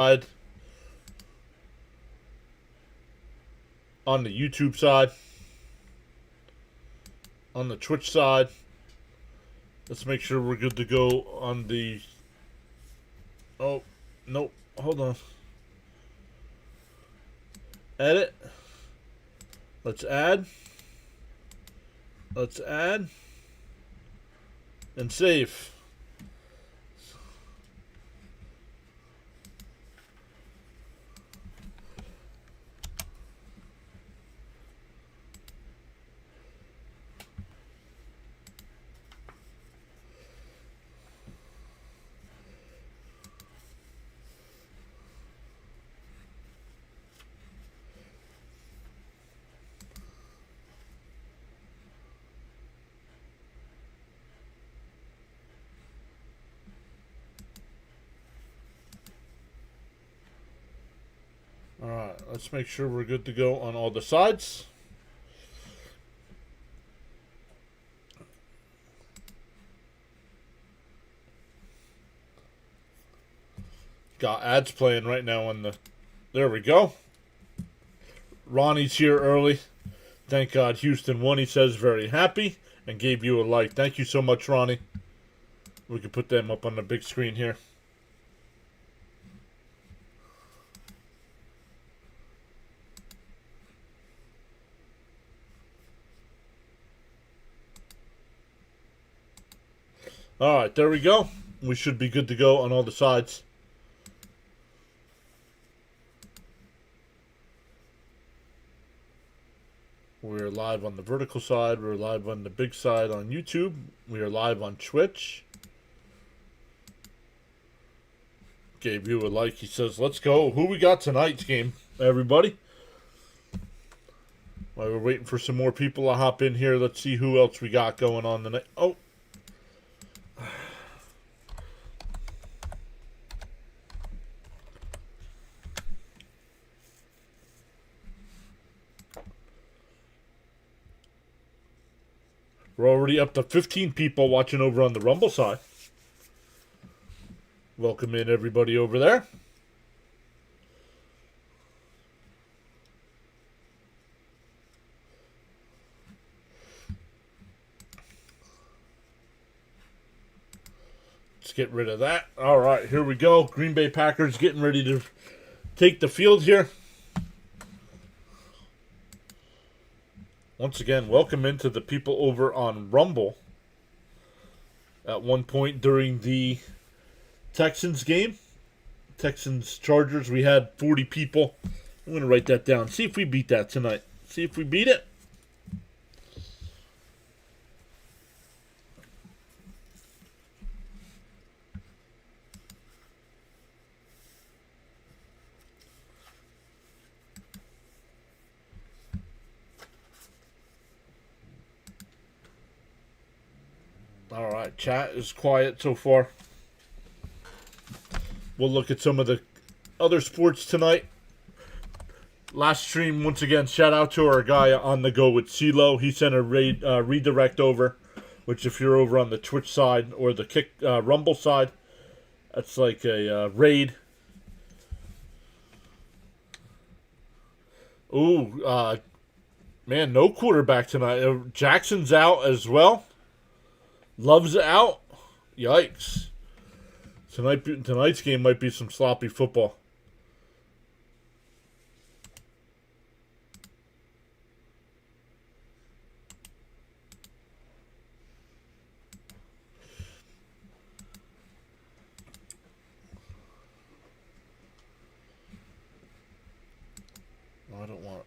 side, on the YouTube side, on the Twitch side. Let's make sure we're good to go on the... Oh, nope. Hold on. Edit. Let's add. Let's add. And save. Alright, let's make sure we're good to go on all the sides. Got ads playing right now on the... There we go. Ronnie's here early. Thank God Houston won, he says. Very happy. And gave you a like. Thank you so much, Ronnie. We can put them up on the big screen here. Alright, there we go. We should be good to go on all the sides. We're live on the vertical side. We're live on the big side on YouTube. We are live on Twitch. Gave you a like. He says, let's go. Who we got tonight's game, everybody? While we're waiting for some more people to hop in here, let's see who else we got going on tonight. Oh. We're already up to 15 people watching over on the Rumble side. Welcome in everybody over there. Let's get rid of that. All right, here we go. Green Bay Packers getting ready to take the field here. Once again, welcome into the people over on Rumble. At one point during the Texans game, Texans-Chargers, we had 40 people. I'm going to write that down. See if we beat that tonight. See if we beat it. Alright, chat is quiet so far. We'll look at some of the other sports tonight. Last stream, once again, shout out to our guy on the go with CeeLo. He sent a redirect over, which if you're over on the Twitch side or the Rumble side, that's like a raid. Ooh, man, no quarterback tonight. Jackson's out as well. Love's out. Yikes. Tonight's game might be some sloppy football. I don't want...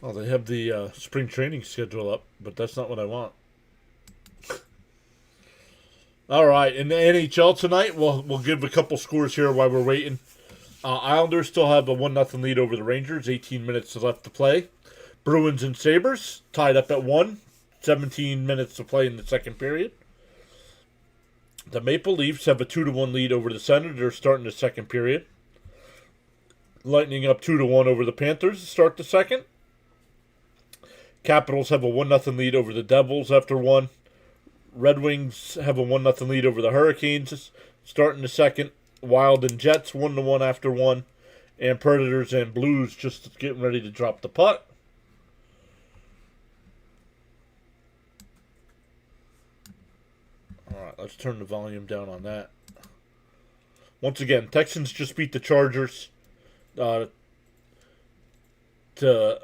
Oh, they have the spring training schedule up, but that's not what I want. All right, in the NHL tonight, we'll give a couple scores here while we're waiting. Islanders still have a 1-0 lead over the Rangers, 18 minutes left to play. Bruins and Sabres tied up at 1, 17 minutes to play in the second period. The Maple Leafs have a 2-1 lead over the Senators starting the second period. Lightning up 2-1 over the Panthers to start the second. Capitals have a 1-0 lead over the Devils after one. Red Wings have a 1-0 lead over the Hurricanes starting the second. Wild and Jets 1-1 after one. And Predators and Blues just getting ready to drop the puck. All right, let's turn the volume down on that. Once again, Texans just beat the Chargers to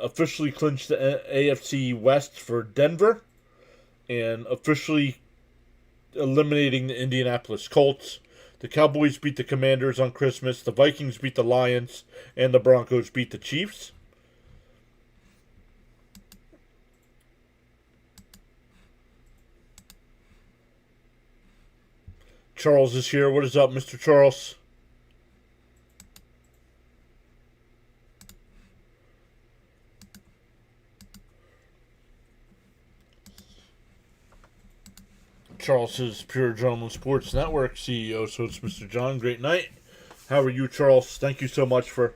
officially clinch the AFC West for Denver and officially eliminating the Indianapolis Colts. The Cowboys beat the Commanders on Christmas. The Vikings beat the Lions. And the Broncos beat the Chiefs. Charles is here. What is up, Mr. Charles? Charles is Pure Gentleman Sports Network CEO, so it's Mr. John. Great night. How are you, Charles? Thank you so much for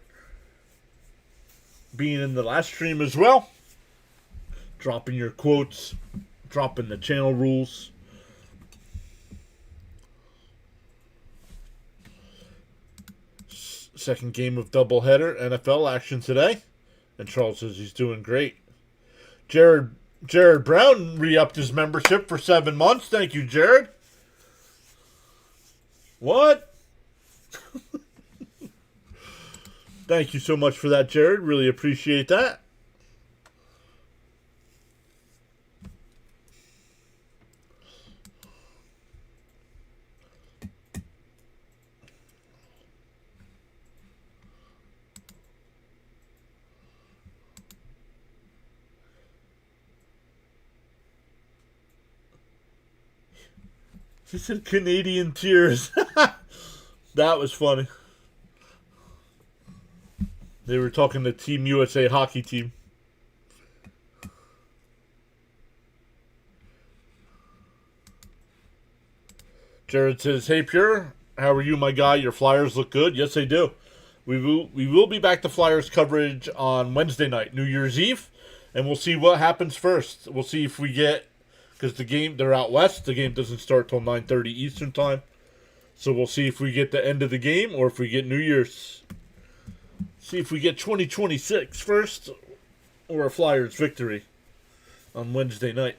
being in the last stream as well. Dropping your quotes, dropping the channel rules. Second game of doubleheader NFL action today. And Charles says he's doing great. Jared Brown re-upped his membership for 7 months. Thank you, Jared. What? Thank you so much for that, Jared. Really appreciate that. He said Canadian tears. That was funny. They were talking to Team USA hockey team. Jared says, "Hey Pure, how are you, my guy? Your Flyers look good." Yes, they do. We will be back to Flyers coverage on Wednesday night, New Year's Eve, and we'll see what happens first. We'll see if we get, because they're out west. The game doesn't start till 9:30 Eastern time, so we'll see if we get the end of the game or if we get New Year's. See if we get 2026 first or a Flyers victory on Wednesday night.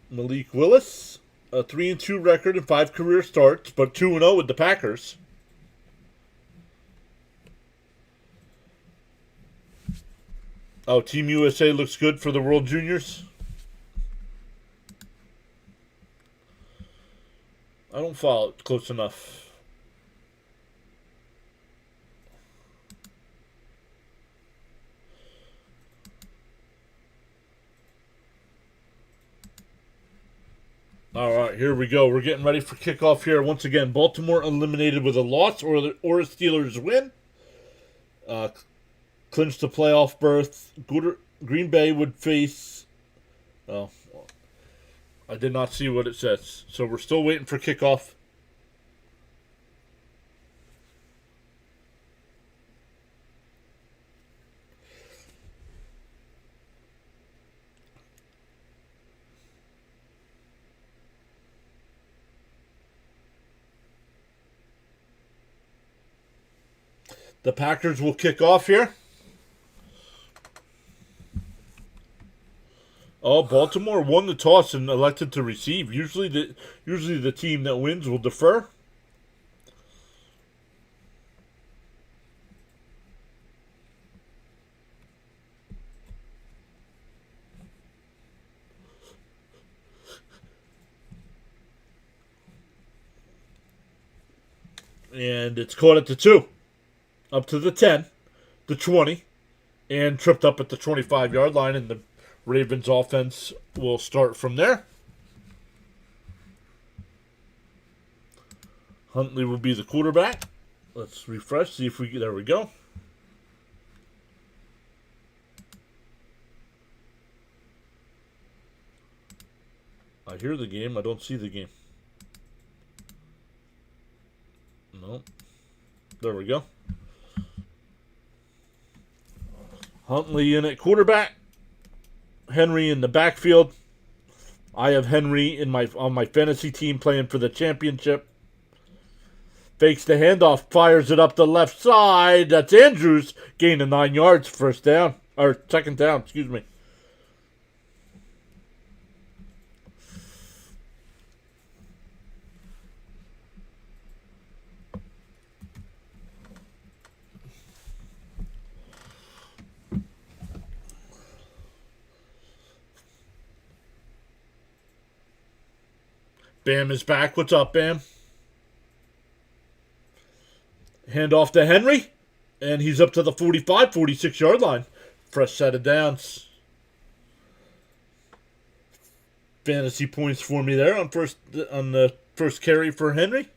Malik Willis, a 3-2 record and 5 career starts, but 2-0 with the Packers. Oh, Team USA looks good for the World Juniors. I don't follow it close enough. All right, here we go. We're getting ready for kickoff here. Once again, Baltimore eliminated with a loss or a Steelers win. Clinched the playoff berth. Green Bay would face... Oh, I did not see what it says. So we're still waiting for kickoff. The Packers will kick off here. Oh, Baltimore won the toss and elected to receive. Usually the team that wins will defer. And it's caught at the 2. Up to the 10, the 20, and tripped up at the 25-yard line, and the Ravens offense will start from there. Huntley will be the quarterback. Let's refresh, see if there we go. I I hear the game. I don't see the game. No. There we go. Huntley in at quarterback. Henry in the backfield. I have Henry on my fantasy team playing for the championship. Fakes the handoff, fires it up the left side. That's Andrews, gaining 9 yards, first down. Or second down, excuse me. Bam is back. What's up, Bam? Hand off to Henry. And he's up to the 45, 46-yard line. Fresh set of downs. Fantasy points for me there on the first carry for Henry.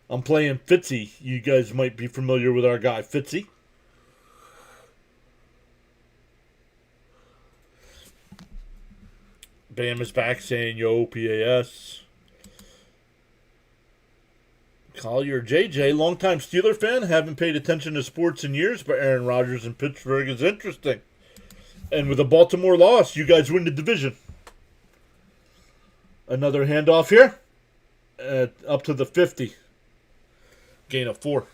I'm playing Fitzy. You guys might be familiar with our guy, Fitzy. Bam is back saying, yo, PAS. Collier JJ, longtime Steeler fan. Haven't paid attention to sports in years, but Aaron Rodgers in Pittsburgh is interesting. And with a Baltimore loss, you guys win the division. Another handoff here. Up to the 50. Gain of 4.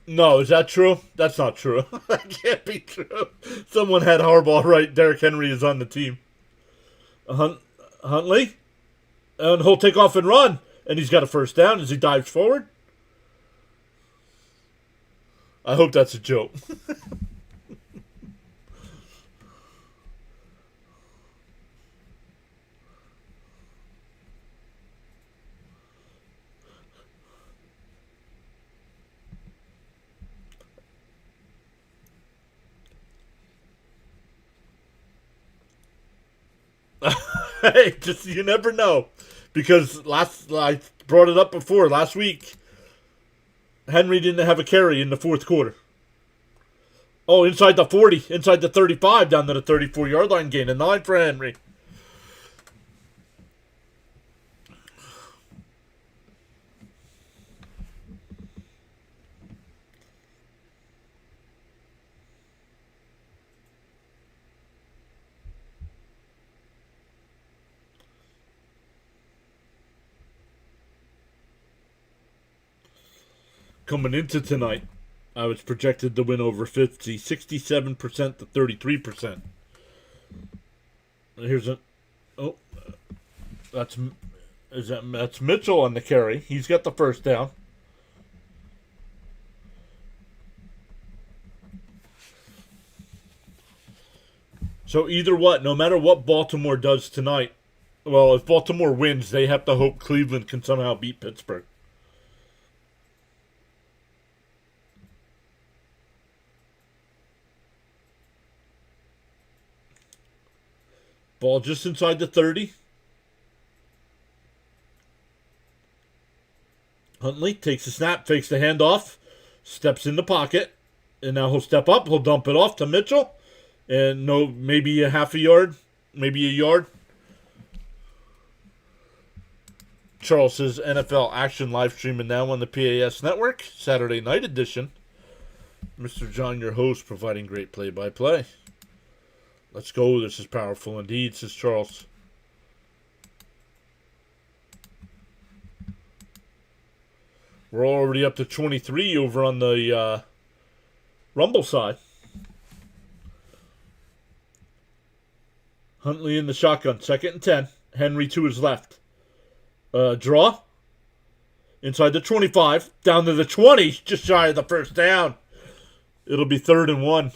No, is that true? That's not true. That can't be true. Someone had Harbaugh right. Derrick Henry is on the team. Huntley? And he'll take off and run. And he's got a first down as he dives forward. I hope that's a joke. Hey, just you never know. Because I brought it up before, last week, Henry didn't have a carry in the fourth quarter. Oh, inside the 40, inside the 35, down to the 34-yard line, gain a 9 for Henry. Coming into tonight, I was projected to win over 50, 67% to 33%. Here's a, oh, that's Mitchell on the carry. He's got the first down. So no matter what Baltimore does tonight, well, if Baltimore wins, they have to hope Cleveland can somehow beat Pittsburgh. Ball just inside the 30. Huntley takes the snap, fakes the handoff, steps in the pocket, and now he'll step up. He'll dump it off to Mitchell. And maybe a half a yard, maybe a yard. Charles says NFL Action live streaming now on the PAS Network, Saturday night edition. Mr. John, your host, providing great play-by-play. Let's go. This is powerful indeed, says Charles. We're already up to 23 over on the Rumble side. Huntley in the shotgun. 2nd and 10. Henry to his left. Draw. Inside the 25. Down to the 20. Just shy of the first down. It'll be 3rd and 1.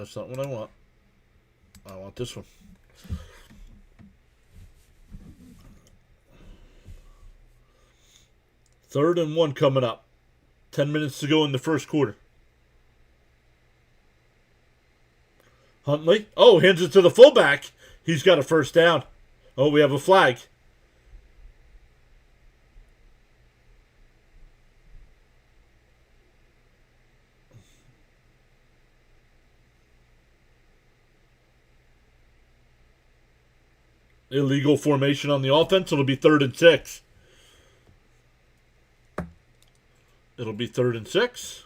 That's not what I want. I want this one. Third and 1 coming up. 10 minutes to go in the first quarter. Huntley. Oh, hands it to the fullback. He's got a first down. Oh, we have a flag. Illegal formation on the offense. It'll be 3rd and 6. It'll be 3rd and 6.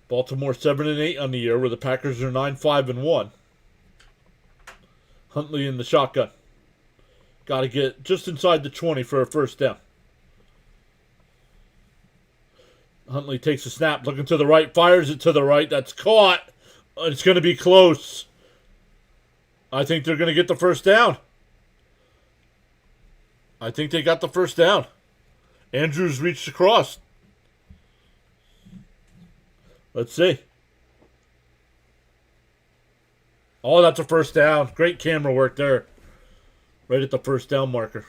Baltimore 7-8 on the year, where the Packers are 9-5-1. Huntley in the shotgun. Got to get just inside the 20 for a first down. Huntley takes a snap, looking to the right, fires it to the right. That's caught. It's going to be close. I think they're going to get the first down. I think they got the first down. Andrews reached across. Let's see. Oh, that's a first down. Great camera work there. Right at the first down marker.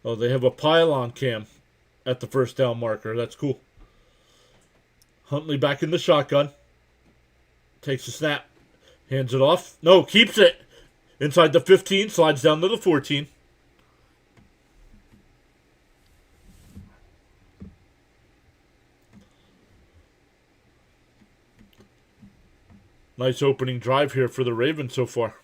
Oh, they have a pylon cam at the first down marker. That's cool. Huntley back in the shotgun. Takes a snap. Hands it off. No, keeps it. Inside the 15. Slides down to the 14. Nice opening drive here for the Ravens so far.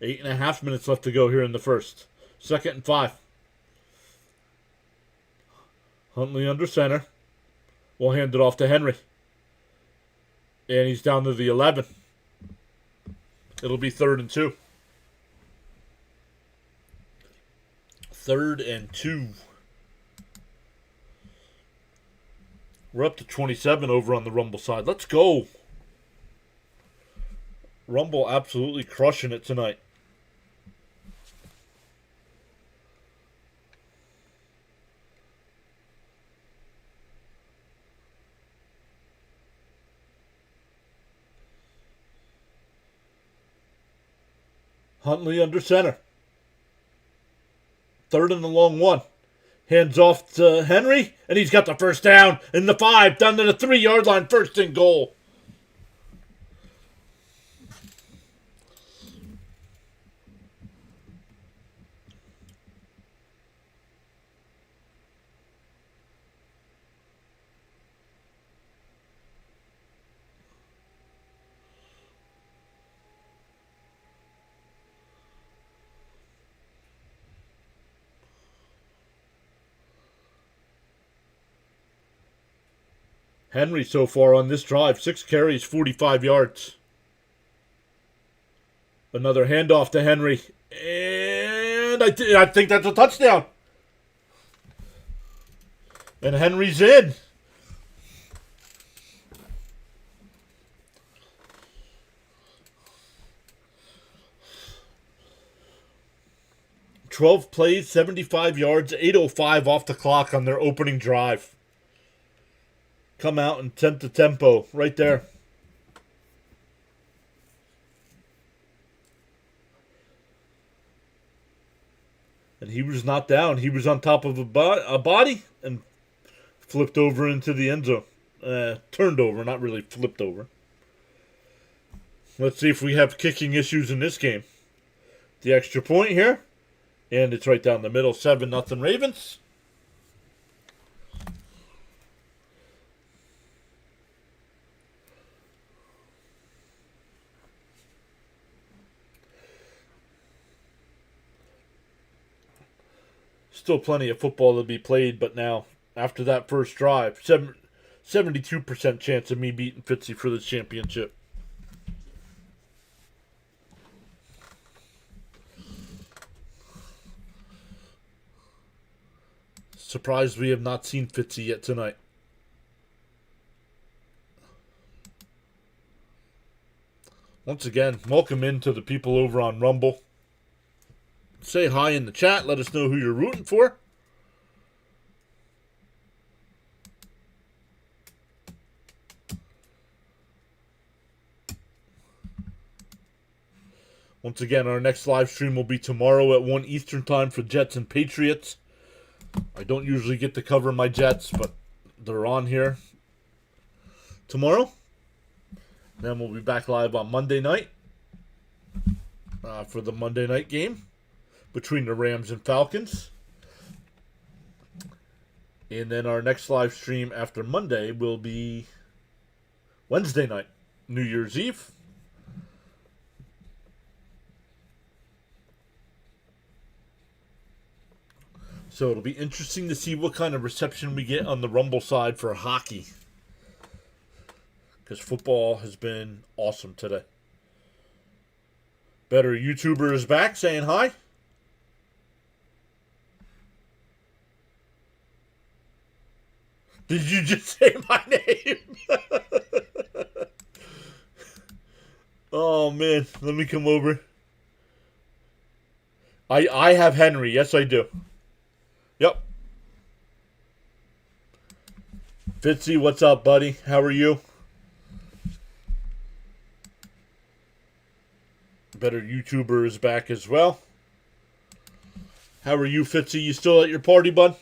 Eight and a half minutes left to go here in the first. 2nd and 5. Huntley under center. We'll hand it off to Henry. And he's down to the 11. It'll be 3rd and 2. 3rd and 2. We're up to 27 over on the Rumble side. Let's go. Rumble absolutely crushing it tonight. Huntley under center. 3rd and a long 1. Hands off to Henry, and he's got the first down in the 5, down to the 3-yard line, 1st and goal. Henry so far on this drive, 6 carries, 45 yards. Another handoff to Henry. And I think that's a touchdown. And Henry's in. "12 plays, 75 yards, 8:05 off the clock on their opening drive." Come out and tempt the tempo right there. And he was not down. He was on top of a body and flipped over into the end zone. Turned over, not really flipped over. Let's see if we have kicking issues in this game. The extra point here. And it's right down the middle. 7-0 Ravens. Still plenty of football to be played, but now after that first drive. 72% chance of me beating Fitzy for the championship. Surprised we have not seen Fitzy yet tonight. Once again, welcome in to the people over on Rumble. Say hi in the chat. Let us know who you're rooting for. Once again, our next live stream will be tomorrow at 1 Eastern Time for Jets and Patriots. I don't usually get to cover my Jets, but they're on here tomorrow. Then we'll be back live on Monday night for the Monday night game between the Rams and Falcons. And then our next live stream after Monday will be Wednesday night, New Year's Eve. So it'll be interesting to see what kind of reception we get on the Rumble side for hockey. Because football has been awesome today. Better YouTuber is back saying hi. Did you just say my name? Oh man, let me come over. I have Henry, yes I do. Yep. Fitzy, what's up, buddy? How are you? Better YouTuber is back as well. How are you, Fitzy? You still at your party, bud?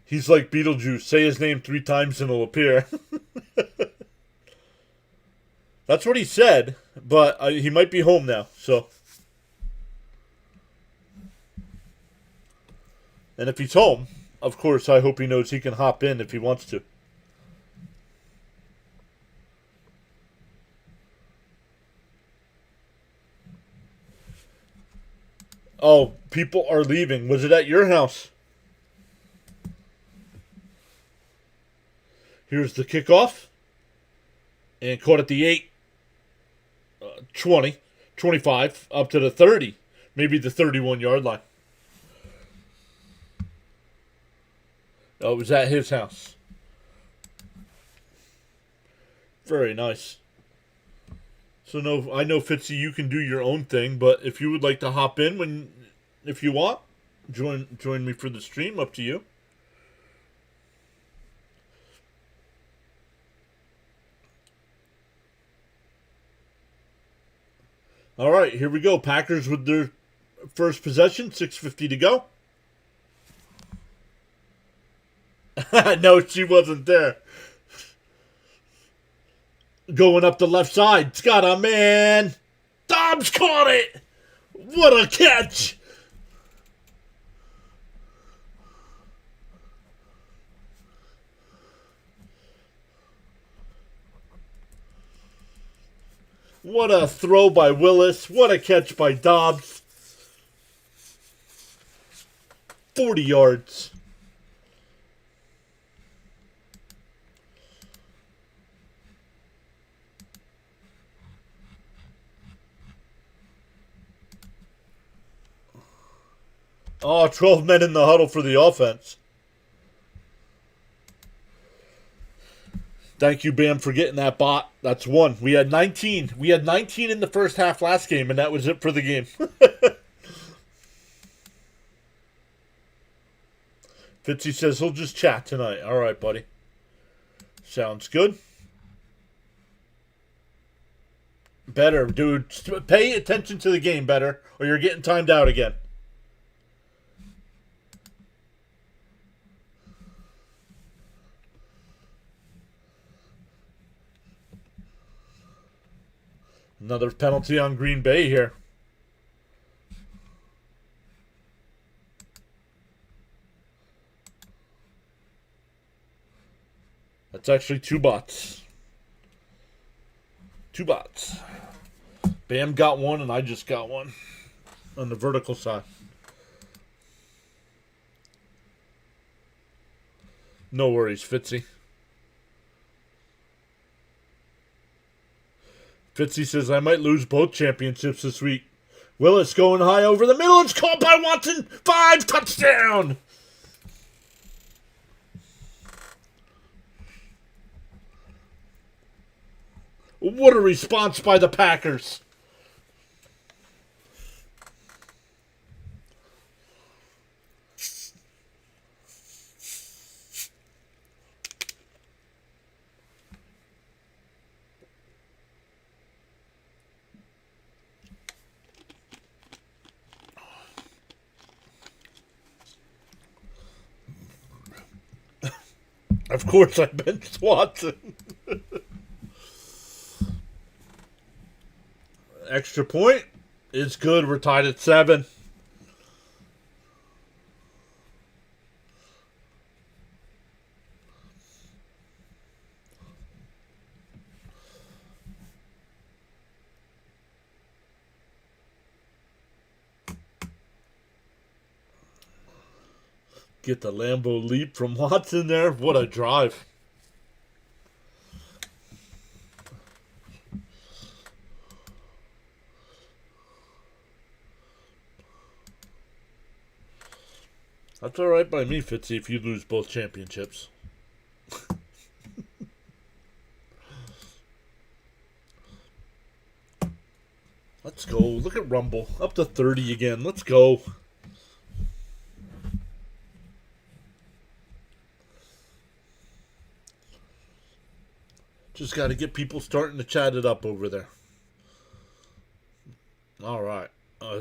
He's like Beetlejuice. Say his name 3 times and it'll appear. That's what he said, but he might be home now, so. And if he's home, of course, I hope he knows he can hop in if he wants to. Oh, people are leaving. Was it at your house? Here's the kickoff. And caught at the 8, 20, 25, up to the 30. Maybe the 31-yard line. Oh, it was at his house. Very nice. So no, I know, Fitzy, you can do your own thing, but if you would like to hop in if you want, join me for the stream, up to you. All right, here we go. Packers with their first possession, 6:50 to go. No, she wasn't there. Going up the left side. Scott, a man. Dobbs caught it. What a catch. What a throw by Willis. What a catch by Dobbs. 40 yards. Oh, 12 men in the huddle for the offense. Thank you, Bam, for getting that bot. That's one. We had 19. We had 19 in the first half last game, and that was it for the game. Fitzy says he'll just chat tonight. All right, buddy. Sounds good. Better, dude. Pay attention to the game better, or you're getting timed out again. Another penalty on Green Bay here. That's actually 2 bots. 2 bots. Bam got one and I just got one on the vertical side. No worries, Fitzy. Fitzy says, I might lose both championships this week. Willis going high over the middle. It's caught by Watson. 5, touchdown. What a response by the Packers. Of course, I benched Watson. Extra point is good. We're tied at 7. Get the Lambeau leap from Watson there. What a drive. That's all right by me, Fitzy, if you lose both championships. Let's go. Look at Rumble. Up to 30 again. Let's go. Just got to get people starting to chat it up over there. All right.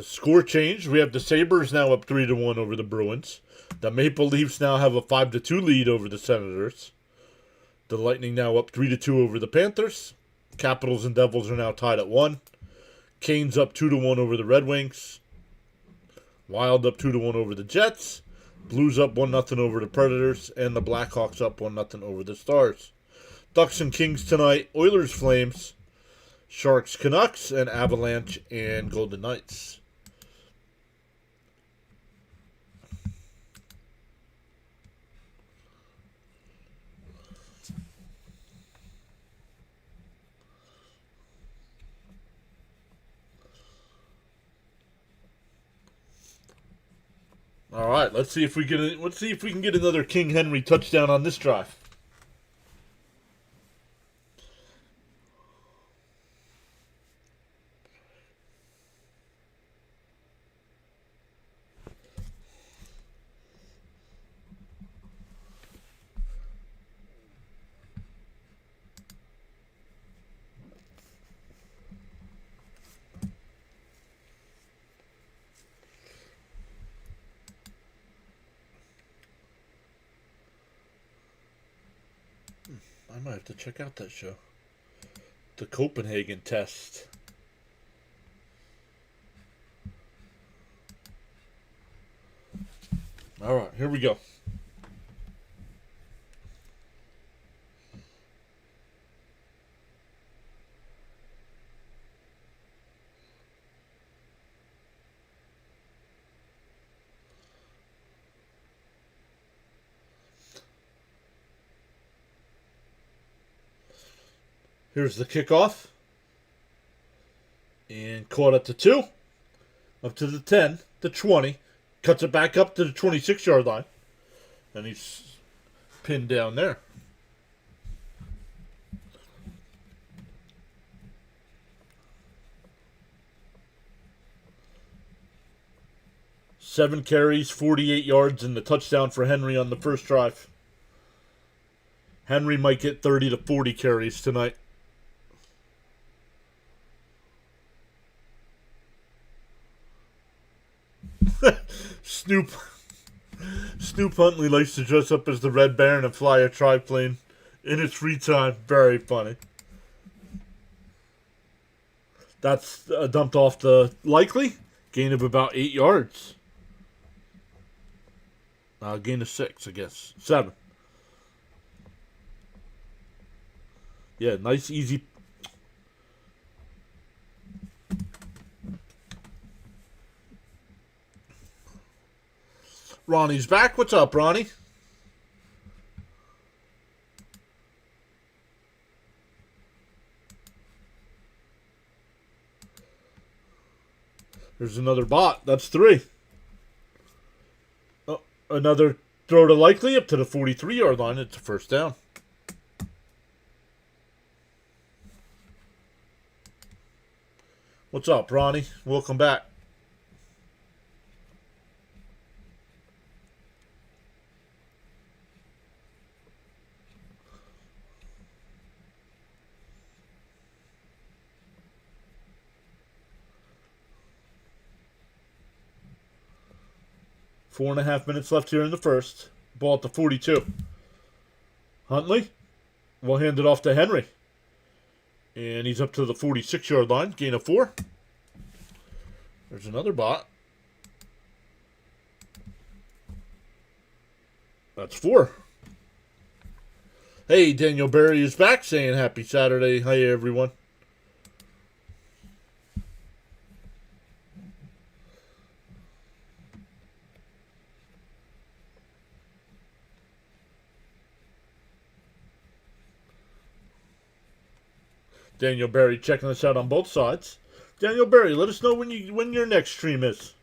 Score change. We have the Sabres now up 3-1 over the Bruins. The Maple Leafs now have a 5-2 lead over the Senators. The Lightning now up 3-2 over the Panthers. Capitals and Devils are now tied at 1. Canes up 2-1 over the Red Wings. Wild up 2-1 over the Jets. Blues up 1-0 over the Predators. And the Blackhawks up 1-0 over the Stars. Ducks and Kings tonight. Oilers Flames. Sharks Canucks. And Avalanche and Golden Knights. All right, let's see if we can get another King Henry touchdown on this drive. I might have to check out that show. The Copenhagen test. All right, here we go. Here's the kickoff. And caught up to 2. Up to the 10. The 20. Cuts it back up to the 26-yard line. And he's pinned down there. Seven carries, 48 yards, and the touchdown for Henry on the first drive. Henry might get 30 to 40 carries tonight. Snoop Huntley likes to dress up as the Red Baron and fly a triplane in his free time. Very funny. That's dumped off the likely. Gain of about 8 yards. Gain of 6, I guess. 7. Yeah, nice, easy. Ronnie's back. What's up, Ronnie? There's another bot. That's 3. Oh, another throw to likely up to the 43-yard line. It's a first down. What's up, Ronnie? Welcome back. Four and a half minutes left here in the first. Ball at the 42. Huntley will hand it off to Henry. And he's up to the 46-yard line. Gain of 4. There's another bot. That's 4. Hey, Daniel Berry is back saying happy Saturday. Hi, everyone. Daniel Berry checking us out on both sides. Daniel Berry, let us know when your next stream is.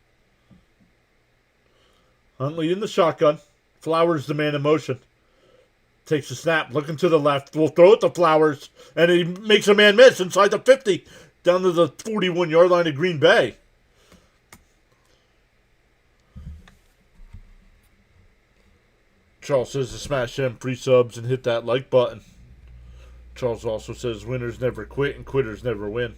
Huntley in the shotgun. Flowers the man in motion. Takes a snap, looking to the left. Will throw it to Flowers, and he makes a man miss inside the 50, down to the 41-yard line of Green Bay. Charles says to smash them free subs and hit that like button. Charles also says winners never quit and quitters never win.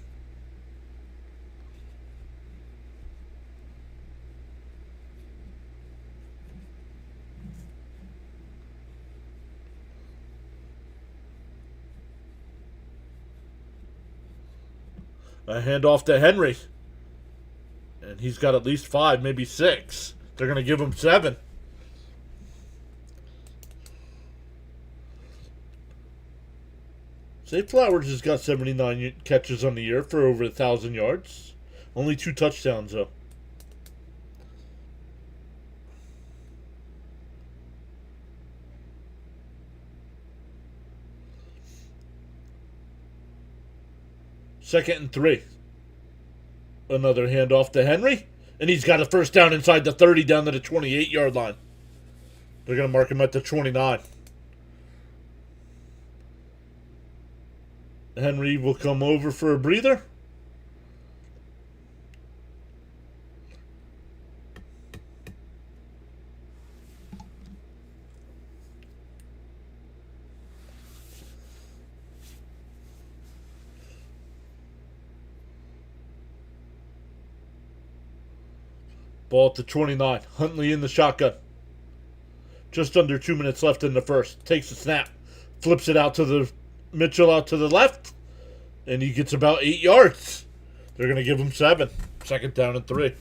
A handoff to Henry. And he's got at least 5, maybe 6. They're going to give him 7. Zay Flowers has got 79 catches on the year for over 1,000 yards. Only 2 touchdowns, though. Second and 3. Another handoff to Henry. And he's got a first down inside the 30 down to the 28-yard line. They're going to mark him at the 29. Henry will come over for a breather. Ball at the 29. Huntley in the shotgun. Just under 2 minutes left in the first. Takes a snap. Flips it out to the Mitchell out to the left. And he gets about 8 yards. They're going to give him 7. Second down and 3.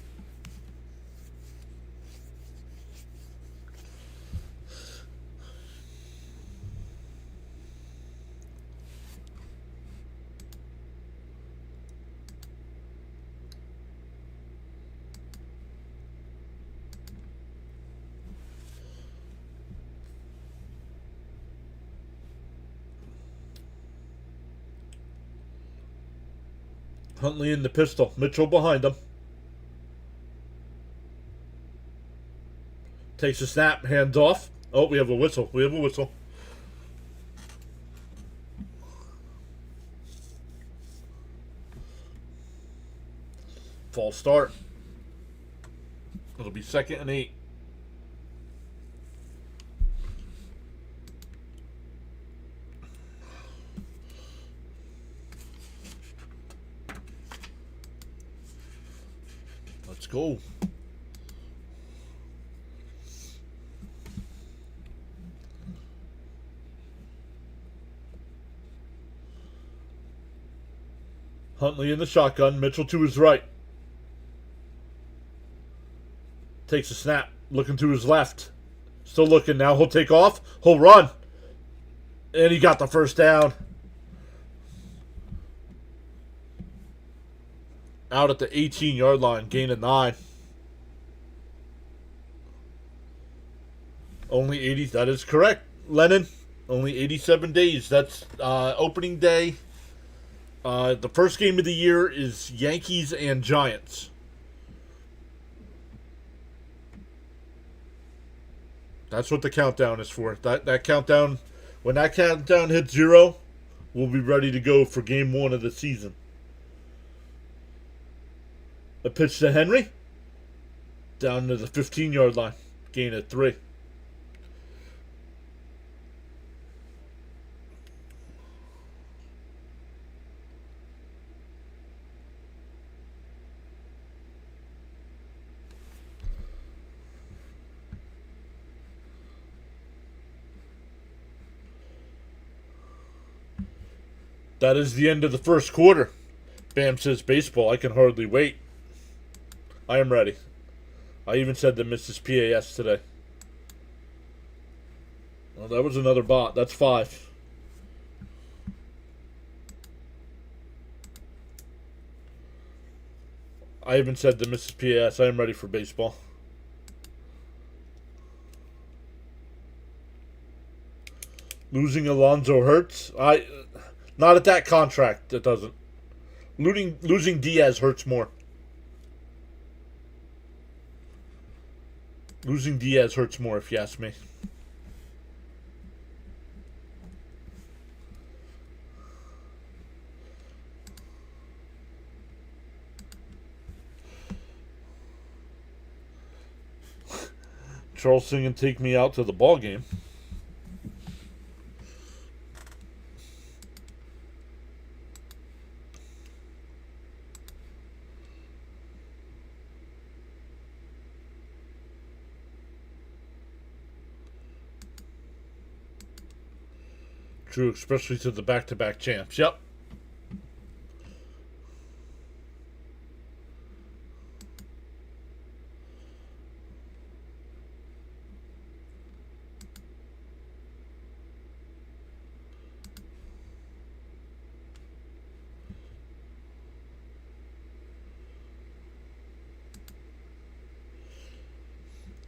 Huntley in the pistol. Mitchell behind him. Takes a snap. Hands off. Oh, we have a whistle. We have a whistle. False start. It'll be 2nd and 8. Let's go. Huntley in the shotgun. Mitchell to his right. Takes a snap. Looking to his left. Still looking. Now he'll take off. He'll run. And he got the first down. Out at the 18-yard line. Gain of 9. Only 80. That is correct, Lennon. Only 87 days. That's opening day. The first game of the year is Yankees and Giants. That's what the countdown is for. That countdown, when that countdown hits 0, we'll be ready to go for game 1 of the season. A pitch to Henry. Down to the 15-yard line. Gain of 3. That is the end of the first quarter. Bam says baseball. I can hardly wait. I am ready. I even said to Mrs. PAS today. Well, that was another bot. That's 5. I even said to Mrs. PAS, I am ready for baseball. Losing Alonzo hurts. Not at that contract, it doesn't. Losing Diaz hurts more. Losing Diaz hurts more, if you ask me. Charles singing "Take Me Out to the Ball Game." True, especially to the back-to-back champs. Yep.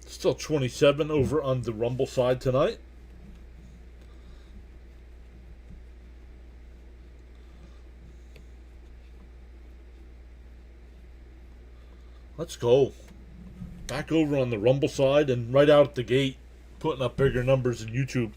Still 27 over on the Rumble side tonight. Let's go. Back over on the Rumble side and right out the gate, putting up bigger numbers in YouTube.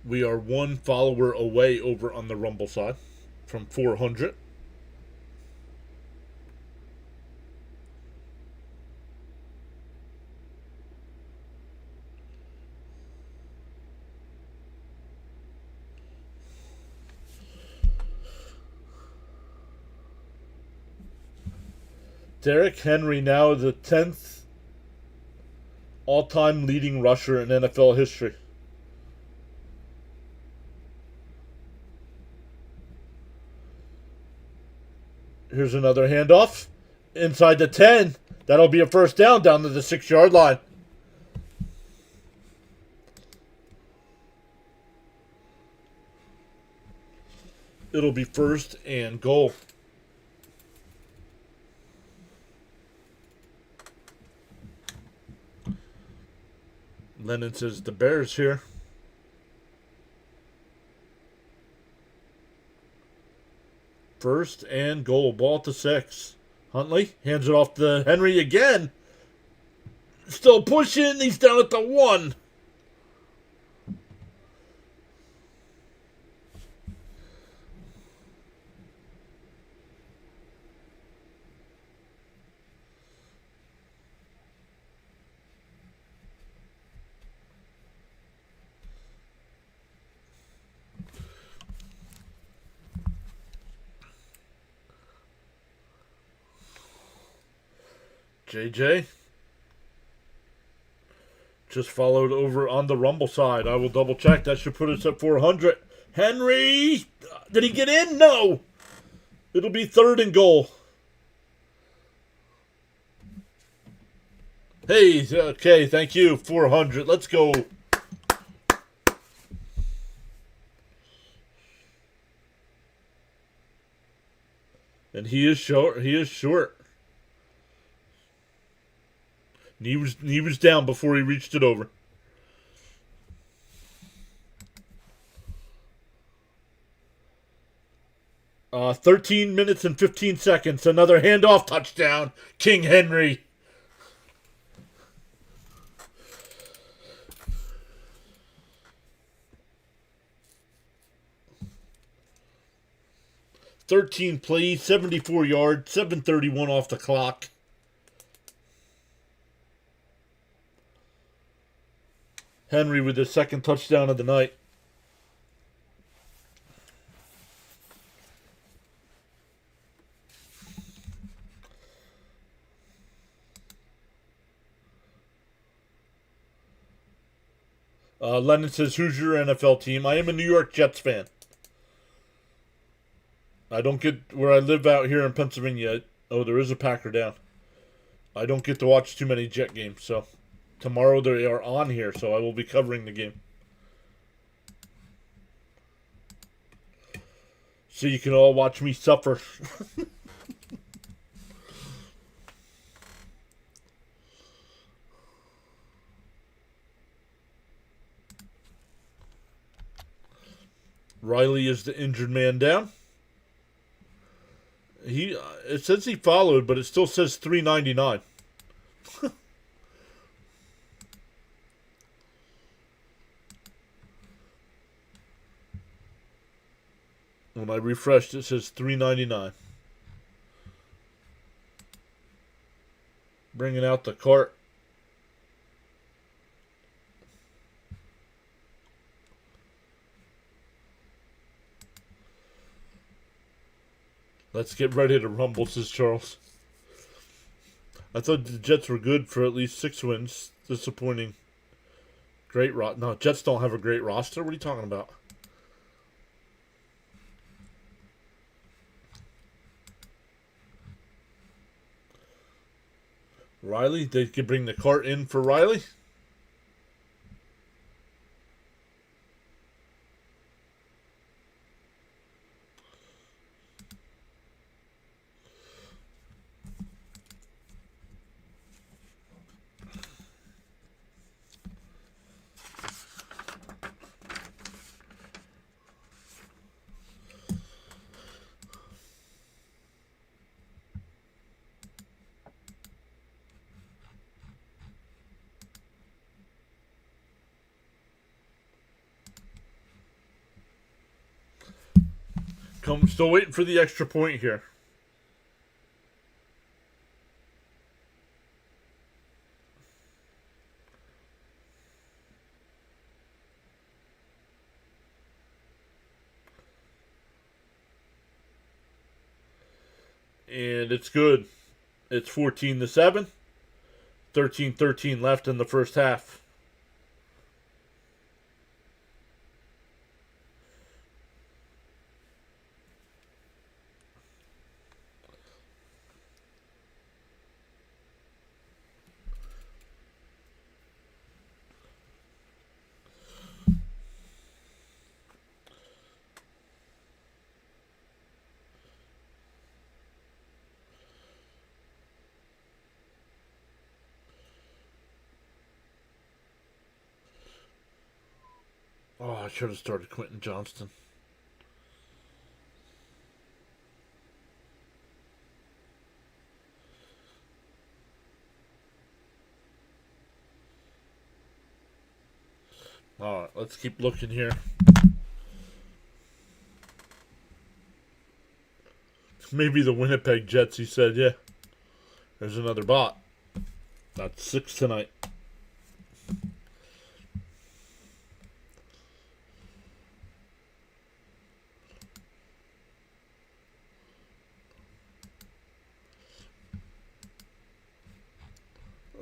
We are 1 follower away over on the Rumble side from 400. Derrick Henry now the 10th all-time leading rusher in NFL history. Here's another handoff. Inside the 10. That'll be a first down to the 6-yard line. It'll be first and goal. Lennon says the Bears here. First and goal. Ball to 6. Huntley hands it off to Henry again. Still pushing. He's down at the 1. JJ just followed over on the Rumble side. I will double check. That should put us at 400. Henry! Did he get in? No! It'll be 3rd and goal. Hey, okay, thank you. 400. Let's go. And he is short. He is short. He was down before he reached it over. Uh, 13 minutes and 15 seconds. Another handoff touchdown. King Henry. $13 plays, 74 yards, 7:31 off the clock. Henry with his 2nd touchdown of the night. Lennon says, who's your NFL team? I am a New York Jets fan. I don't get where I live out here in Pennsylvania. Oh, there is a Packer down. I don't get to watch too many Jet games, so tomorrow they are on here, so I will be covering the game. So you can all watch me suffer. Riley is the injured man down. It says he followed, but it still says $3.99. When I refreshed, it says $3.99. Bringing out the cart. Let's get ready to rumble, says Charles. I thought the Jets were good for at least 6 wins. Disappointing. No, Jets don't have a great roster. What are you talking about? Riley? They could bring the cart in for Riley? Still waiting for the extra point here. And it's good. It's 14-7. 13-13 left in the first half. Oh, I should have started Quentin Johnston. All right, let's keep looking here. Maybe the Winnipeg Jets, he said, yeah. There's another bot. That's 6 tonight.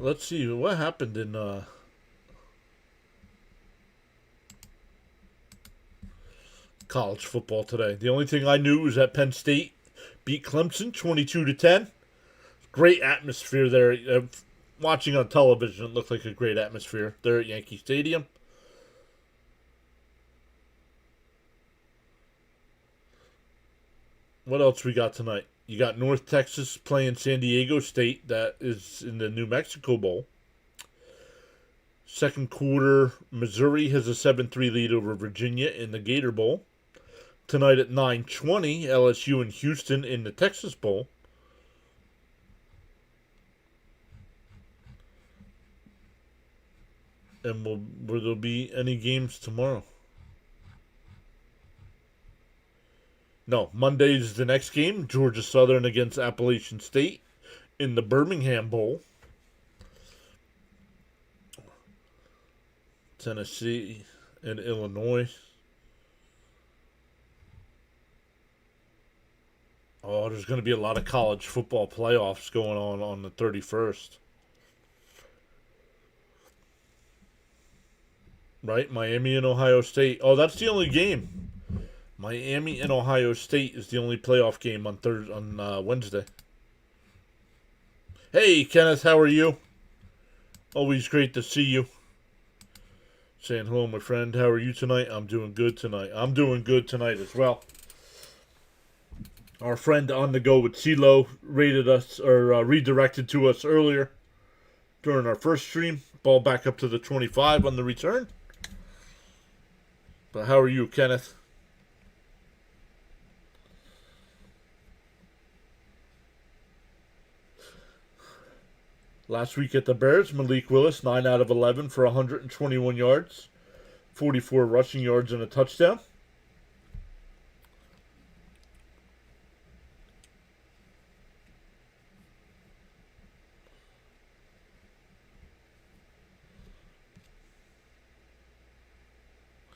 let's see what happened in college football today. The only thing I knew was that Penn State beat Clemson 22-10. Great atmosphere there. Watching on television, it looked like a great atmosphere there at Yankee Stadium. What else we got tonight? You got North Texas playing San Diego State. That is in the New Mexico Bowl. Second quarter, Missouri has a 7-3 lead over Virginia in the Gator Bowl. Tonight at 9:20, LSU and Houston in the Texas Bowl. And will there be any games tomorrow? No, Monday's the next game. Georgia Southern against Appalachian State in the Birmingham Bowl. Tennessee and Illinois. Oh, there's going to be a lot of college football playoffs going on the 31st. Right? Miami and Ohio State. Oh, that's the only game. Miami and Ohio State is the only playoff game on Wednesday. Hey, Kenneth, how are you? Always great to see you. Saying hello, my friend. How are you tonight? I'm doing good tonight. I'm doing good tonight as well. Our friend on the go with CeeLo rated us or redirected to us earlier during our first stream. Ball back up to the 25 on the return. But how are you, Kenneth? Last week at the Bears, Malik Willis, 9 out of 11 for 121 yards, 44 rushing yards and a touchdown.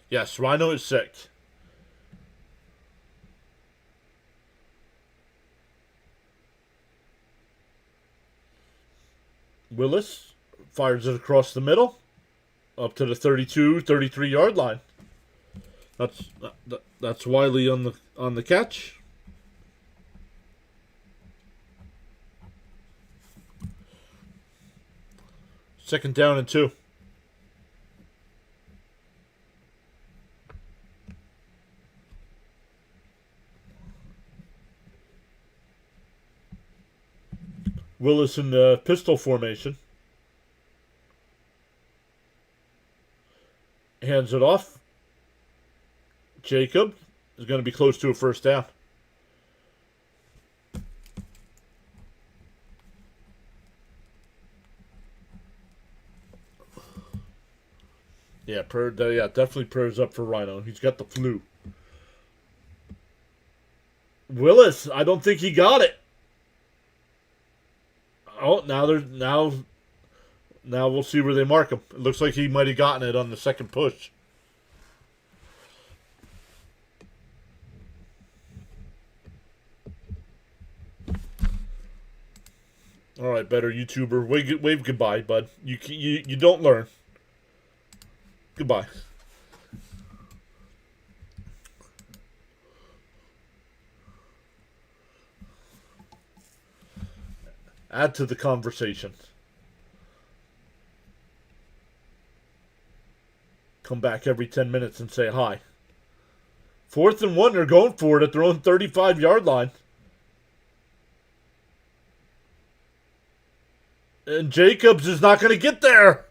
Yes, Rhino is sick. Willis fires it across the middle, up to the 32, 33-yard line. That's Wiley on the catch. Second down and 2. Willis in the pistol formation. Hands it off. Jacob is going to be close to a first down. Yeah, definitely prayers up for Rhino. He's got the flu. Willis, I don't think he got it. Oh, now we'll see where they mark him. It looks like he might have gotten it on the second push. All right, better YouTuber. Wave goodbye, bud. You don't learn. Goodbye. Add to the conversation. Come back every 10 minutes and say hi. 4th and 1, they're going for it at their own 35-yard line. And Jacobs is not going to get there.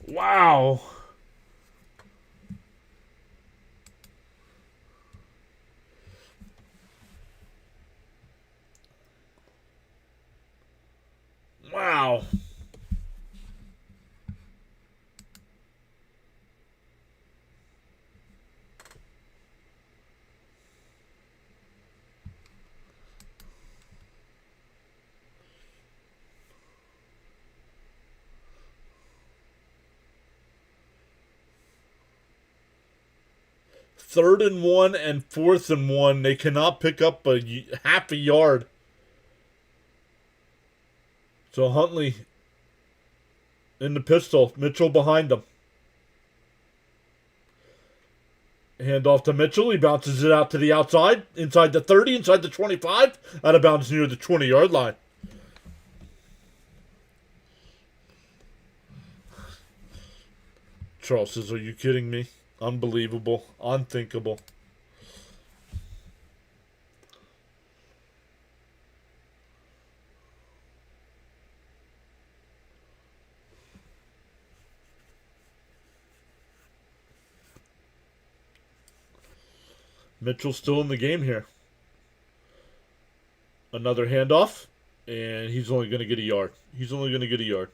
Wow. Wow. 3rd and 1 and 4th and 1. They cannot pick up half a yard. So Huntley in the pistol. Mitchell behind him. Hand off to Mitchell. He bounces it out to the outside. Inside the 30, inside the 25. Out of bounds near the 20-yard line. Charles says, are you kidding me? Unbelievable. Unthinkable. Mitchell's still in the game here. Another handoff. And he's only going to get a yard. He's only going to get a yard.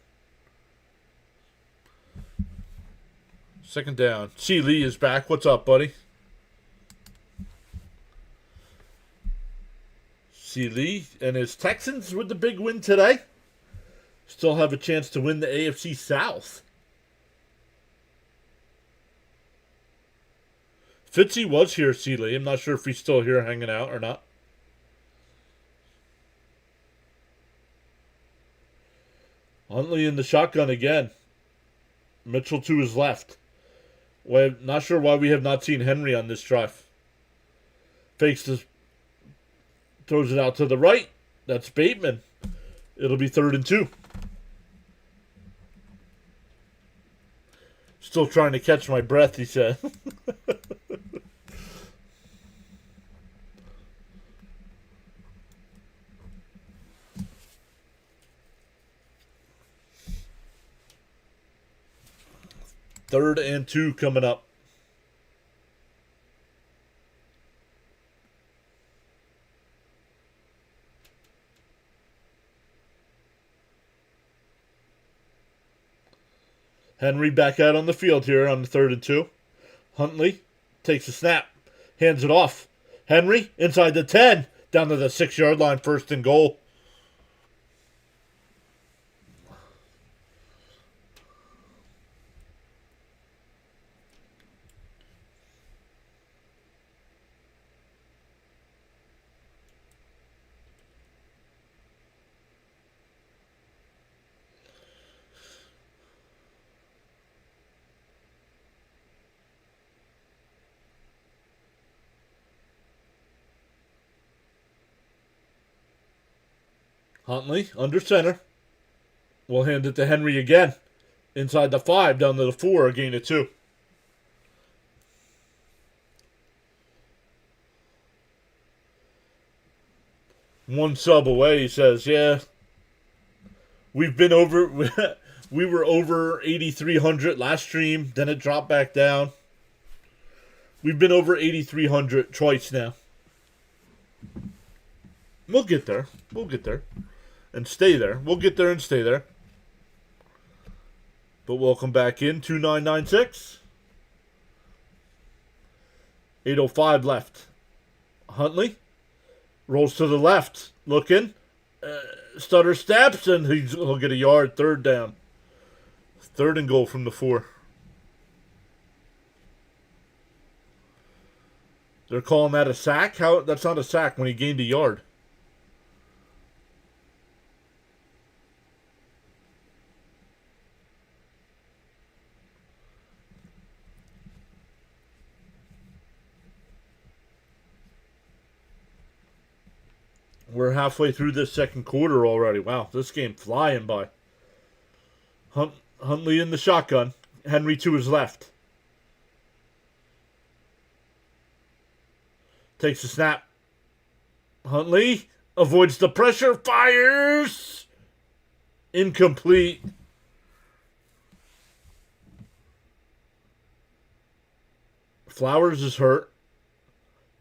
2nd down. C. Lee is back. What's up, buddy? C. Lee and his Texans with the big win today. Still have a chance to win the AFC South. Fitzy was here, C. Lee. I'm not sure if he's still here hanging out or not. Huntley in the shotgun again. Mitchell to his left. Well, not sure why we have not seen Henry on this drive. Fakes this. Throws it out to the right. That's Bateman. It'll be 3rd and 2. Still trying to catch my breath, he said. Third and 2 coming up. Henry back out on the field here on the 3rd and 2. Huntley takes a snap. Hands it off. Henry inside the 10. Down to the 6-yard line. 1st and goal. Huntley under center. We'll hand it to Henry again. Inside the 5, down to the 4, a gain of 2. One sub away, he says, yeah. We've been over, we were over 8,300 last stream, then it dropped back down. We've been over 8,300 twice now. We'll get there. We'll get there. And stay there. We'll get there and stay there. But welcome back in. 2996. 8:05 left. Huntley rolls to the left. Looking. Stutter steps and he'll get a yard. 3rd down. 3rd and goal from the 4. They're calling that a sack? How? That's not a sack when he gained a yard. We're halfway through this 2nd quarter already. Wow, this game flying by. Huntley in the shotgun. Henry to his left. Takes a snap. Huntley avoids the pressure. Fires. Incomplete. Flowers is hurt.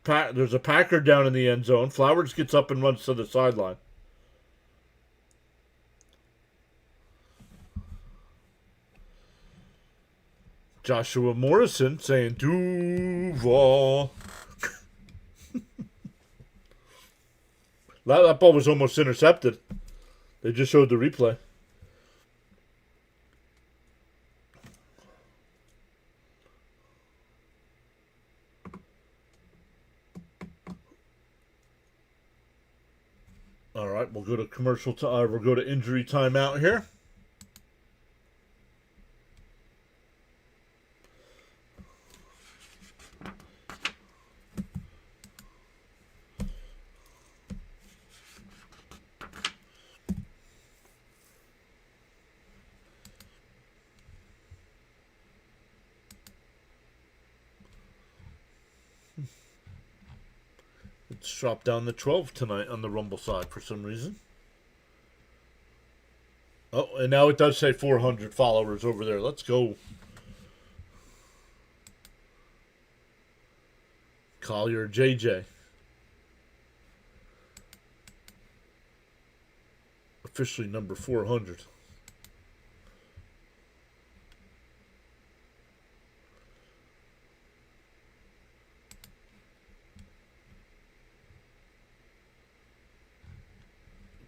There's a Packer down in the end zone. Flowers gets up and runs to the sideline. Joshua Morrison saying, Duval. That ball was almost intercepted. They just showed the replay. All right, we'll go to we'll go to injury timeout here. It's dropped down to 12 tonight on the Rumble side for some reason. Oh, and now it does say 400 followers over there. Let's go. Collier JJ. Officially number 400.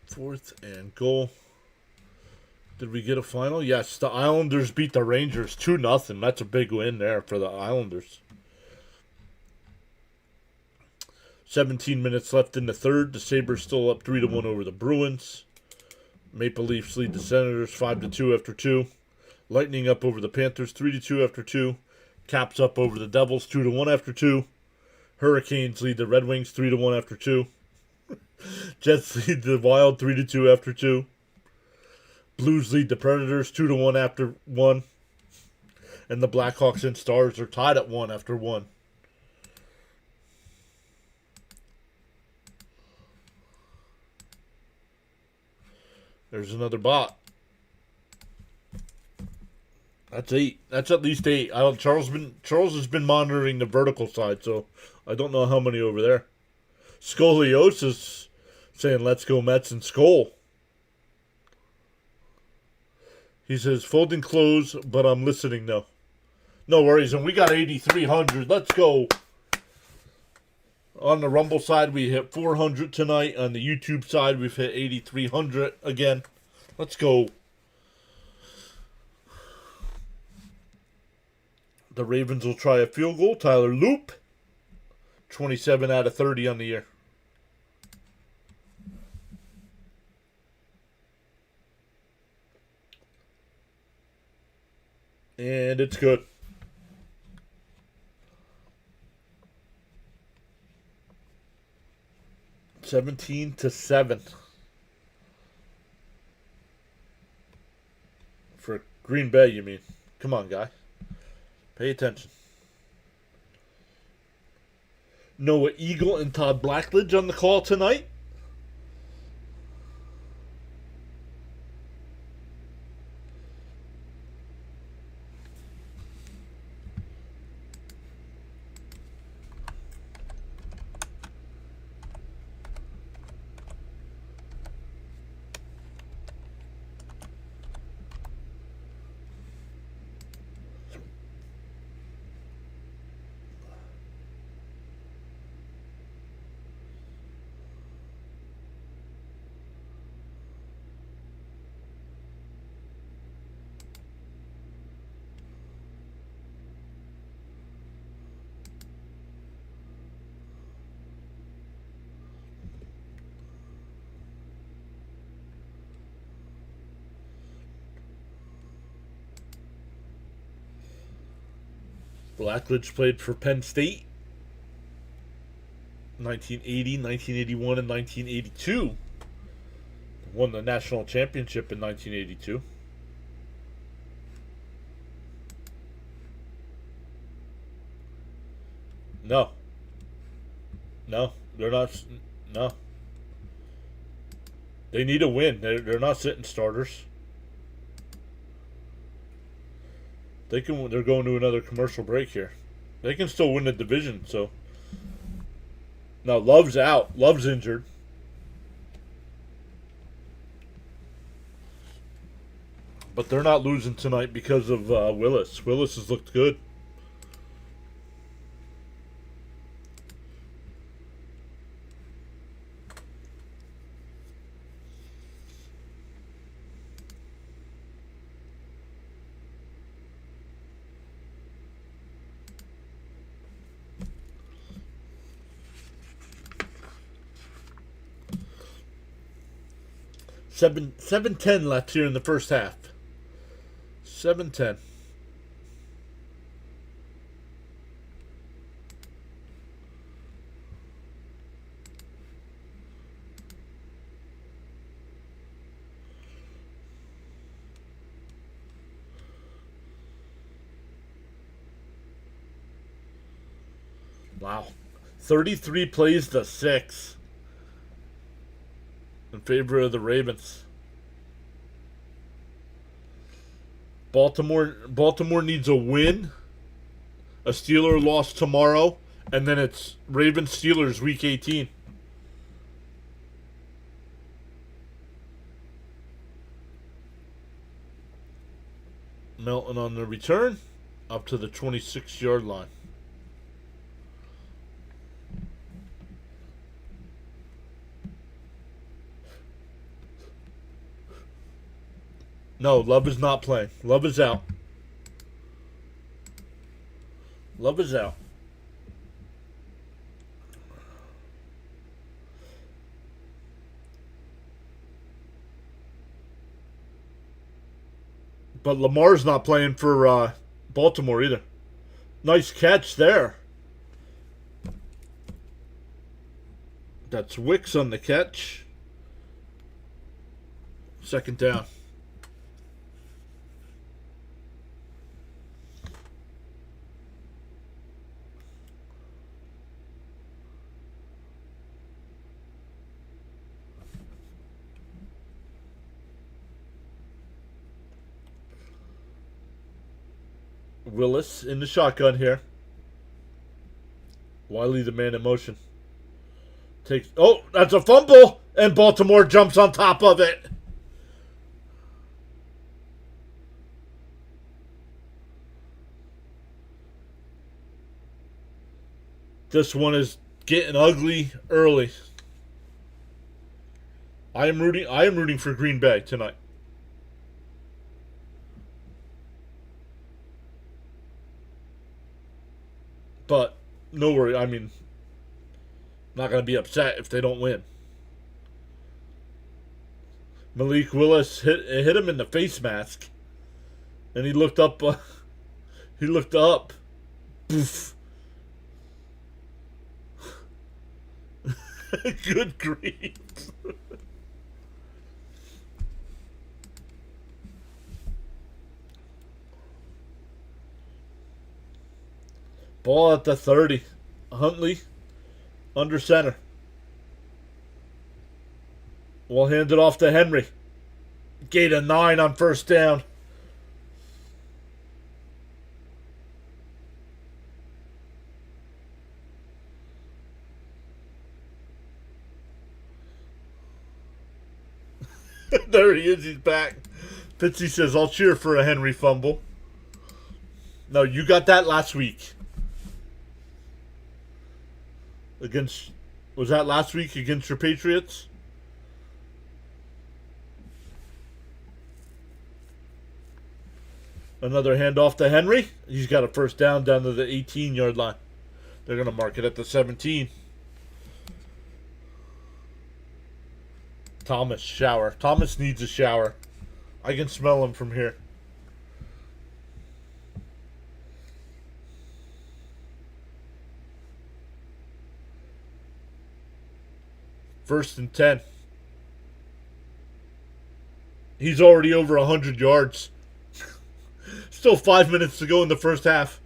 Fourth and goal. Did we get a final? Yes, the Islanders beat the Rangers 2-0. That's a big win there for the Islanders. 17 minutes left in the third. The Sabres still up 3-1 over the Bruins. Maple Leafs lead the Senators 5-2 after 2. Lightning up over the Panthers 3-2 after 2. Caps up over the Devils 2-1 after 2. Hurricanes lead the Red Wings 3-1 after 2. Jets lead the Wild 3-2 after 2. Blues lead the Predators 2-1 after 1. And the Blackhawks and Stars are tied at 1 after 1. There's another bot. That's 8. That's at least 8. Charles has been monitoring the vertical side, so I don't know how many over there. Scoliosis saying let's go Mets and Skol. He says folding clothes, but I'm listening though. No worries, and we got 8,300. Let's go. On the Rumble side, we hit 400 tonight. On the YouTube side, we've hit 8,300 again. Let's go. The Ravens will try a field goal. Tyler Loop. 27 out of 30 on the year. And it's good. $17-7 for Green Bay, you mean? Come on, guy. Pay attention. Noah Eagle and Todd Blackledge on the call tonight. Blackledge played for Penn State 1980, 1981, and 1982. Won the national championship in 1982. No. No, they're not. No. They need a win. They're not sitting starters. They're going to another commercial break here. They can still win the division, so. Now, Love's out. Love's injured. But they're not losing tonight because of Willis. Willis has looked good. 7:10 left here in the first half. 7:10. Wow. 33 plays to 6 in favor of the Ravens. Baltimore needs a win, a Steeler loss tomorrow, and then it's Ravens Steelers week 18. Melton on the return up to the 26-yard line. No, Love is not playing. Love is out. Love is out. But Lamar's not playing for Baltimore either. Nice catch there. That's Wicks on the catch. Second down. Willis in the shotgun here. Wiley the man in motion. Takes. Oh, that's a fumble! And Baltimore jumps on top of it. This one is getting ugly early. I am rooting for Green Bay tonight. But no worry, I mean, I'm not going to be upset if they don't win. Malik Willis hit him in the face mask, and he looked up. He looked up. Poof. Good grief. Ball at the 30. Huntley under center. We'll hand it off to Henry. Gate of 9 on first down. There he is. He's back. Fitzy says, I'll cheer for a Henry fumble. No, you got that last week. Was that last week against your Patriots? Another handoff to Henry. He's got a first down to the 18-yard line. They're going to mark it at the 17. Thomas, shower. Thomas needs a shower. I can smell him from here. First and 10. He's already over 100 yards. Still 5 minutes to go in the first half.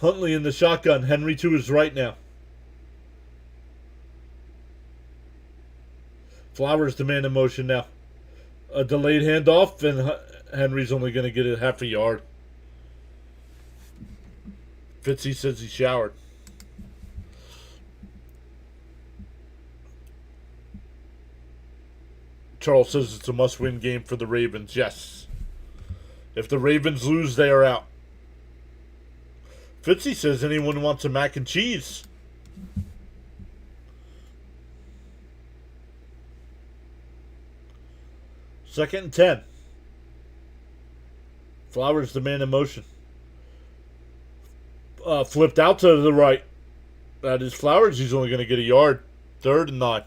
Huntley in the shotgun. Henry to his right now. Flowers the man in motion now. A delayed handoff, and Henry's only going to get a half a yard. Fitzy says he showered. Charles says it's a must-win game for the Ravens. Yes. If the Ravens lose, they are out. Fitzy says anyone wants a mac and cheese. Second and 10. Flowers the man in motion. Flipped out to the right. That is Flowers. He's only going to get a yard. Third and 9.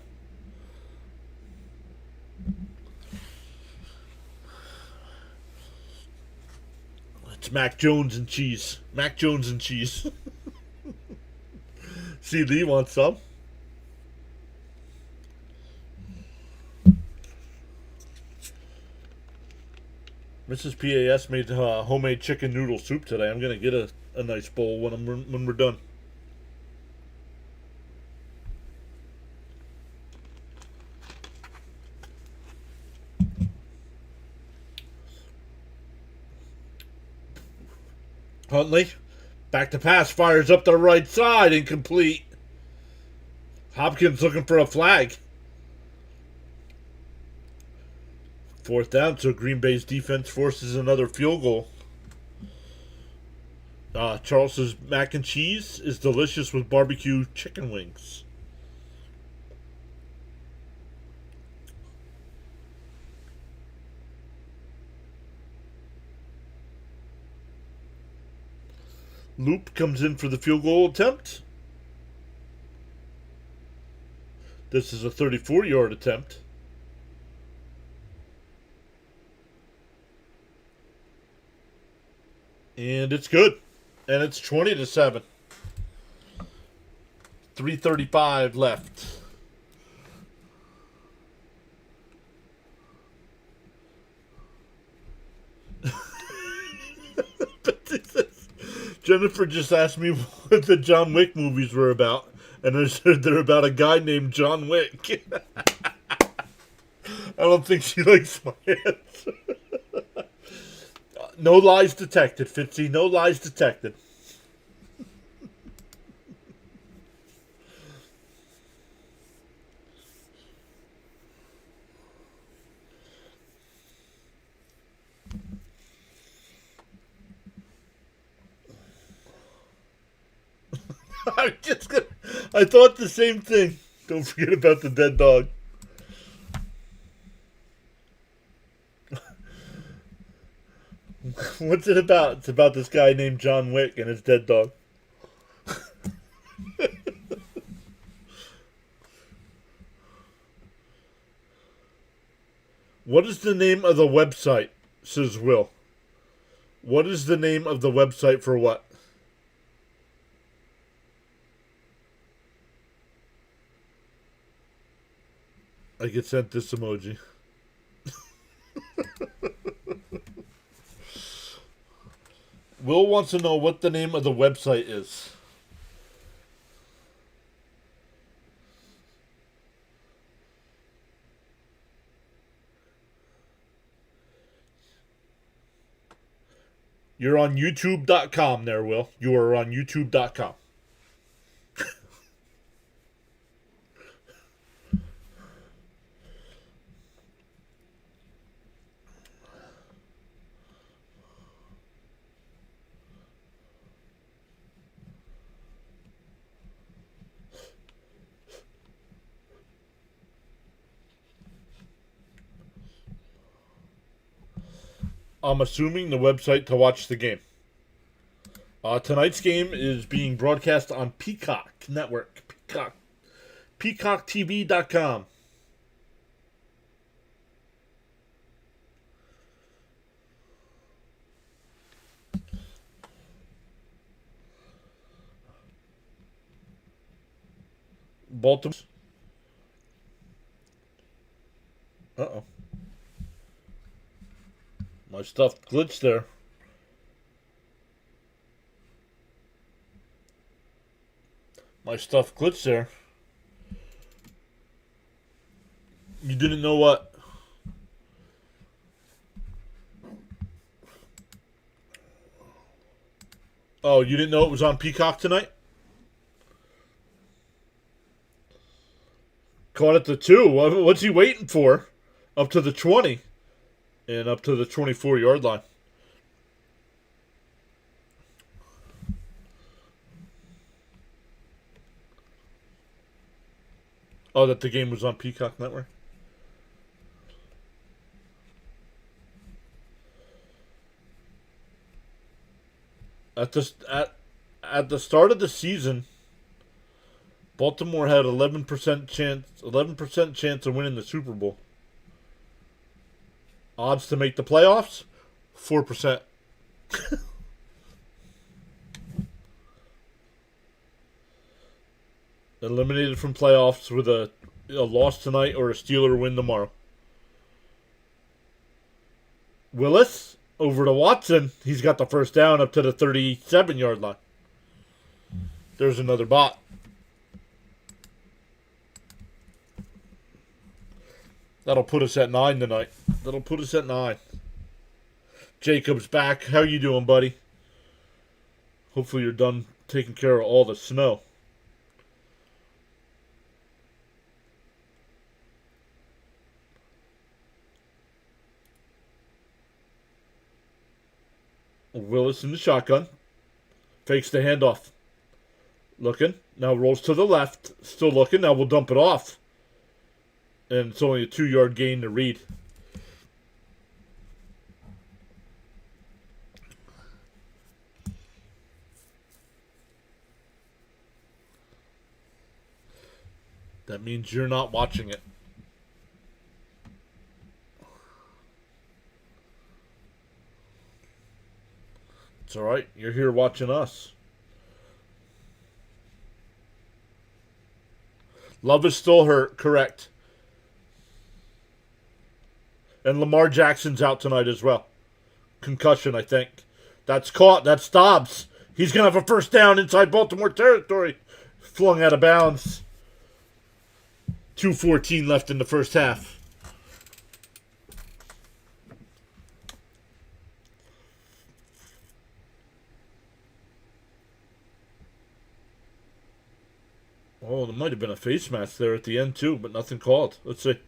It's Mac Jones and cheese. Mac Jones and cheese. See, Lee wants some. Mrs. PAS made homemade chicken noodle soup today. I'm gonna get a nice bowl when we're done. Huntley, back to pass, fires up the right side, incomplete. Hopkins looking for a flag. 4th down, so Green Bay's defense forces another field goal. Charles's mac and cheese is delicious with barbecue chicken wings. Loop comes in for the field goal attempt. This is a 34-yard attempt. And it's good. And it's 20-7. 3:35 left. Jennifer just asked me what the John Wick movies were about. And I said they're about a guy named John Wick. I don't think she likes my answer. No lies detected, Fitzy. No lies detected. I thought the same thing. Don't forget about the dead dog. What's it about? It's about this guy named John Wick and his dead dog. What is the name of the website? Says Will. What is the name of the website for what? I get sent this emoji. Will wants to know what the name of the website is. You're on YouTube.com there, Will. You are on YouTube.com. I'm assuming the website to watch the game. Tonight's game is being broadcast on Peacock Network. PeacockTV.com. Baltimore. Uh-oh. My stuff glitched there. My stuff glitched there. You didn't know what? Oh, you didn't know it was on Peacock tonight? Caught at the 2. What's he waiting for? Up to the 20. And up to the 24-yard line. Oh, that the game was on Peacock Network? At the start of the season, Baltimore had 11% chance of winning the Super Bowl. Odds to make the playoffs, 4%. Eliminated from playoffs with a loss tonight or a Steeler win tomorrow. Willis over to Watson. He's got the first down up to the 37-yard line. There's another bot. That'll put us at 9 tonight. That'll put us at 9. Jacob's back. How you doing, buddy? Hopefully you're done taking care of all the snow. Willis in the shotgun. Fakes the handoff. Looking. Now rolls to the left. Still looking. Now we'll dump it off. And it's only a 2-yard gain to Reed. That means you're not watching it. It's alright. You're here watching us. Love is still hurt. Correct. And Lamar Jackson's out tonight as well. Concussion, I think. That's caught. That's Dobbs. He's going to have a first down inside Baltimore territory. Flung out of bounds. 2:14 left in the first half. Oh, there might have been a face mask there at the end too, but nothing called. Let's see.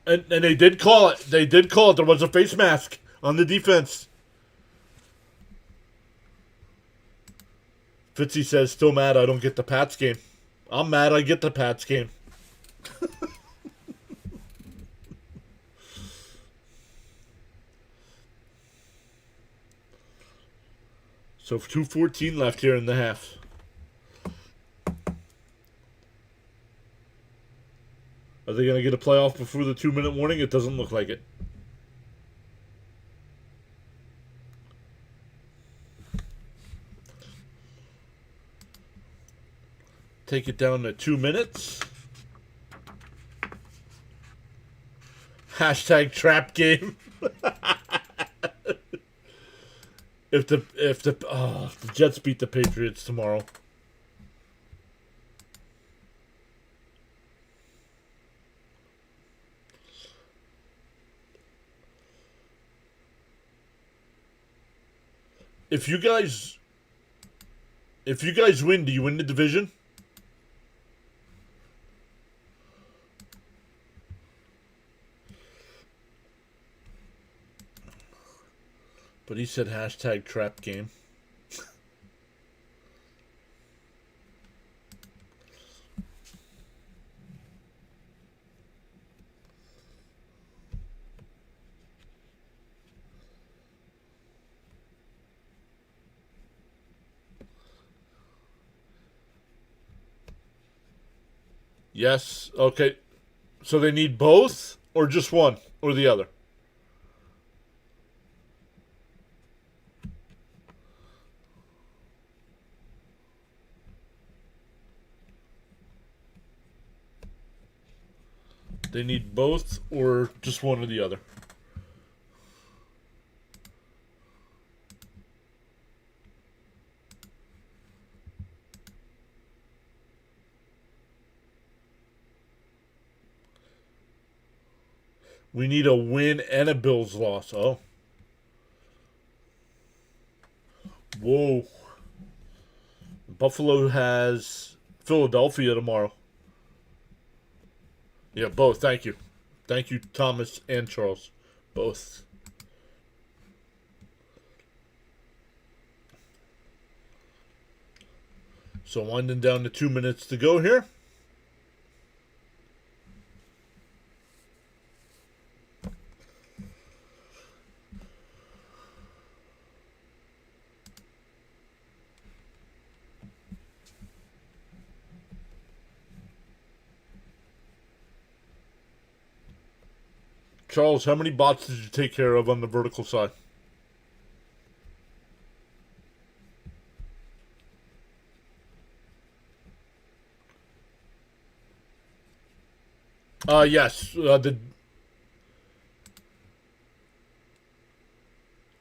And they did call it. They did call it. There was a face mask on the defense. Fitzy says, still mad I don't get the Pats game. I'm mad I get the Pats game. So 2:14 left here in the half. Are they going to get a playoff before the 2-minute warning? It doesn't look like it. Take it down to 2 minutes. Hashtag trap game. If the Jets beat the Patriots tomorrow. If you guys win, do you win the division? But he said hashtag trap game. Yes. Okay. So they need both or just one or the other? They need both or just one or the other? We need a win and a Bills loss. Oh. Whoa. Buffalo has Philadelphia tomorrow. Yeah, both. Thank you. Thank you, Thomas and Charles. Both. So winding down to 2 minutes to go here. Charles, how many bots did you take care of on the vertical side? Yes.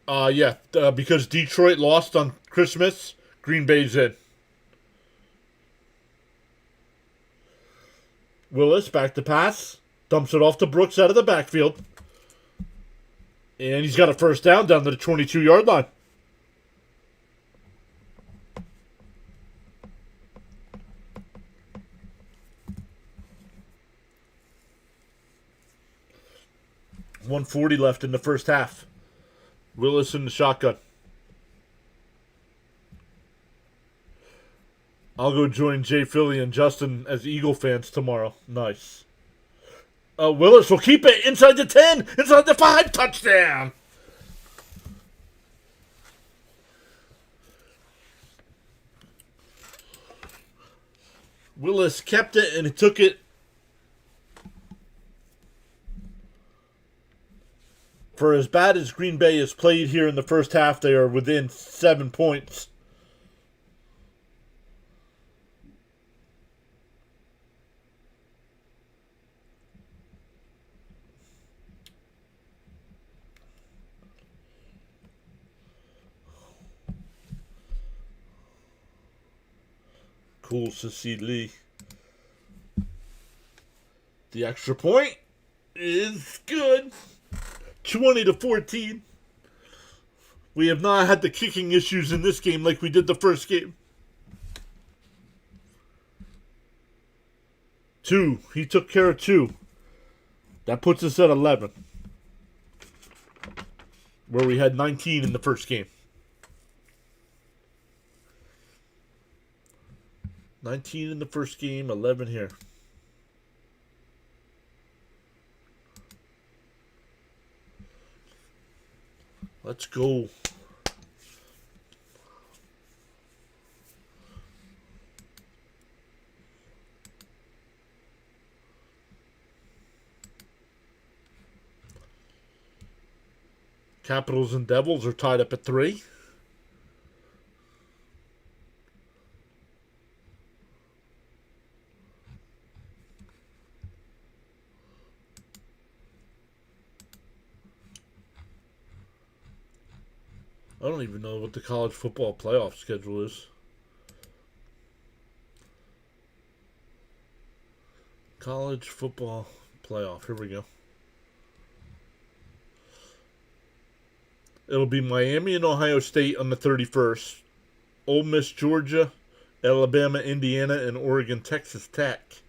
Yeah. Because Detroit lost on Christmas, Green Bay's in. Willis back to pass. Dumps it off to Brooks out of the backfield. And he's got a first down down to the 22-yard line. .140 left in the first half. Willis in the shotgun. I'll go join Jay Philly and Justin as Eagle fans tomorrow. Nice. Willis will keep it inside the 10, inside the 5, touchdown. Willis kept it and he took it. For as bad as Green Bay has played here in the first half, they are within 7 points. Cool to see Lee. The extra point is good. 20-14. We have not had the kicking issues in this game like we did the first game. 2. He took care of 2. That puts us at 11. Where we had 19 in the first game. 19 in the first game, 11 here. Let's go. Capitals and Devils are tied up at 3. I don't even know what the college football playoff schedule is. College football playoff. Here we go. It'll be Miami and Ohio State on the 31st. Ole Miss, Georgia, Alabama, Indiana, and Oregon, Texas Tech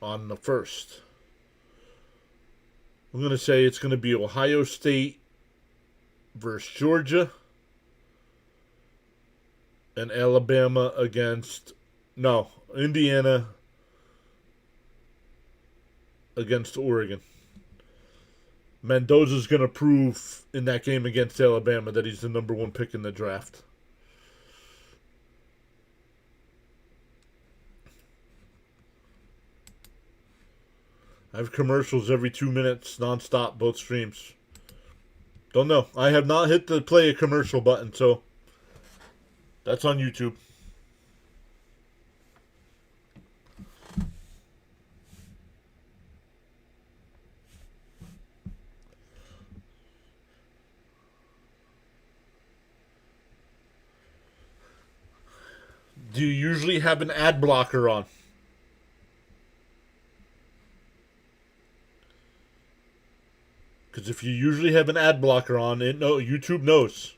on the 1st. I'm going to say it's going to be Ohio State versus Georgia and Alabama against Indiana against Oregon. Mendoza's going to prove in that game against Alabama that he's the number 1 pick in the draft. I have commercials every 2 minutes, nonstop, both streams. Don't know. I have not hit the play a commercial button, so that's on YouTube. Do you usually have an ad blocker on? Because if you usually have an ad blocker on, YouTube knows.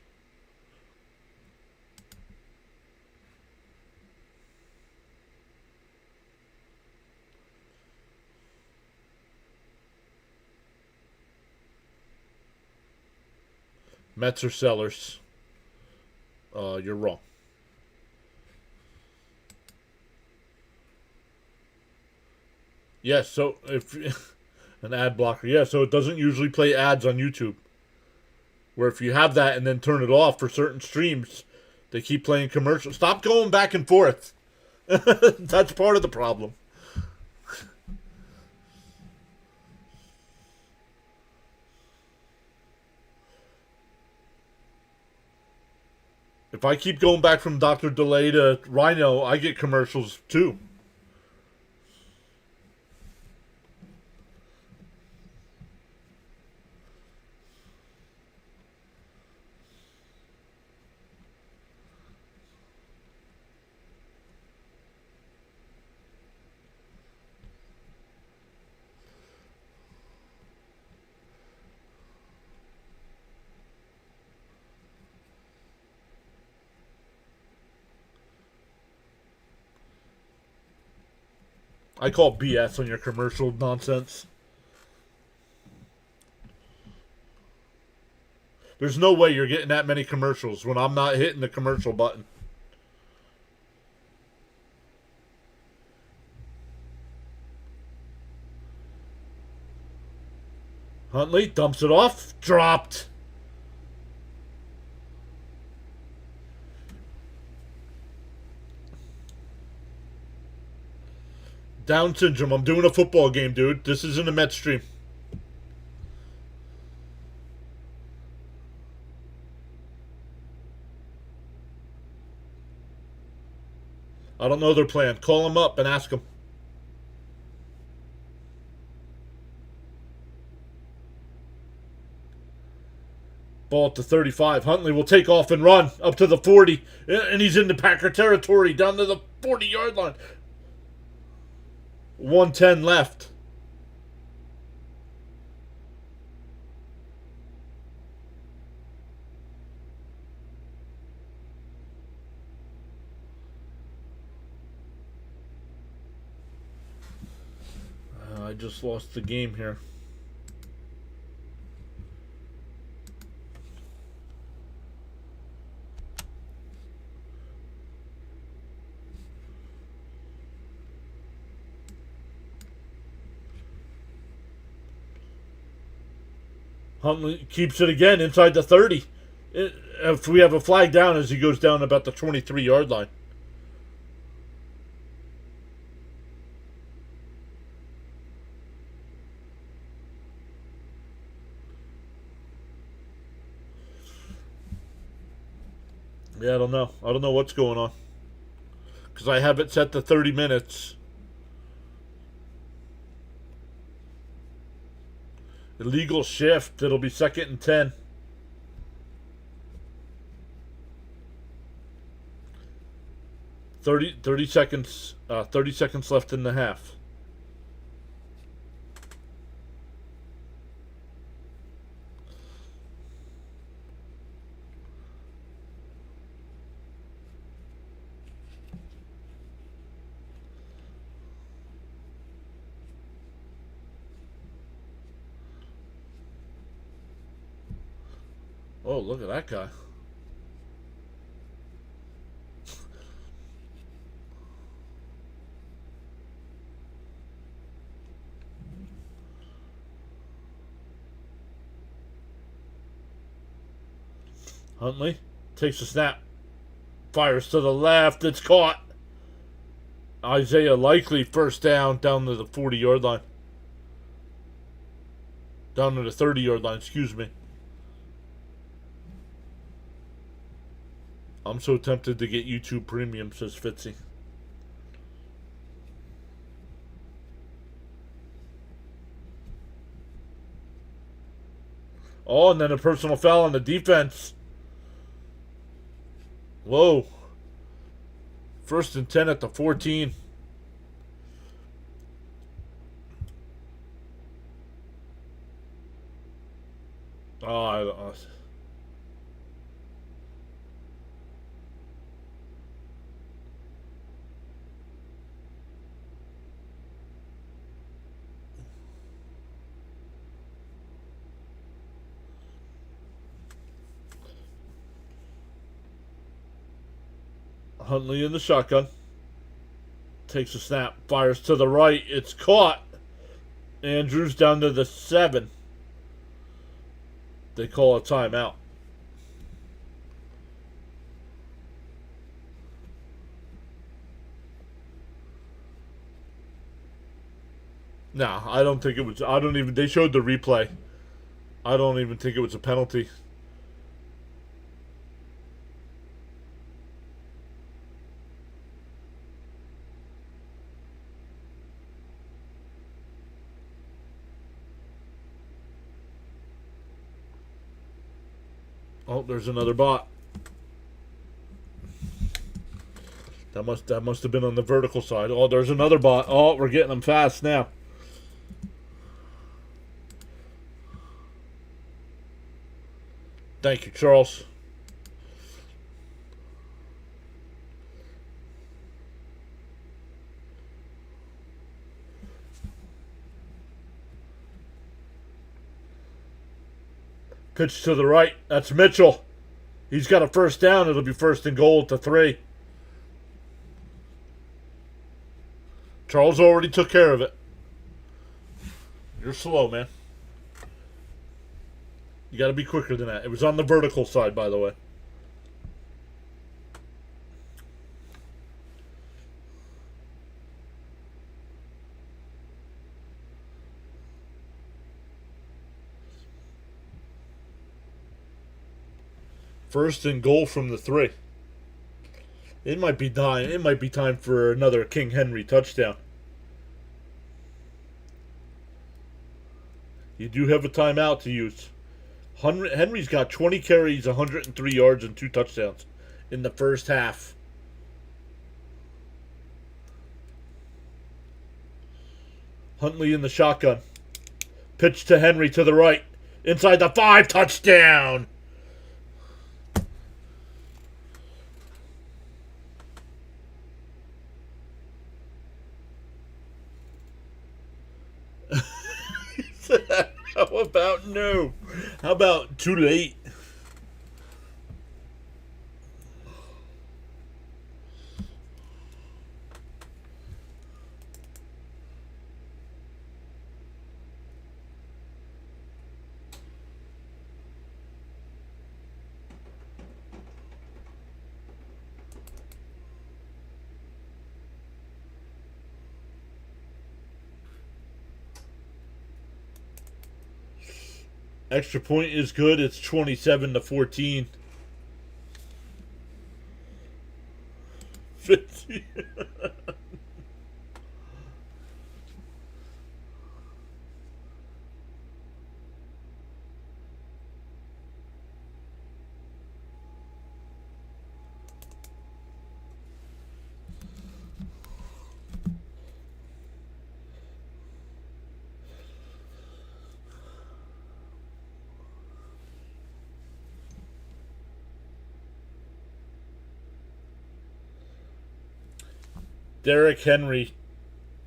Mets are sellers. You're wrong. Yes, so if an ad blocker, yeah, so it doesn't usually play ads on YouTube. Where if you have that and then turn it off for certain streams, they keep playing commercials. Stop going back and forth. That's part of the problem. If I keep going back from Dr. Delay to Rhino, I get commercials too. I call BS on your commercial nonsense. There's no way you're getting that many commercials when I'm not hitting the commercial button. Huntley dumps it off. Dropped. Down syndrome. I'm doing a football game, dude. This isn't a Met stream. I don't know their plan. Call them up and ask them. Ball at the 35. Huntley will take off and run up to the 40. And he's in the Packer territory down to the 40-yard line. 1:10 left. I just lost the game here. Huntley keeps it again inside the 30. If we have a flag down as he goes down about the 23-yard line. Yeah, I don't know. I don't know what's going on. Because I have it set to 30 minutes. Illegal shift. It'll be 2nd and 10. 30 seconds. 30 seconds left in the half. Oh, look at that guy. Huntley takes a snap. Fires to the left. It's caught. Isaiah Likely first down to the 40-yard line. Down to the 30-yard line, excuse me. I'm so tempted to get YouTube Premium, says Fitzy. Oh, and then a personal foul on the defense. Whoa. 1st and 10 at the 14. Oh, I don't know. Huntley in the shotgun. Takes a snap. Fires to the right. It's caught. Andrews down to the 7. They call a timeout. No, I don't think it was. I don't even. They showed the replay. I don't even think it was a penalty. Oh, there's another bot. That must have been on the vertical side. Oh, there's another bot. Oh, we're getting them fast now. Thank you, Charles. Pitch to the right. That's Mitchell. He's got a first down. It'll be first and goal at the 3. Charles already took care of it. You're slow, man. You got to be quicker than that. It was on the vertical side, by the way. First and goal from the 3. It might be time. It might be time for another King Henry touchdown. You do have a timeout to use. Henry's got 20 carries, 103 yards, and 2 touchdowns in the first half. Huntley in the shotgun. Pitch to Henry to the right. Inside the 5, touchdown! How about no? How about too late? Extra point is good. It's 27-14. 50. Derrick Henry,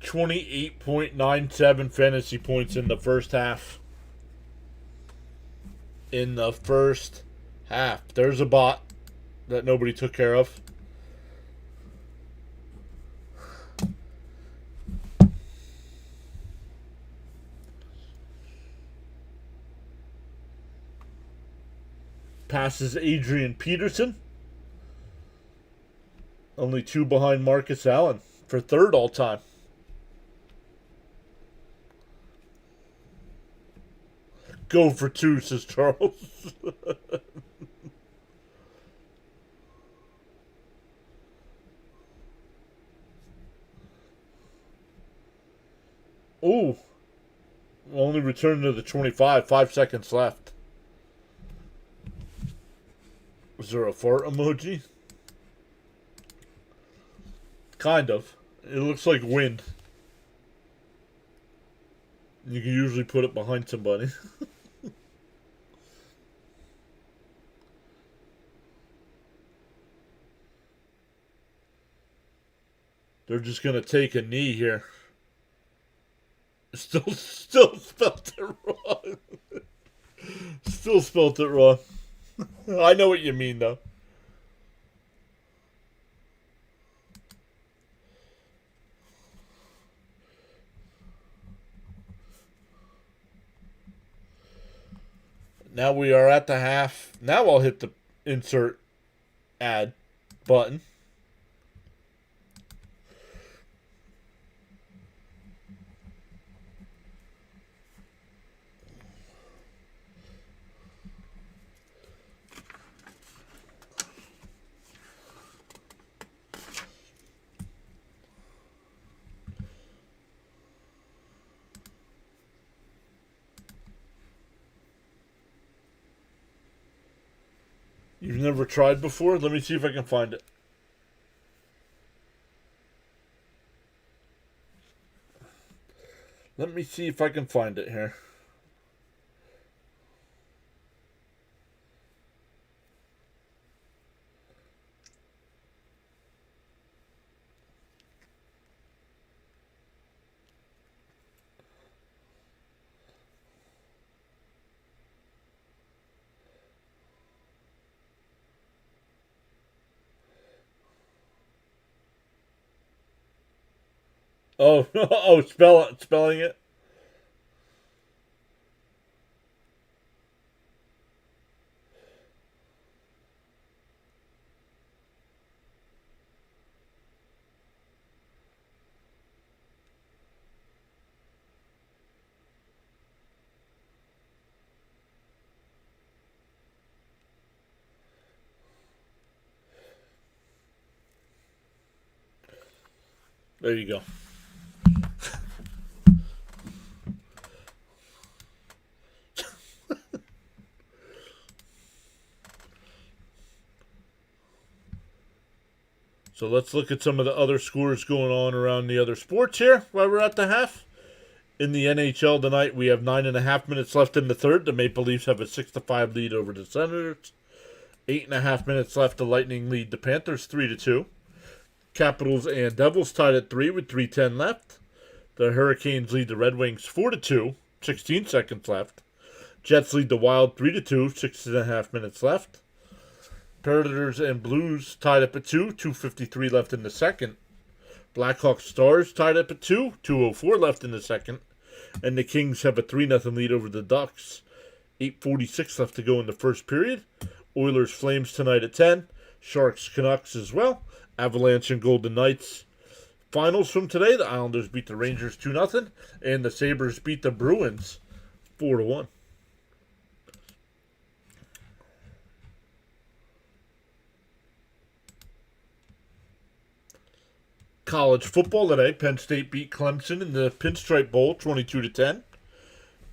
28.97 fantasy points in the first half. In the first half. There's a bot that nobody took care of. Passes Adrian Peterson. Only 2 behind Marcus Allen for 3rd all time. Go for 2, says Charles. Ooh. Only return to the 25. 5 seconds left. Was there a fart emoji? Kind of. It looks like wind. You can usually put it behind somebody. They're just going to take a knee here. Still spelled it wrong. Still spelled it wrong. I know what you mean, though. Now we are at the half. Now I'll hit the insert ad button. You've never tried before? Let me see if I can find it. Let me see if I can find it here. Oh, oh, spelling it. There you go. So let's look at some of the other scores going on around the other sports here while we're at the half. In the NHL tonight, we have 9.5 minutes left in the third. The Maple Leafs have a 6-5 lead over the Senators. 8.5 minutes left. The Lightning lead the Panthers 3-2. Capitals and Devils tied at 3 with 3:10 left. The Hurricanes lead the Red Wings 4-2. 16 seconds left. Jets lead the Wild 3-2. 6.5 minutes left. Predators and Blues tied up at 2. 2:53 left in the second. Blackhawks Stars tied up at 2. 2:04 left in the second. And the Kings have a 3-0 lead over the Ducks. 8:46 left to go in the first period. Oilers Flames tonight at 10. Sharks Canucks as well. Avalanche and Golden Knights. Finals from today, the Islanders beat the Rangers 2-0. And the Sabres beat the Bruins 4-1. College football today. Penn State beat Clemson in the Pinstripe Bowl 22-10.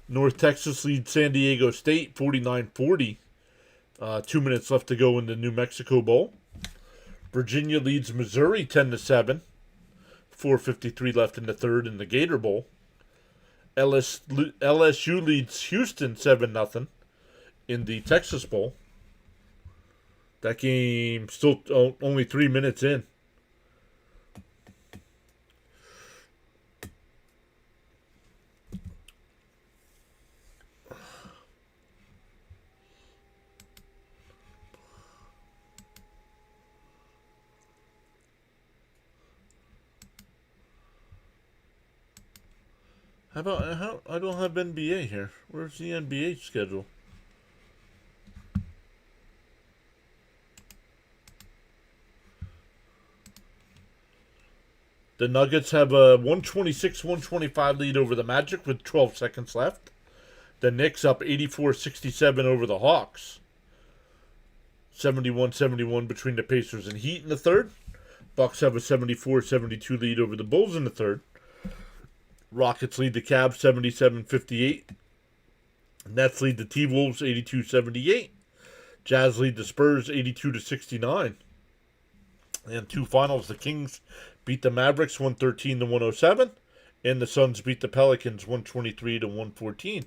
North Texas leads San Diego State 49-40. 2 minutes left to go in the New Mexico Bowl. Virginia leads Missouri 10-7. 4:53 left in the third in the Gator Bowl. LSU leads Houston 7-0 in the Texas Bowl. That game still only 3 minutes in. How I don't have NBA here. Where's the NBA schedule? The Nuggets have a 126-125 lead over the Magic with 12 seconds left. The Knicks up 84-67 over the Hawks. 71-71 between the Pacers and Heat in the third. Bucks have a 74-72 lead over the Bulls in the third. Rockets lead the Cavs 77-58. Nets lead the T-Wolves 82-78. Jazz lead the Spurs 82-69. And two finals, the Kings beat the Mavericks 113-107. And the Suns beat the Pelicans 123-114.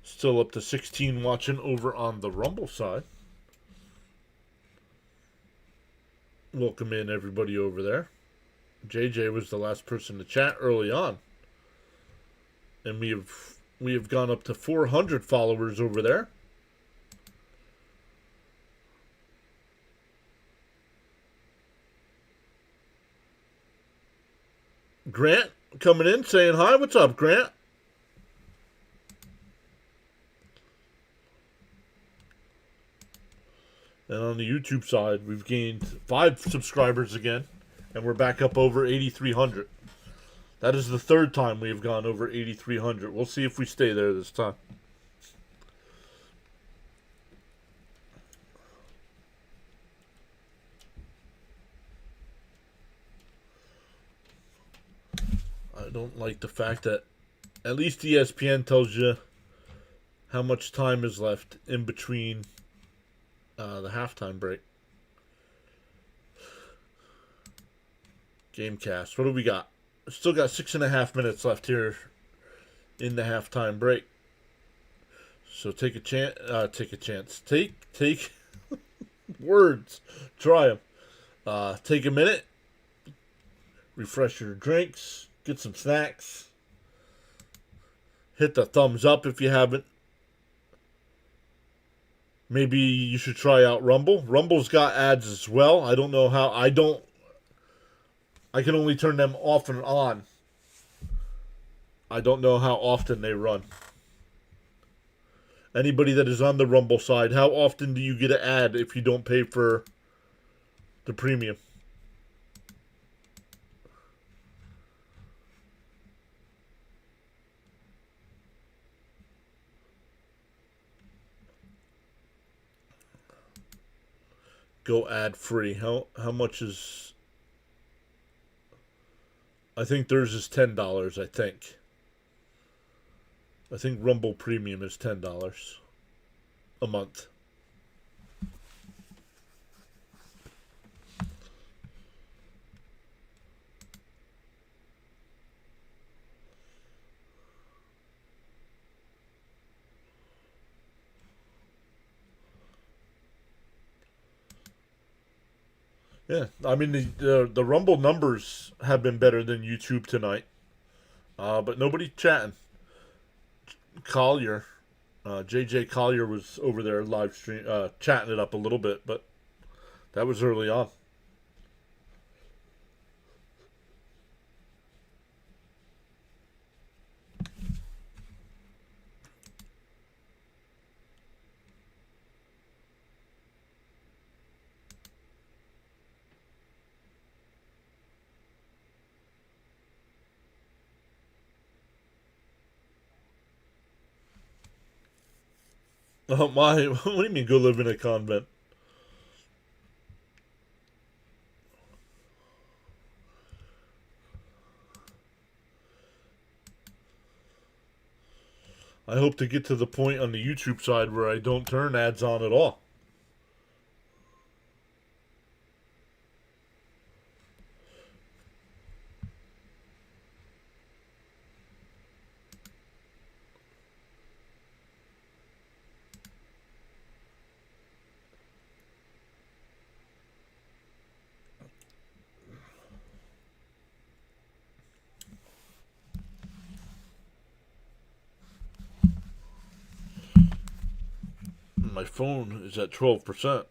Still up to 16 watching over on the Rumble side. Welcome in everybody over there. JJ was the last person to chat early on. And we have gone up to 400 followers over there. Grant coming in saying hi. What's up, Grant? And on the YouTube side, we've gained 5 subscribers again, and we're back up over 8,300. That is the third time we have gone over 8,300. We'll see if we stay there this time. I don't like the fact that at least ESPN tells you how much time is left in between the halftime break. Gamecast. What do we got? Still got 6.5 minutes left here in the halftime break. So take a chance. Take words. Try them. Take a minute. Refresh your drinks. Get some snacks. Hit the thumbs up if you haven't. Maybe you should try out Rumble. Rumble's got ads as well. I don't know how. I can only turn them off and on. I don't know how often they run. Anybody that is on the Rumble side, how often do you get an ad if you don't pay for the premium? Go ad free. How much is? I think theirs is $10. I think Rumble Premium is $10 a month. Yeah, I mean the Rumble numbers have been better than YouTube tonight, but nobody chatting. Collier, JJ Collier was over there live stream chatting it up a little bit, but that was early on. Oh my! What do you mean go live in a convent? I hope to get to the point on the YouTube side where I don't turn ads on at all. My phone is at 12%.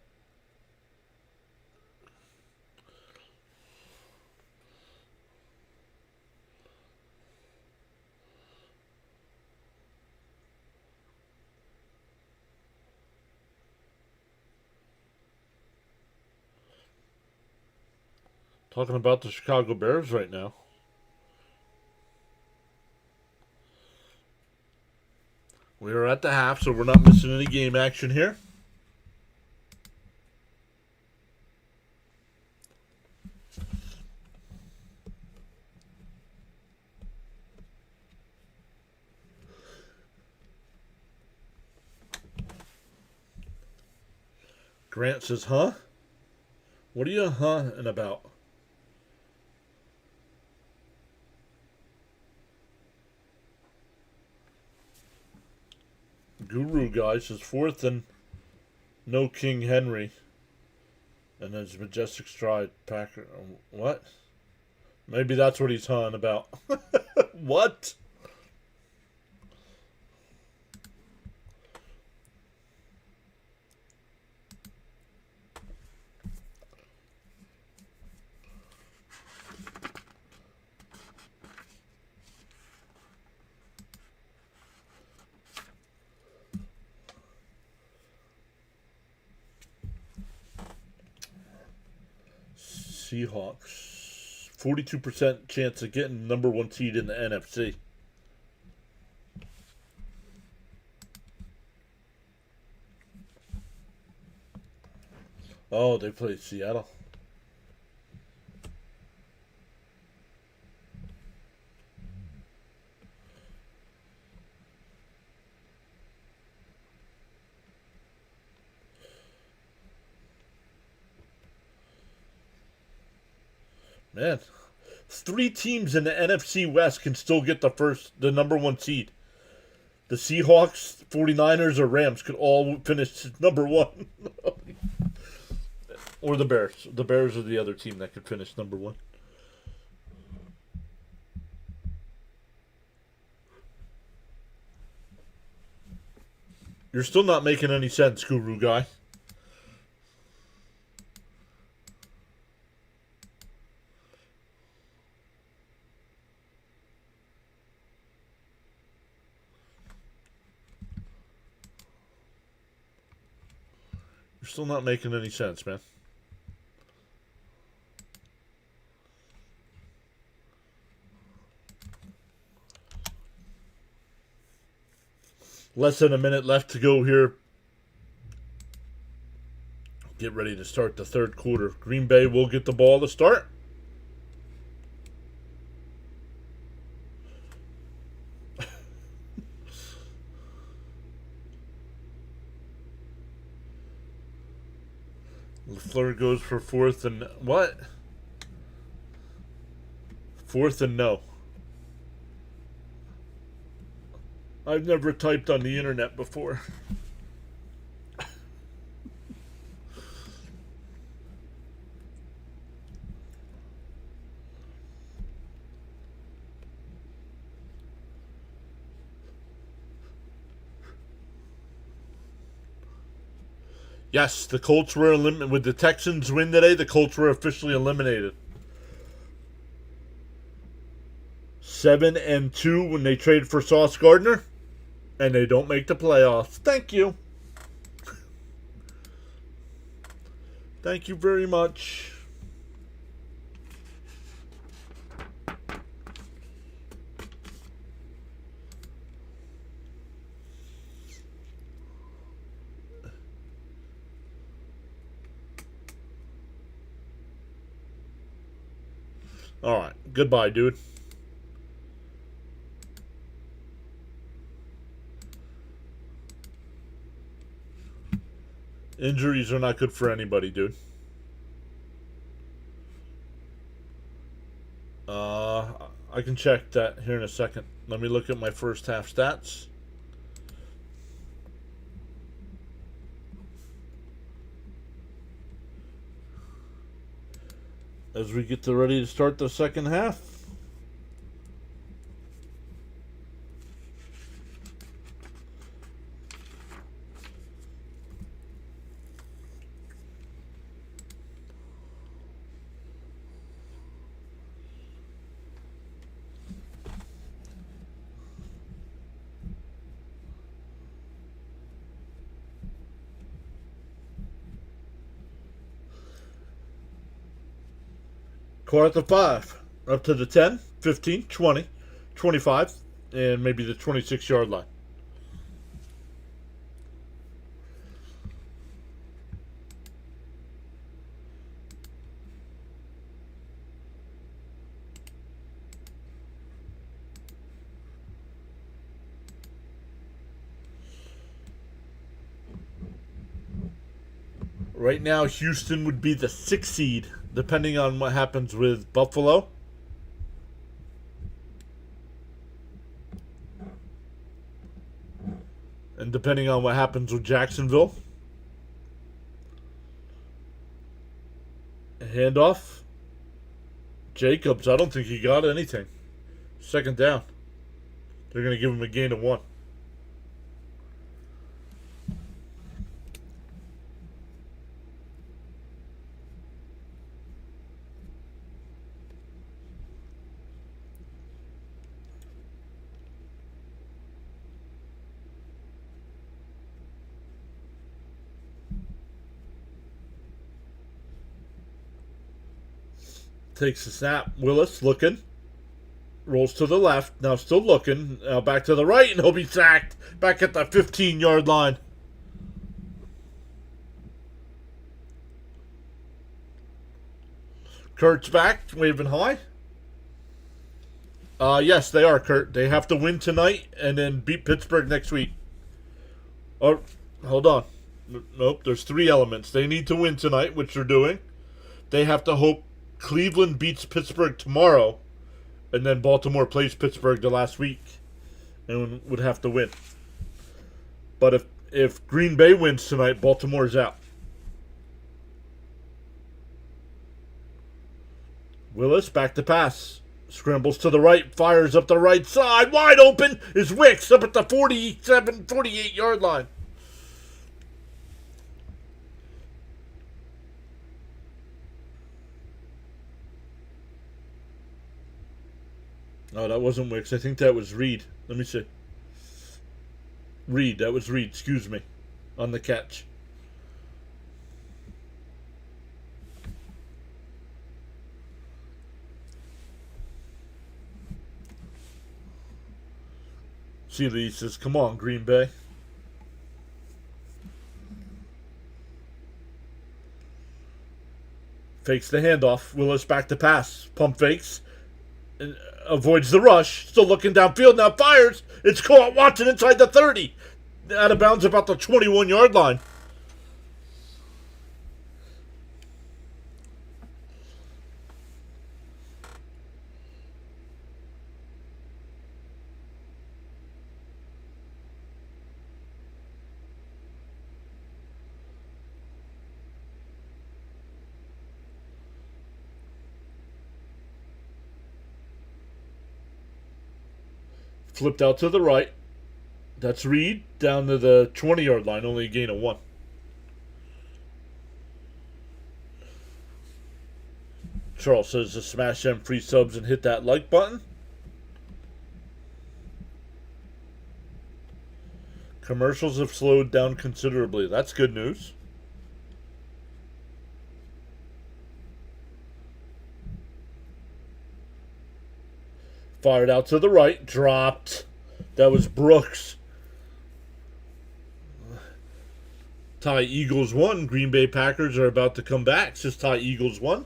Talking about the Chicago Bears right now. We are at the half, so we're not missing any game action here. Grant says, huh? What are you huh-ing about? Guru guy says fourth and no King Henry. And then his majestic stride. Packer. What? Maybe that's what he's huh about. What? Seahawks. 42% chance of getting number one seed in the NFC. Oh, they played Seattle. Man, three teams in the NFC West can still get the number one seed. The Seahawks, 49ers, or Rams could all finish number one. Or the Bears. The Bears are the other team that could finish number one. You're still not making any sense, Guru Guy. You're still not making any sense, man. Less than a minute left to go here. Get ready to start the third quarter. Green Bay will get the ball to start. LaFleur goes for fourth and what? Fourth and no. I've never typed on the internet before. Yes, the Colts were eliminated. With the Texans win today, the Colts were officially eliminated. 7-2 when they trade for Sauce Gardner, and they don't make the playoffs. Thank you. Thank you very much. Alright, goodbye, dude. Injuries are not good for anybody, dude. I can check that here in a second. Let me look at my first half stats. As we get ready to start the second half. Quarter 5. Up to the 10, 15, 20, 25, and maybe the 26-yard line. Right now, Houston would be the 6th seed, depending on what happens with Buffalo. And depending on what happens with Jacksonville. Handoff. Jacobs, I don't think he got anything. Second down. They're going to give him a gain of 1. Takes a snap. Willis looking. Rolls to the left. Now still looking. Now back to the right, and he'll be sacked. Back at the 15-yard line. Kurt's back. Waving high. Yes, they are, Kurt. They have to win tonight and then beat Pittsburgh next week. Oh, hold on. Nope, there's 3 elements. They need to win tonight, which they're doing. They have to hope Cleveland beats Pittsburgh tomorrow, and then Baltimore plays Pittsburgh the last week and would have to win. But if Green Bay wins tonight, Baltimore's out. Willis back to pass. Scrambles to the right, fires up the right side. Wide open is Wicks up at the 47, 48-yard line. Oh, that wasn't Wicks. I think that was Reed. Let me see. Reed. That was Reed. Excuse me. On the catch. Seeley says, come on, Green Bay. Fakes the handoff. Willis back to pass. Pump fakes. And avoids the rush. Still looking downfield. Now fires. It's caught. Watson inside the 30. Out of bounds about the 21-yard line. Flipped out to the right. That's Reed down to the 20-yard line. Only a gain of 1. Charles says to smash them free subs and hit that like button. Commercials have slowed down considerably. That's good news. Fired out to the right. Dropped. That was Brooks. Tie Eagles 1. Green Bay Packers are about to come back. Says tie Eagles 1.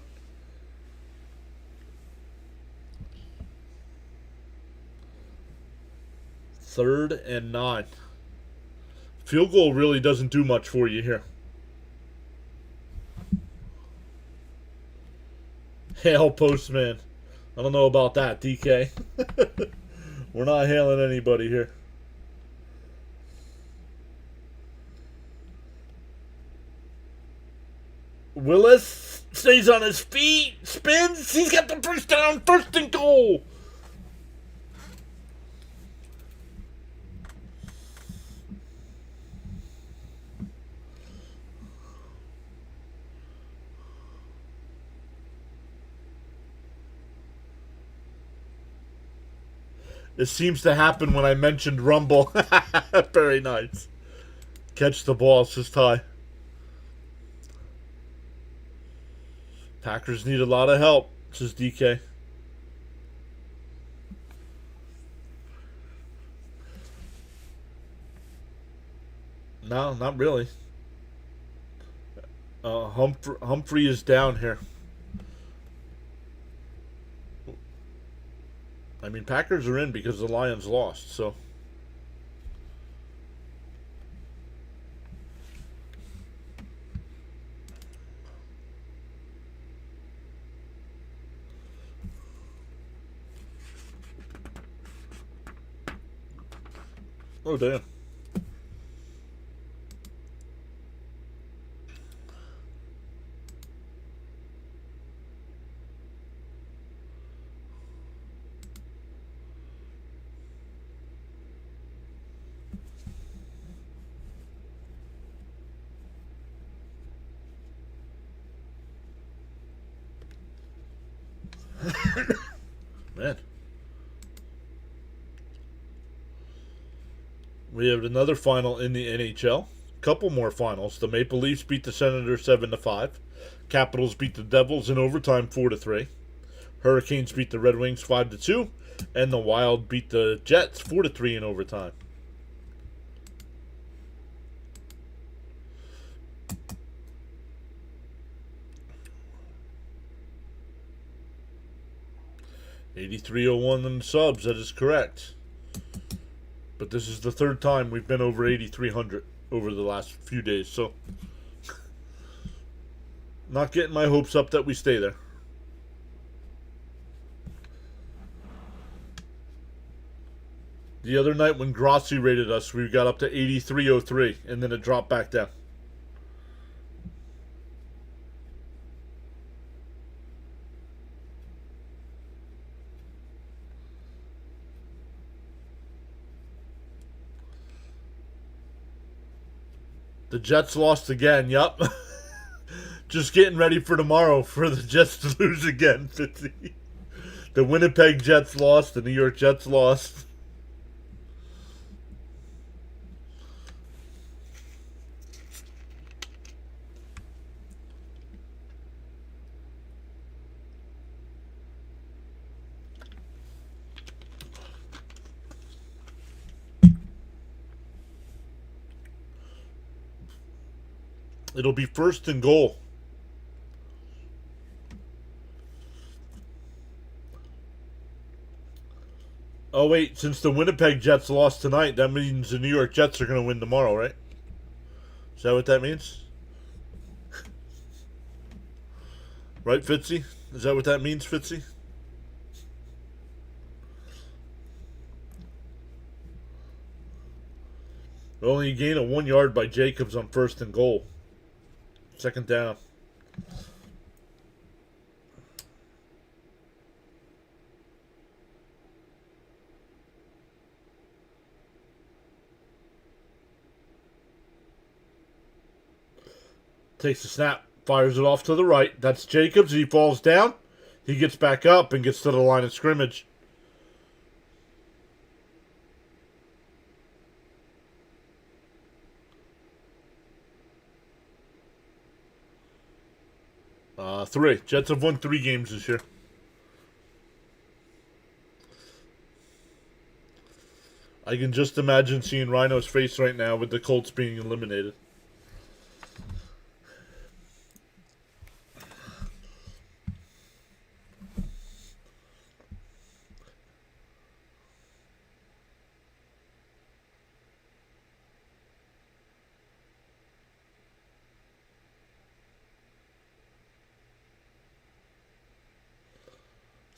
Third and 9. Field goal really doesn't do much for you here. Hail Postman. I don't know about that, DK. We're not hailing anybody here. Willis stays on his feet, spins. He's got the first down, first and goal. It seems to happen when I mentioned Rumble. Very nice. Catch the ball, says Ty. Packers need a lot of help, says DK. No, not really. Humphrey is down here. I mean, Packers are in because the Lions lost, so. Oh, damn. Man. We have another final in the NHL. Couple more finals. The Maple Leafs beat the Senators 7-5. Capitals beat the Devils in overtime 4-3. Hurricanes beat the Red Wings 5-2. And the Wild beat the Jets 4-3 in overtime. $83.01 in subs, that is correct. But this is the third time we've been over 8,300 over the last few days, so not getting my hopes up that we stay there. The other night when Grossi rated us, we got up to 83.03, and then it dropped back down. The Jets lost again, yup. Just getting ready for tomorrow for the Jets to lose again, Fitzy. The Winnipeg Jets lost. The New York Jets lost. It'll be first and goal. Oh, wait. Since the Winnipeg Jets lost tonight, that means the New York Jets are going to win tomorrow, right? Is that what that means? Right, Fitzy? Is that what that means, Fitzy? Only a gain of 1 yard by Jacobs on first and goal. Second down. Takes the snap, fires it off to the right. That's Jacobs. He falls down. He gets back up and gets to the line of scrimmage. Three. Jets have won 3 games this year. I can just imagine seeing Rhino's face right now with the Colts being eliminated.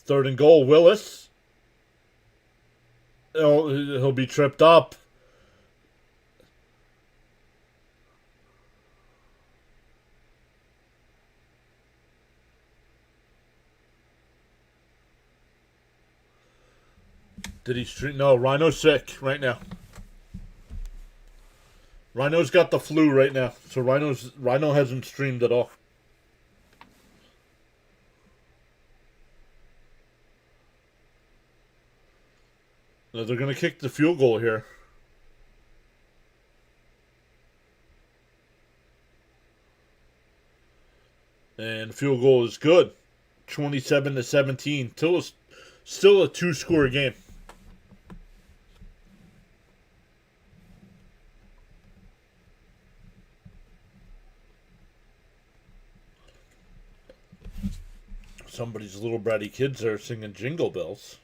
Third and goal, Willis. He'll be tripped up. Did he stream? No, Rhino's sick right now. Rhino's got the flu right now, so Rhino hasn't streamed at all. Now they're going to kick the field goal here. And field goal is good. 27-17. Still a 2-score game. Somebody's little bratty kids are singing Jingle Bells.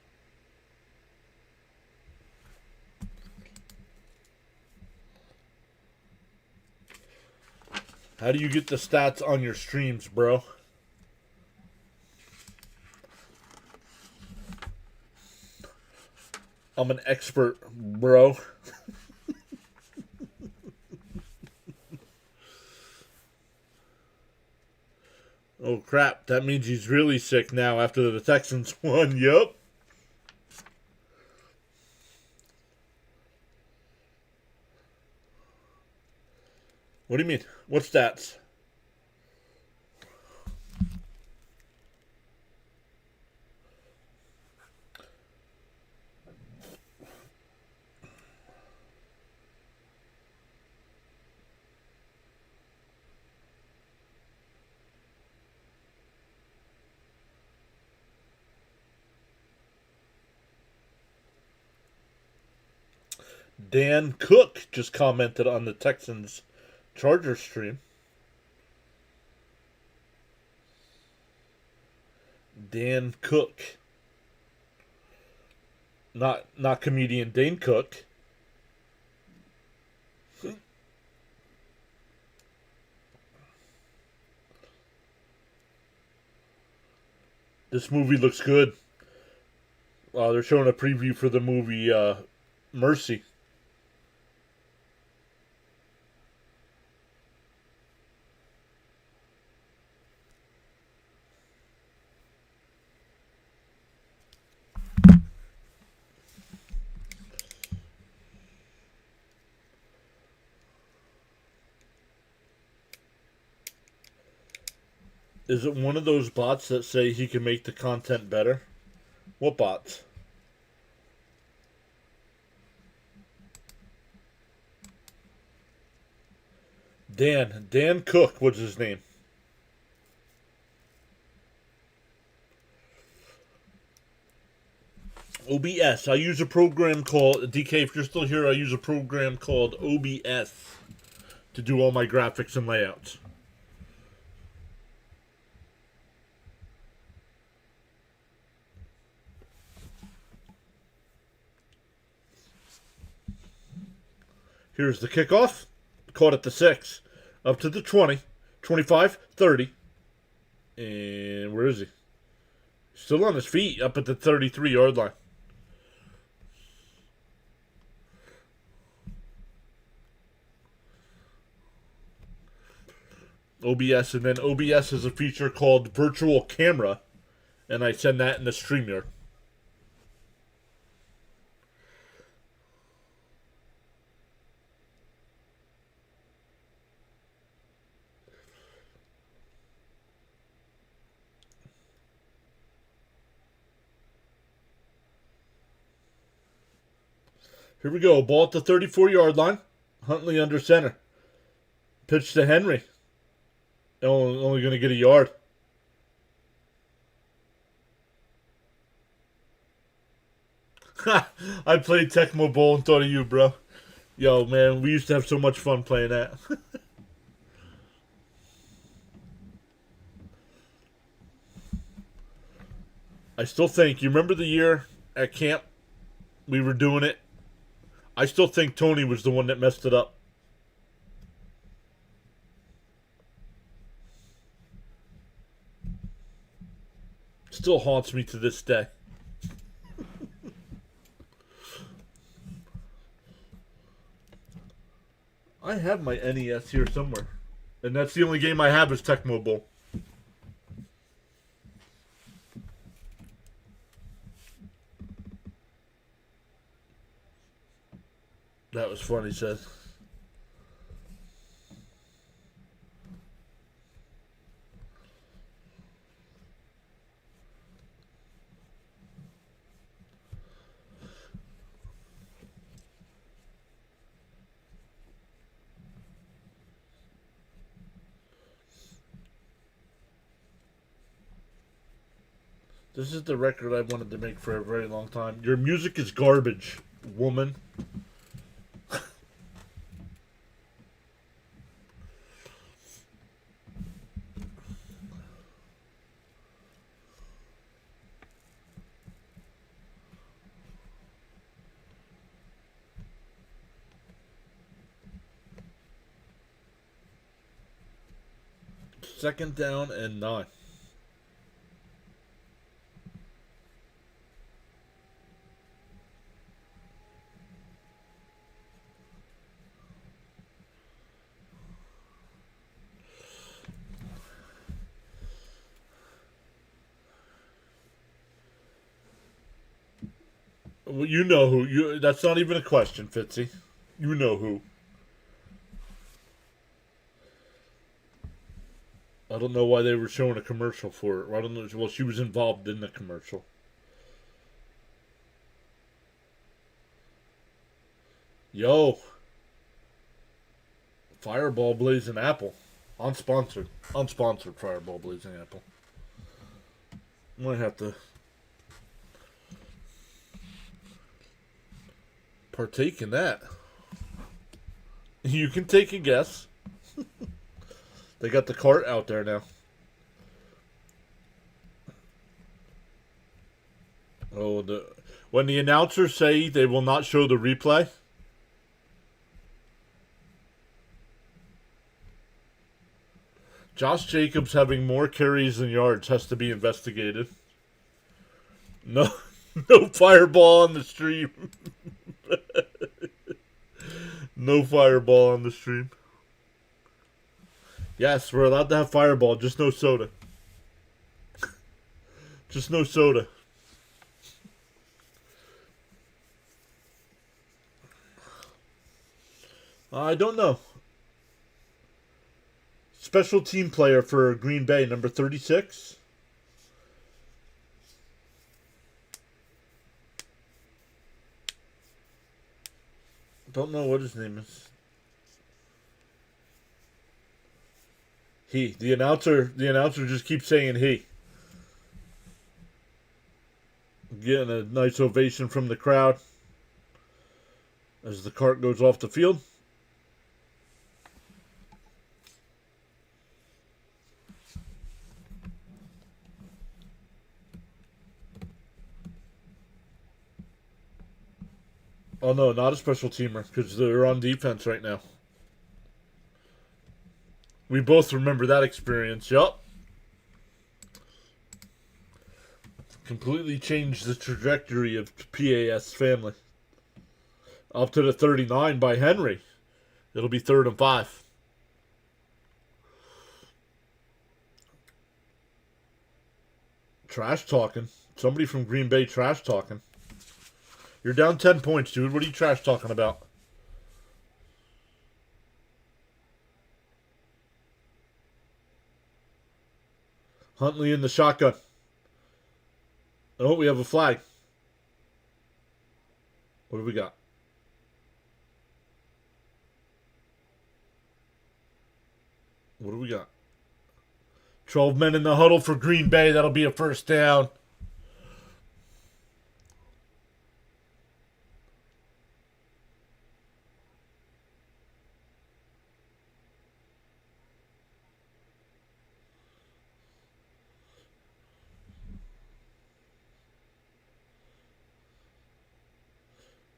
How do you get the stats on your streams, bro? I'm an expert, bro. Oh, crap. That means he's really sick now after the Texans won. Yup. What do you mean? What stats? Dan Cook just commented on the Texans Charger stream. Dan Cook. Not comedian Dane Cook. This movie looks good. They're showing a preview for the movie Mercy. Is it one of those bots that say he can make the content better? What bots? Dan Cook was his name. OBS. I use a program called DK. If you're still here, I use a program called OBS to do all my graphics and layouts. Here's the kickoff. Caught at the 6. Up to the 20. 25, 30. And where is he? Still on his feet. Up at the 33-yard line. OBS. And then OBS is a feature called Virtual Camera. And I send that in the StreamYard. Here we go. Ball at the 34-yard line. Huntley under center. Pitch to Henry. Only going to get a yard. I played Tecmo Bowl and thought of you, bro. Yo, man, we used to have so much fun playing that. I still think, you remember the year at camp we were doing it? I still think Tony was the one that messed it up. Still haunts me to this day. I have my NES here somewhere. And that's the only game I have is Tecmo Bowl. That was funny, he said. This is the record I wanted to make for a very long time. Your music is garbage, woman. Second down and 9. Well, you know who. That's not even a question, Fitzy. You know who. I don't know why they were showing a commercial for it. I don't know. Well, she was involved in the commercial. Yo. Fireball Blazing Apple. Unsponsored. Unsponsored Fireball Blazing Apple. Might have to partake in that. You can take a guess. They got the cart out there now. Oh, when the announcers say they will not show the replay, Josh Jacobs having more carries than yards has to be investigated. No, no fireball on the stream. No fireball on the stream. Yes, we're allowed to have fireball, just no soda. Just no soda. I don't know. Special team player for Green Bay, number 36. Don't know what his name is. He. The announcer just keeps saying he. Getting a nice ovation from the crowd as the cart goes off the field. Oh no, not a special teamer because they're on defense right now. We both remember that experience. Yup. Completely changed the trajectory of PAS family. Up to the 39 by Henry. It'll be 3rd and 5. Trash talking. Somebody from Green Bay trash talking. You're down 10 points, dude. What are you trash talking about? Huntley in the shotgun. Oh, we have a flag. What do we got? What do we got? 12 men in the huddle for Green Bay. That'll be a first down.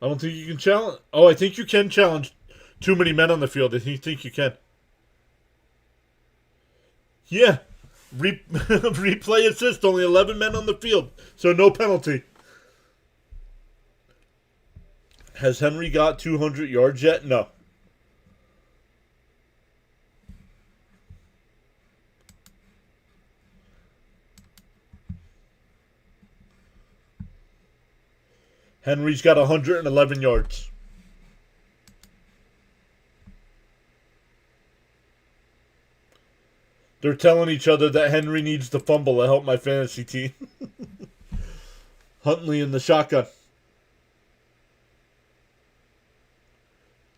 I don't think you can challenge. Oh, I think you can challenge too many men on the field. I think you can. Yeah. Replay assist. Only 11 men on the field. So no penalty. Has Henry got 200 yards yet? No. Henry's got 111 yards. They're telling each other that Henry needs to fumble to help my fantasy team. Huntley in the shotgun.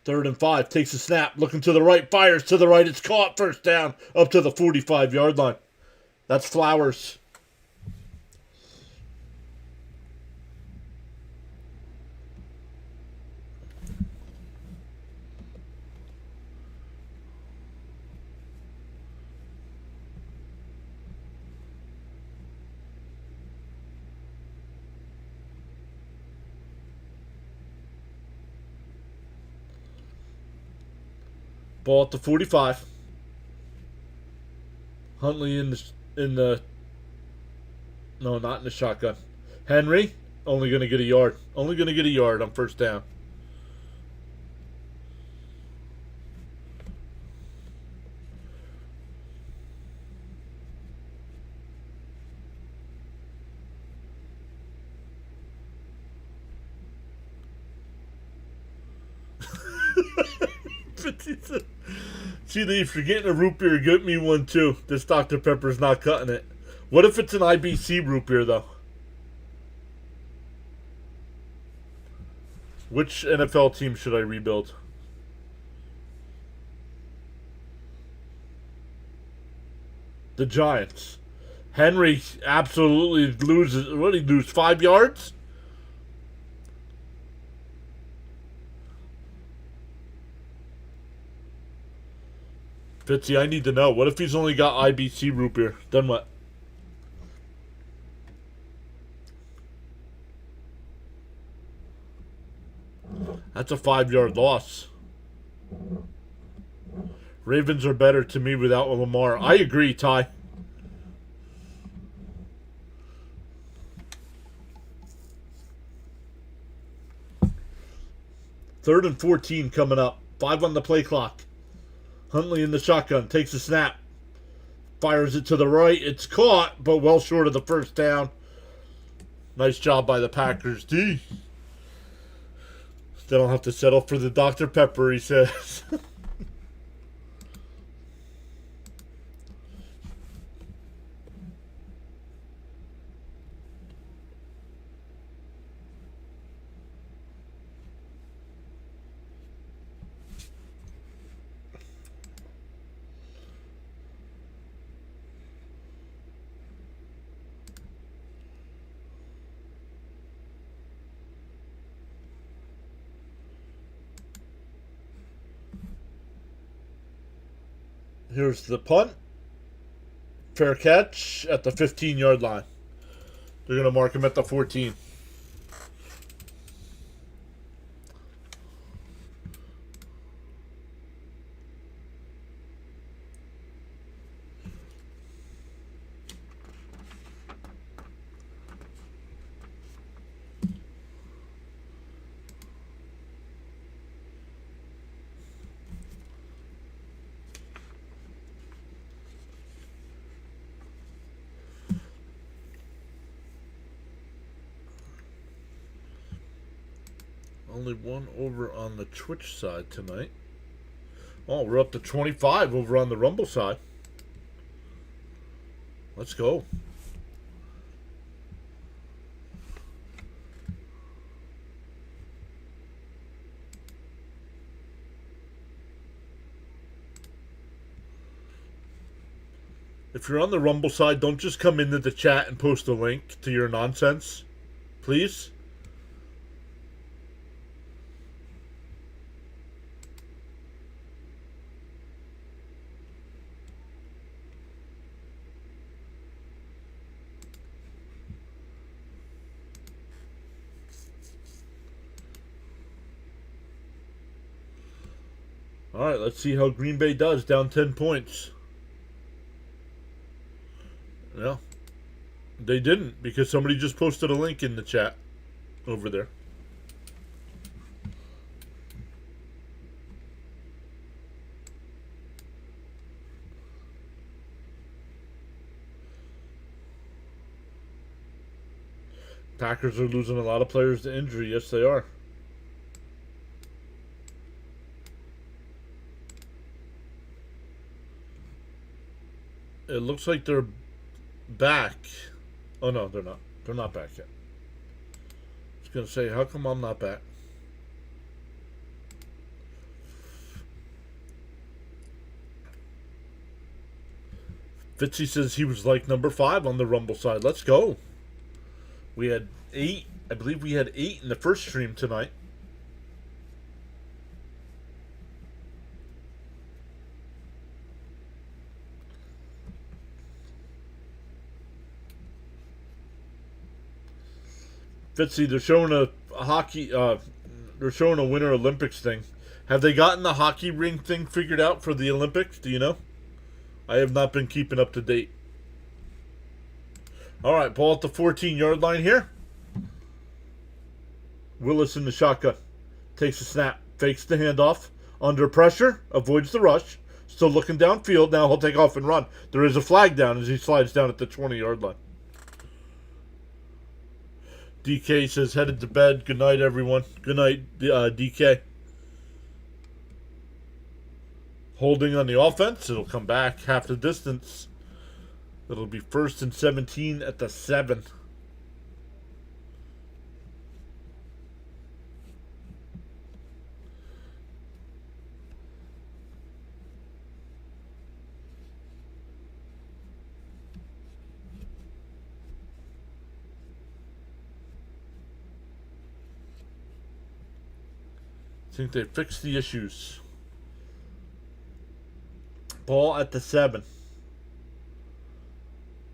3rd and 5. Takes a snap. Looking to the right. Fires to the right. It's caught. First down. Up to the 45-yard line. That's Flowers. Ball at the 45. Huntley in the no, not in the shotgun. Henry only going to get a yard. Only going to get a yard on first down. See, if you're getting a root beer, get me one too. This Dr. Pepper's not cutting it. What if it's an IBC root beer, though? Which NFL team should I rebuild? The Giants. Henry absolutely loses. What did he lose? 5 yards? Fitzy, I need to know. What if he's only got IBC root beer? Then what? That's a 5-yard loss. Ravens are better to me without Lamar. I agree, Ty. Third and 14 coming up. 5 on the play clock. Huntley in the shotgun. Takes a snap. Fires it to the right. It's caught, but well short of the first down. Nice job by the Packers. D. They don't have to settle for the Dr. Pepper, he says. Here's the punt. Fair catch at the 15-yard line. They're going to mark him at the 14. Only one over on the Twitch side tonight. Oh, we're up to 25 over on the Rumble side. Let's go. If you're on the Rumble side, don't just come into the chat and post a link to your nonsense. Please. All right, let's see how Green Bay does, down 10 points. Yeah. They didn't, because somebody just posted a link in the chat over there. Packers are losing a lot of players to injury. Yes, they are. It looks like they're back. Oh, no, they're not. They're not back yet. I was going to say, how come I'm not back? Fitzy says he was like number 5 on the Rumble side. Let's go. We had 8. I believe we had 8 in the first stream tonight. Fitzy, they're showing a hockey. They're showing a Winter Olympics thing. Have they gotten the hockey ring thing figured out for the Olympics? Do you know? I have not been keeping up to date. All right, ball at the 14-yard line here. Willis in the shotgun. Takes a snap. Fakes the handoff. Under pressure. Avoids the rush. Still looking downfield. Now he'll take off and run. There is a flag down as he slides down at the 20-yard line. DK says, headed to bed. Good night, everyone. Good night, DK. Holding on the offense. It'll come back half the distance. It'll be 1st and 17 at the 7. I think they fixed the issues. Ball at the 7.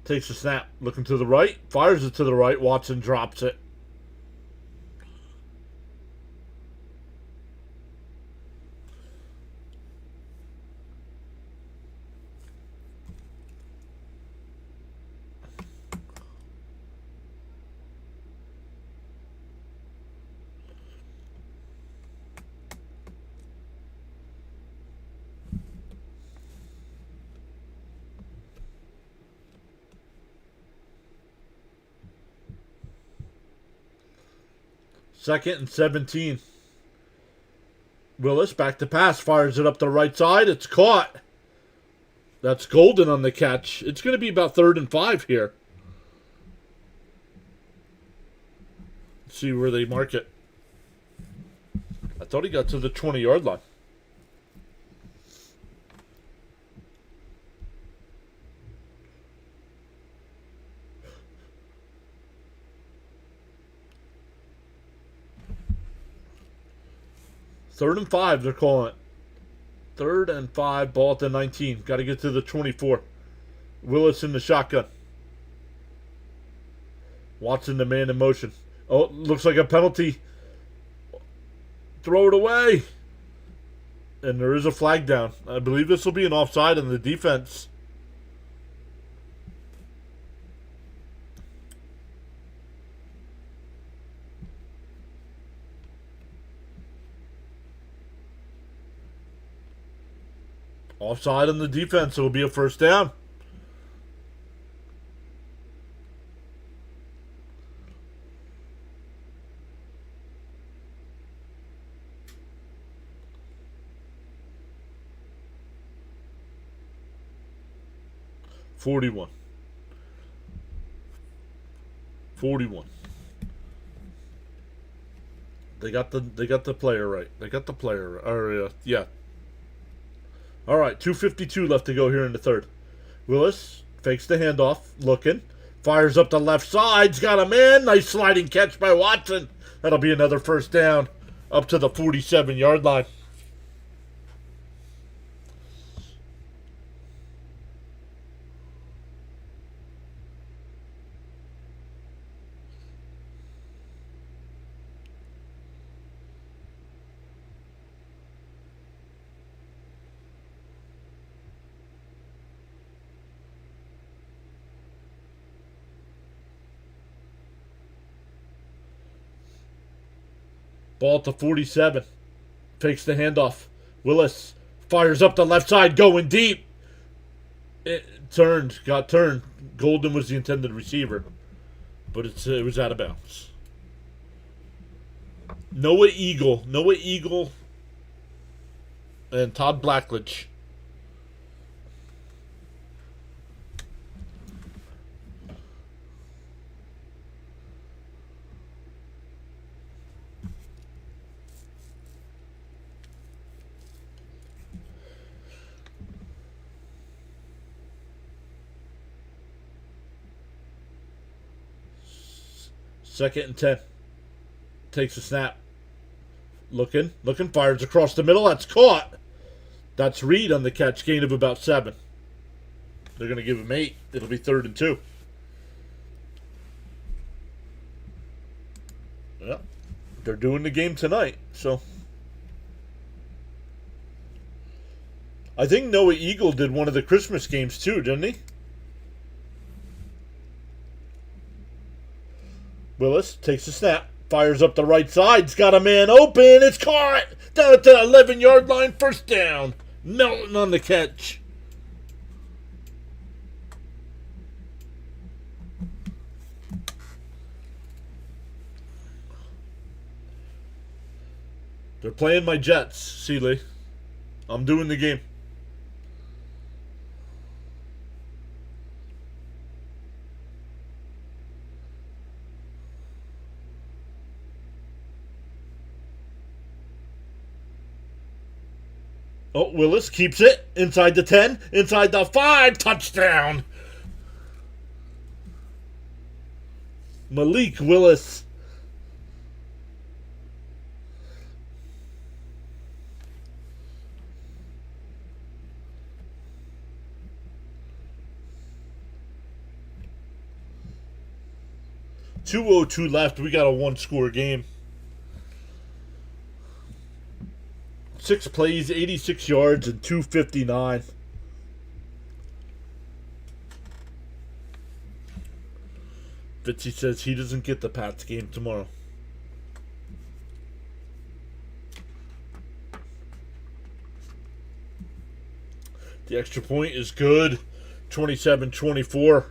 Takes a snap. Looking to the right. Fires it to the right. Watson drops it. Second and 17. Willis back to pass. Fires it up the right side. It's caught. That's Golden on the catch. It's going to be about 3rd and 5 here. Let's see where they mark it. I thought he got to the 20-yard line. Third and 5, they're calling it. 3rd and 5. Ball at the 19. Got to get to the 24. Willis in the shotgun. Watson the man in motion. Oh, looks like a penalty. Throw it away. And there is a flag down. I believe this will be an offside on the defense. Offside on the defense. It will be a first down. $41. They got the player right. They got the player right. Yeah. All right, 2:52 left to go here in the 3rd. Willis fakes the handoff, looking, fires up the left side. He's got a man. Nice sliding catch by Watson. That'll be another first down up to the 47-yard line. Ball at the 47. Fakes the handoff. Willis fires up the left side, going deep. It got turned. Golden was the intended receiver, but it was out of bounds. Noah Eagle, and Todd Blackledge. Second and 10. Takes a snap. Looking, fires across the middle. That's caught. That's Reed on the catch. Gain of about 7. They're going to give him 8. It'll be 3rd and 2. Yeah, they're doing the game tonight. So I think Noah Eagle did one of the Christmas games too, didn't he? Willis takes a snap, fires up the right side. He's got a man open. It's caught down at the 11-yard line. First down. Melton on the catch. They're playing my Jets, Seeley. I'm doing the game. Oh, Willis keeps it inside the 10, inside the 5, touchdown. Malik Willis. .202 left. We got a 1-score game. 6 plays, 86 yards, and 259. Fitzy says he doesn't get the Pats game tomorrow. The extra point is good. 27-24.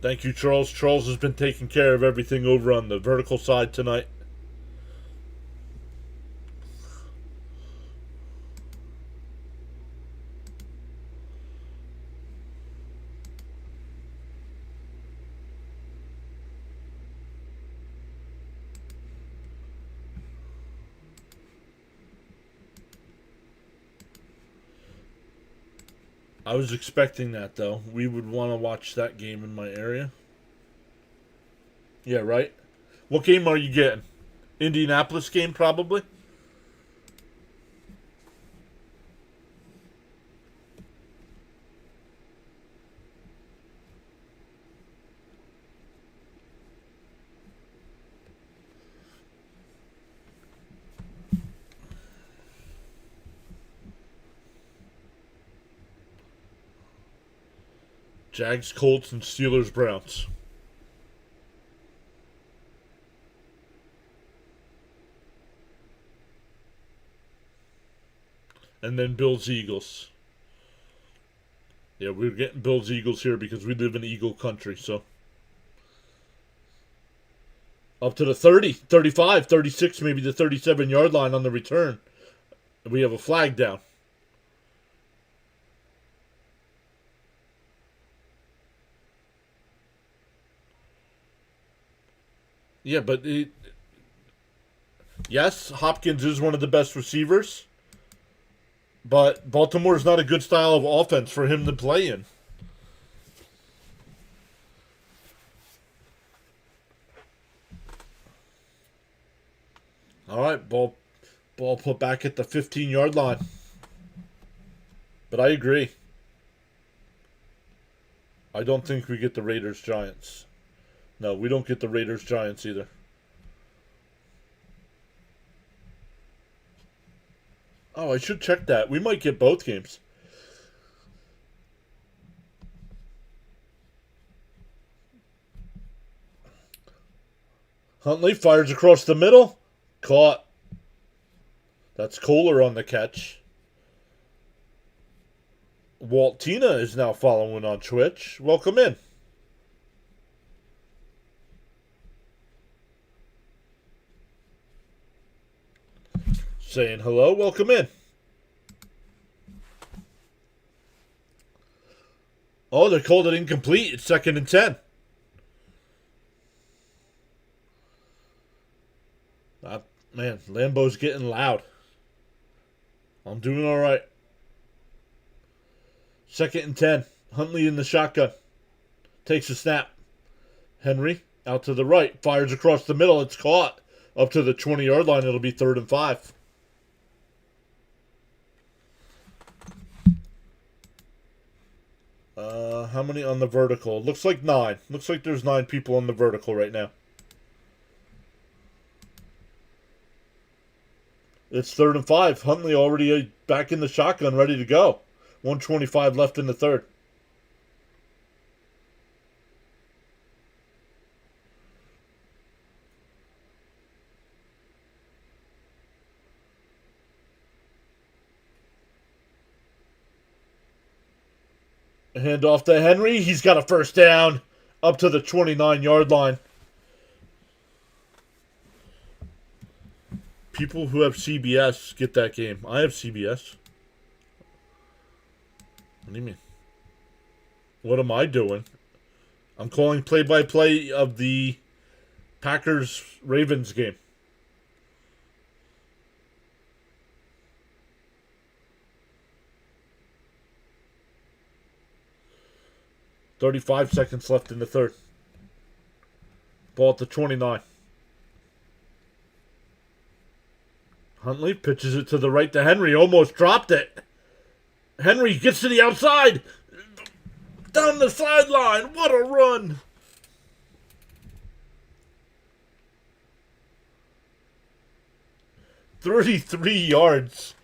Thank you, Charles. Charles has been taking care of everything over on the vertical side tonight. I was expecting that, though. We would want to watch that game in my area. Yeah, right? What game are you getting? Indianapolis game, probably? Jags, Colts, and Steelers, Browns. And then Bills, Eagles. Yeah, we're getting Bills, Eagles here because we live in Eagle country, so. Up to the 30, 35, 36, maybe the 37-yard line on the return. We have a flag down. Yeah, but yes, Hopkins is one of the best receivers, but Baltimore is not a good style of offense for him to play in. All right, ball put back at the 15-yard line. But I agree. I don't think we get the Raiders Giants. No, we don't get the Raiders Giants either. Oh, I should check that. We might get both games. Huntley fires across the middle. Caught. That's Kohler on the catch. Walt Tina is now following on Twitch. Welcome in. Saying hello. Welcome in. Oh, they called it incomplete. It's 2nd and 10. Man, Lambeau's getting loud. I'm doing all right. 2nd and 10. Huntley in the shotgun. Takes a snap. Henry out to the right. Fires across the middle. It's caught. Up to the 20-yard line. It'll be 3rd and 5. How many on the vertical? Looks like 9. Looks like there's 9 people on the vertical right now. It's 3rd and 5. Huntley already back in the shotgun, ready to go. 1:25 left in the third. Hand off to Henry. He's got a first down up to the 29-yard line. People who have CBS get that game. I have CBS. What do you mean? What am I doing? I'm calling play-by-play of the Packers-Ravens game. .35 seconds left in the third. Ball at the 29. Huntley pitches it to the right to Henry. Almost dropped it. Henry gets to the outside. Down the sideline. What a run. .33 yards.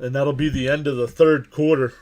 And that'll be the end of the third quarter.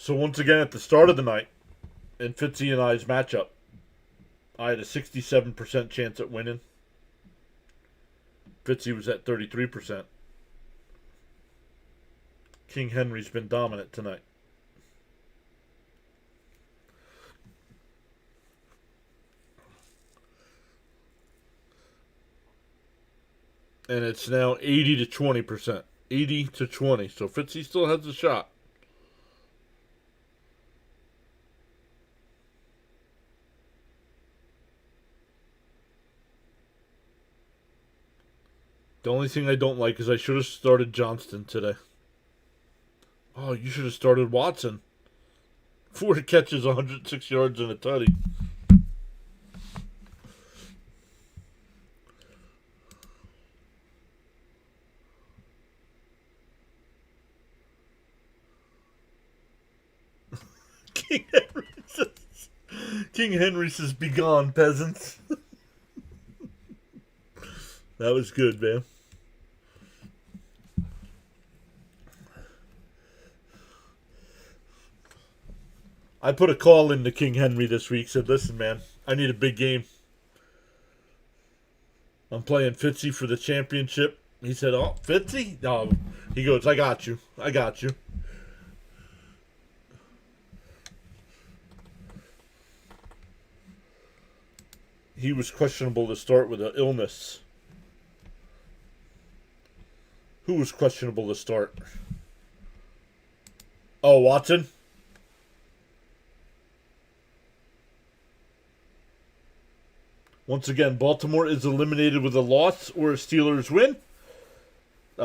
So once again, at the start of the night, in Fitzy and I's matchup, I had a 67% chance at winning. Fitzy was at 33%. King Henry's been dominant tonight. And it's now 80 to 20%. 80 to 20. So Fitzy still has a shot. The only thing I don't like is I should have started Johnston today. Oh, you should have started Watson. 4 catches, 106 yards, and a tutty. King Henry says, "Be gone, peasants." That was good, man. I put a call in to King Henry this week. Said, "Listen, man, I need a big game. I'm playing Fitzy for the championship." He said, "Oh, Fitzy?" No. He goes, "I got you. I got you." He was questionable to start with an illness. Who was questionable to start? Oh, Watson? Once again, Baltimore is eliminated with a loss or a Steelers win.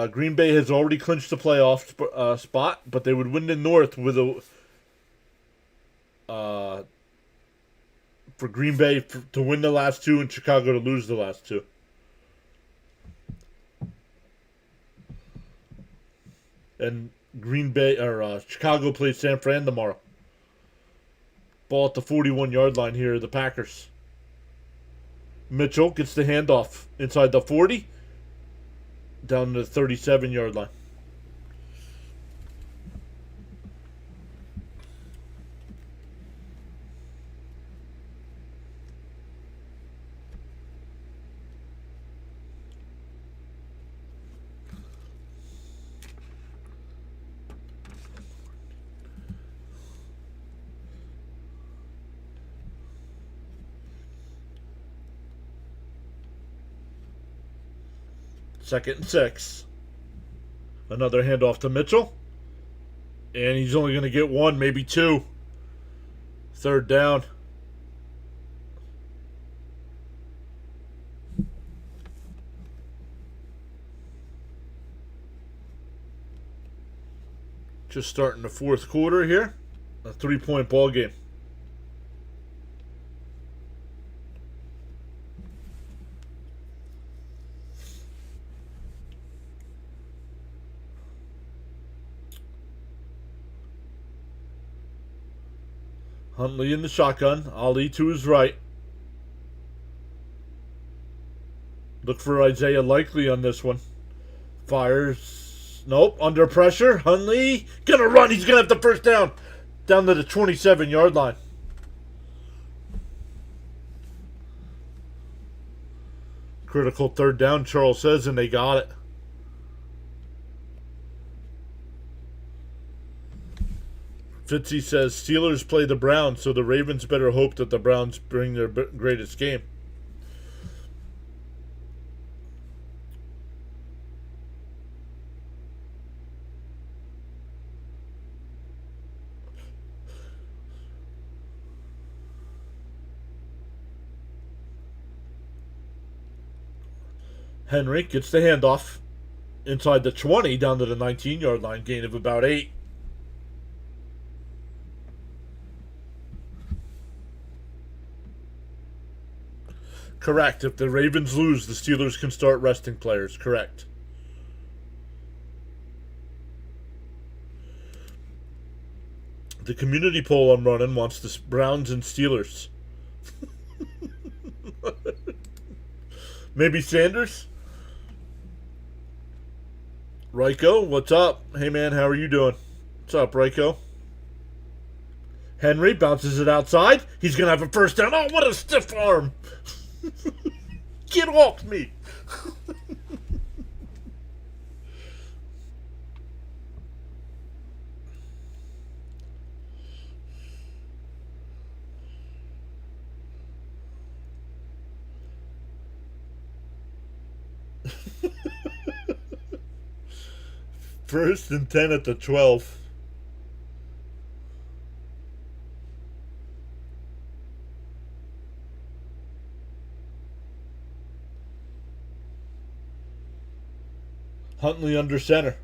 Green Bay has already clinched the playoff spot, but they would win the North with a for Green Bay to win the last two and Chicago to lose the last two. And Chicago plays San Fran tomorrow. Ball at the 41-yard line here, the Packers. Mitchell gets the handoff inside the 40, down to the 37-yard line. Second and 6. Another handoff to Mitchell. And he's only going to get one, maybe two. Third down. Just starting the fourth quarter here. A 3-point ball game. Huntley in the shotgun. Ali to his right. Look for Isaiah Likely on this one. Fires. Nope. Under pressure. Huntley. Gonna run. He's gonna have the first down. Down to the 27-yard line. Critical third down, Charles says, and they got it. Fitzy says Steelers play the Browns, so the Ravens better hope that the Browns bring their greatest game. Henry gets the handoff inside the 20 down to the 19-yard line, gain of about 8. Correct. If the Ravens lose, the Steelers can start resting players. Correct. The community poll I'm running wants the Browns and Steelers. Maybe Sanders? Ryko, what's up? Hey man, how are you doing? What's up, Ryko? Henry bounces it outside. He's going to have a first down. Oh, what a stiff arm. Get off me. First and 10 at the 12. Huntley under center.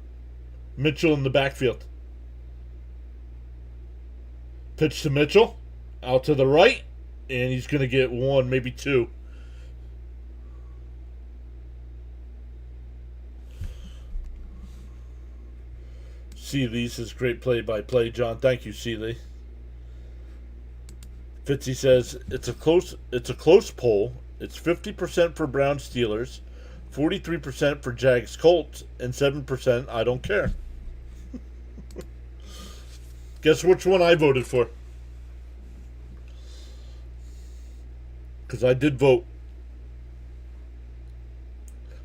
Mitchell in the backfield. Pitch to Mitchell. Out to the right. And he's going to get one, maybe two. Seeley says, great play-by-play, John. Thank you, Seeley. Fitzy says, it's a close poll. It's 50% for Brown Steelers, 43% for Jags Colts, and 7% I don't care. Guess which one I voted for? Because I did vote.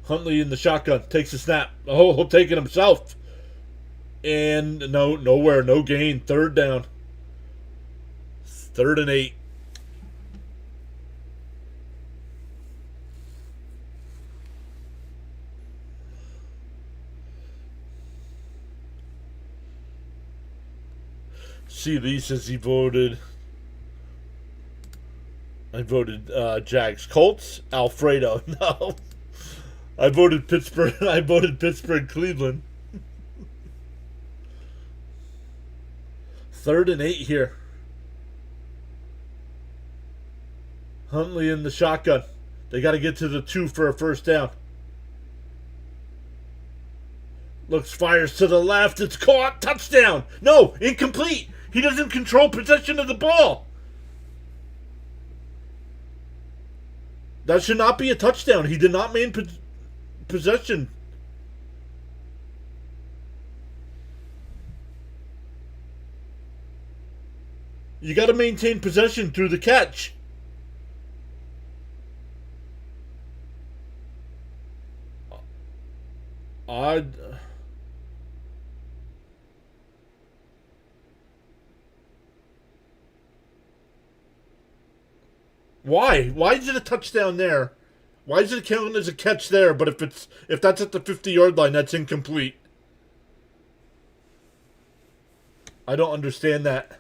Huntley in the shotgun. Takes a snap. Oh, he'll take it himself. And nowhere. No gain. Third down. 3rd and 8. See, Lee says he voted. I voted Jags Colts. Alfredo. No. I voted Pittsburgh. I voted Pittsburgh Cleveland. 3rd and 8 here. Huntley in the shotgun. They got to get to the 2 for a first down. Looks, fires to the left. It's caught. Touchdown. No, incomplete. He doesn't control possession of the ball. That should not be a touchdown. He did not maintain possession. You got to maintain possession through the catch. Why? Why is it a touchdown there? Why is it counted as a catch there? But if that's at the 50-yard line, that's incomplete. I don't understand that.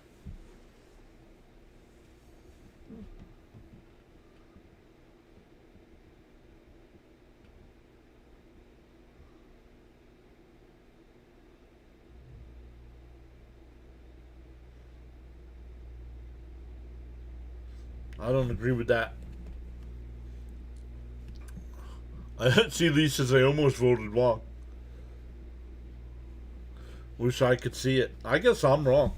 I don't agree with that. I see Lee says I almost voted wrong. Wish I could see it. I guess I'm wrong.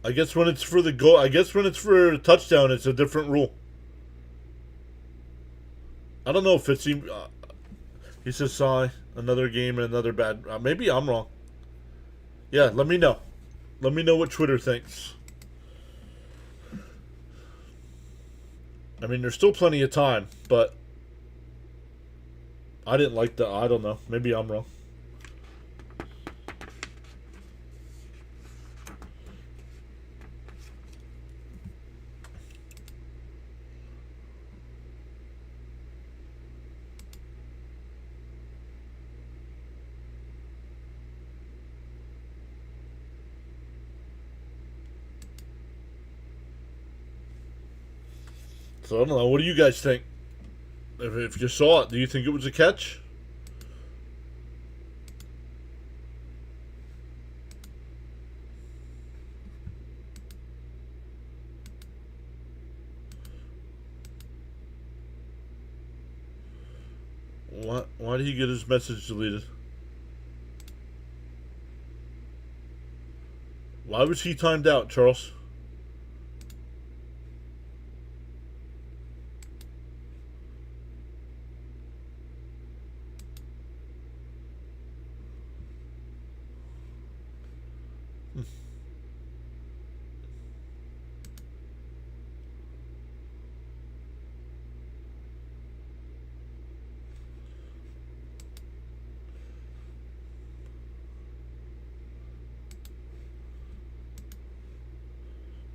I guess when it's for the goal, I guess when it's for a touchdown, it's a different rule. I don't know if it's he says, "Sigh, another game and another bad." Maybe I'm wrong. Yeah, let me know. Let me know what Twitter thinks. I mean, there's still plenty of time, but I didn't like the. I don't know. Maybe I'm wrong. So I don't know. What do you guys think? If you saw it, do you think it was a catch? Why did he get his message deleted? Why was he timed out, Charles?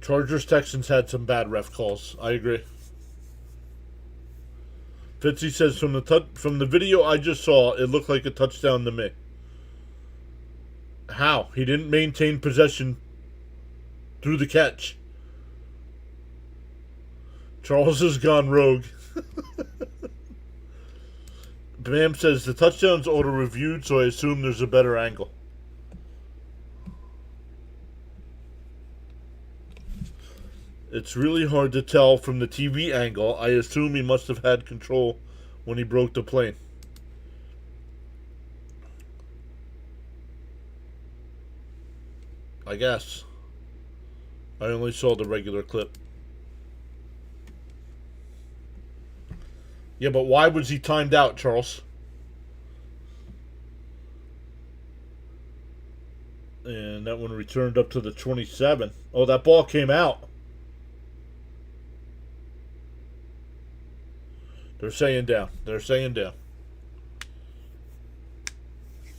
Chargers Texans had some bad ref calls. I agree. Fitzy says from the video I just saw, it looked like a touchdown to me. How? He didn't maintain possession through the catch. Charles has gone rogue. Bam says the touchdown's auto reviewed, so I assume there's a better angle. It's really hard to tell from the TV angle. I assume he must have had control when he broke the plane. I guess. I only saw the regular clip. Yeah, but why was he timed out, Charles? And that one returned up to the 27. Oh, that ball came out. They're saying down. They're saying down.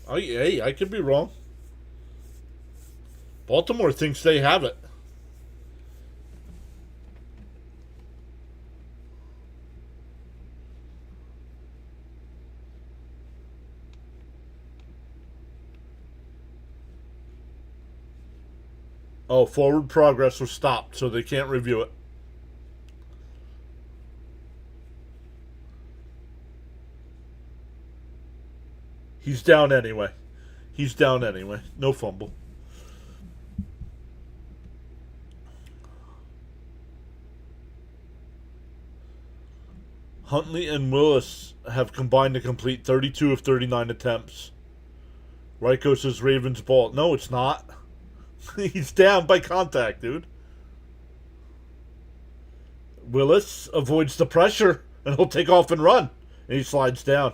Hey, I could be wrong. Baltimore thinks they have it. Oh, forward progress was stopped, so they can't review it. He's down anyway. He's down anyway. No fumble. Huntley and Willis have combined to complete 32 of 39 attempts. Ryko says Ravens ball. No, it's not. He's down by contact, dude. Willis avoids the pressure, and he'll take off and run. And he slides down.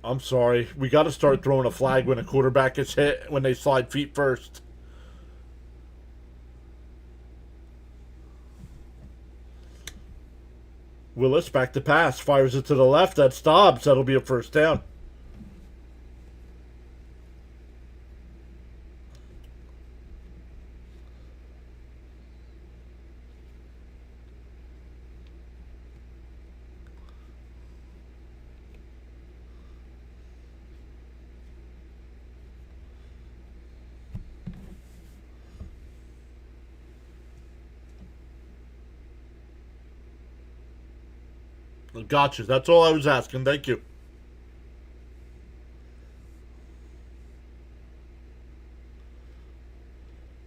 I'm sorry. We got to start throwing a flag when a quarterback gets hit when they slide feet first. Willis back to pass. Fires it to the left. That's Dobbs. That'll be a first down. Gotcha. That's all I was asking. Thank you.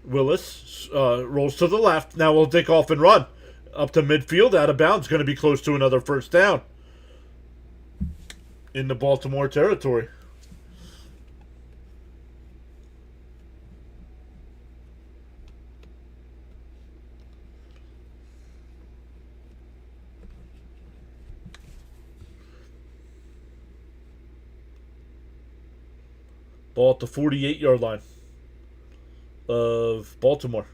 Willis rolls to the left. Now we'll take off and run. Up to midfield, out of bounds. Going to be close to another first down. In the Baltimore territory. Ball at the 48-yard line of Baltimore.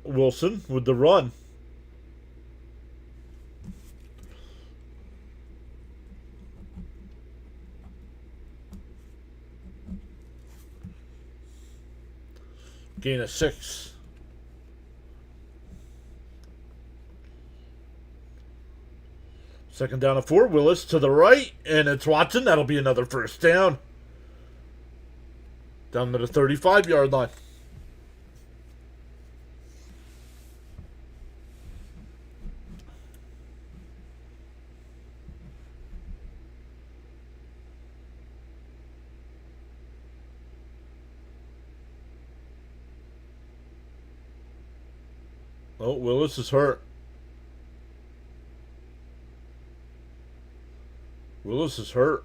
Wilson with the run. Gain of 6. Second down and 4. Willis to the right, and it's Watson. That'll be another first down. Down to the 35-yard line. Oh, Willis is hurt. Willis is hurt.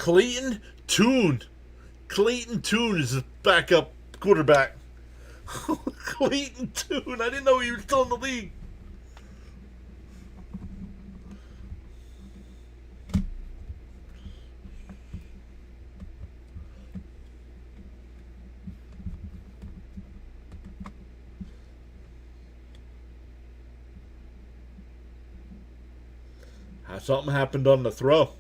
Clayton Tune. Clayton Tune is his backup quarterback. Clayton Tune. I didn't know he was still in the league. Something happened on the throw.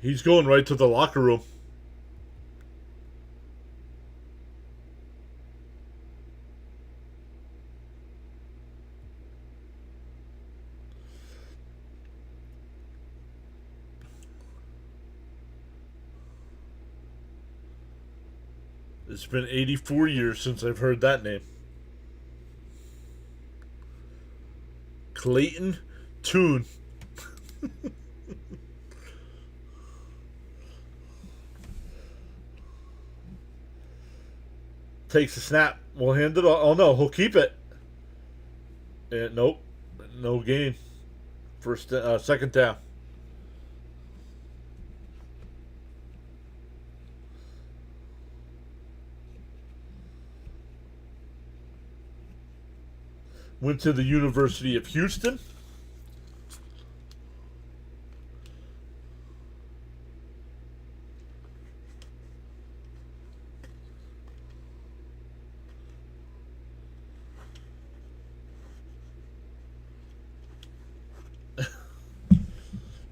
He's going right to the locker room. It's been 84 years since I've heard that name. Clayton Tune. Takes a snap. We'll hand it off. Oh no, he'll keep it. And nope. No gain. Second down. Went to the University of Houston.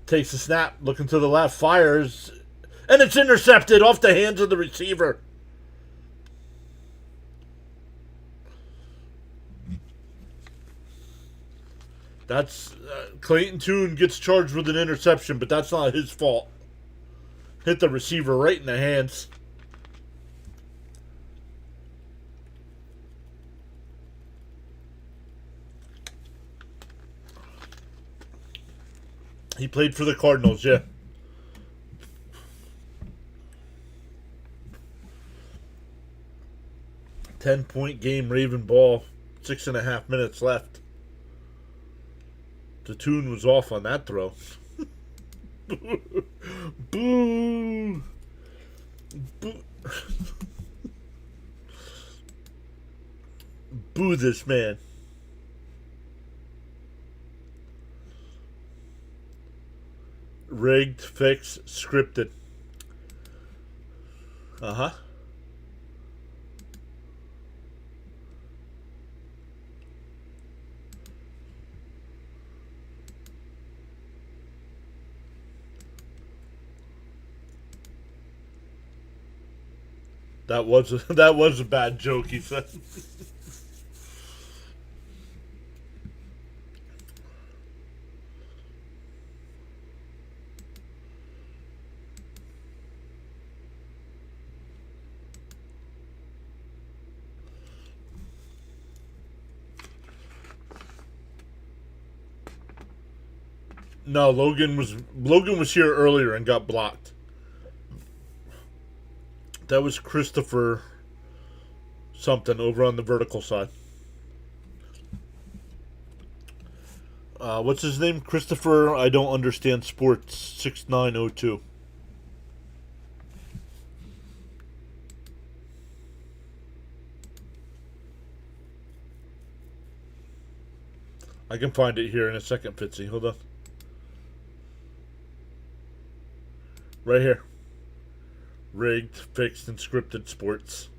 Takes a snap, looking to the left, fires, and it's intercepted off the hands of the receiver. That's Clayton Tune gets charged with an interception, but that's not his fault. Hit the receiver right in the hands. He played for the Cardinals, yeah. Ten-point game, Raven ball. 6.5 minutes left. The Tune was off on that throw. Boo! Boo! Boo this man. Rigged, fixed, scripted. Uh-huh. That was a bad joke, he said. No, Logan was here earlier and got blocked. That was Christopher something over on the vertical side. What's his name? Christopher, I don't understand sports, 6902. I can find it here in a second, Fitzy. Hold on. Right here. Rigged, fixed, and scripted sports.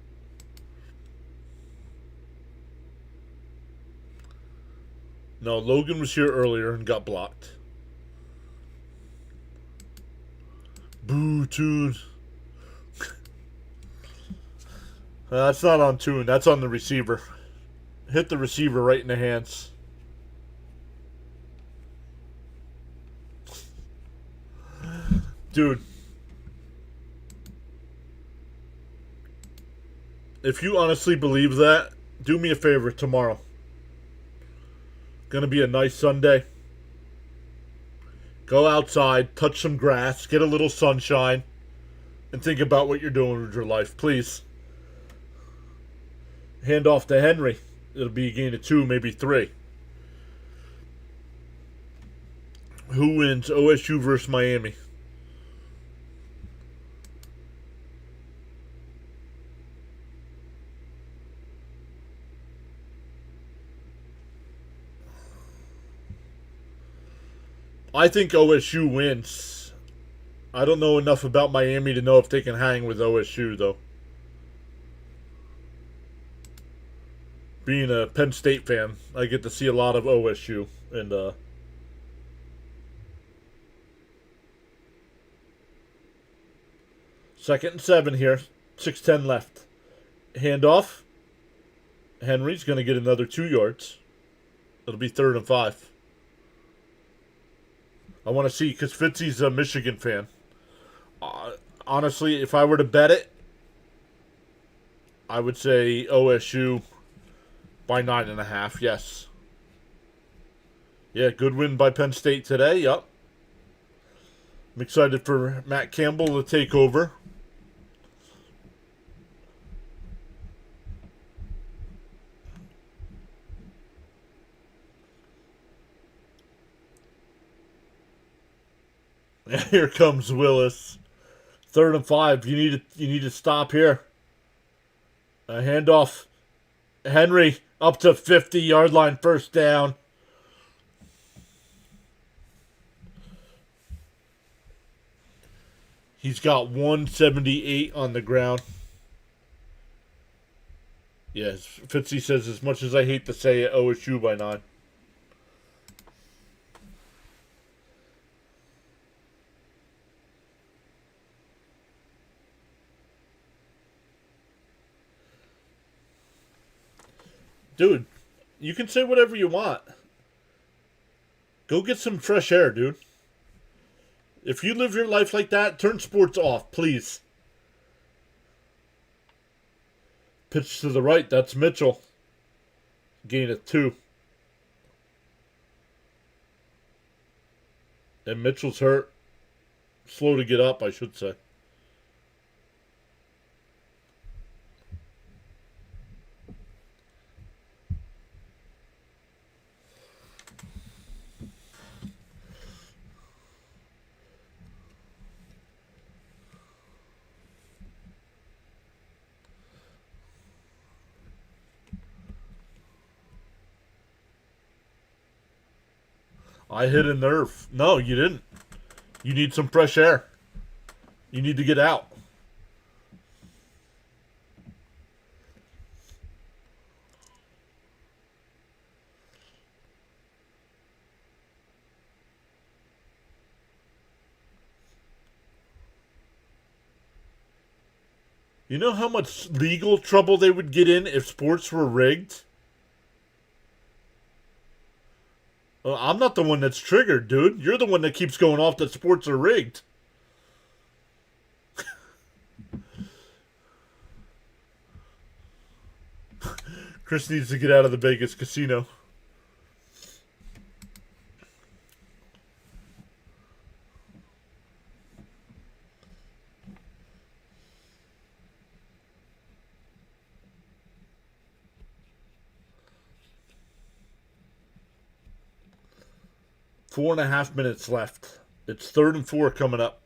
No, Logan was here earlier and got blocked. Boo, Tune. That's not on Tune. That's on the receiver. Hit the receiver right in the hands. Dude. If you honestly believe that, do me a favor tomorrow. Gonna be a nice Sunday. Go outside, touch some grass, get a little sunshine. and think about what you're doing with your life, please. Hand off to Henry. It'll be a gain of 2, maybe 3. Who wins OSU versus Miami? I think OSU wins. I don't know enough about Miami to know if they can hang with OSU, though. Being a Penn State fan, I get to see a lot of OSU. And, 2nd and 7 here. 6:10 left. Handoff. Henry's going to get another 2 yards. It'll be 3rd and 5. I want to see, because Fitzy's a Michigan fan. Honestly, if I were to bet it, I would say OSU by 9.5. Yes. Yeah, good win by Penn State today. Yup. I'm excited for Matt Campbell to take over. Here comes Willis. 3rd and 5. You need to stop here. A handoff. Henry up to 50-yard line, 1st down. He's got 178 on the ground. Yes, Fitzy says, as much as I hate to say it, OSU by 9. Dude, you can say whatever you want. Go get some fresh air, dude. If you live your life like that, turn sports off, please. Pitch to the right, that's Mitchell. Gain of 2. And Mitchell's hurt. Slow to get up, I should say. I hit a nerve. No, you didn't. You need some fresh air. You need to get out. You know how much legal trouble they would get in if sports were rigged? I'm not the one that's triggered, dude. You're the one that keeps going off that sports are rigged. Chris needs to get out of the Vegas casino. Four and a half minutes left. It's 3rd and 4 coming up.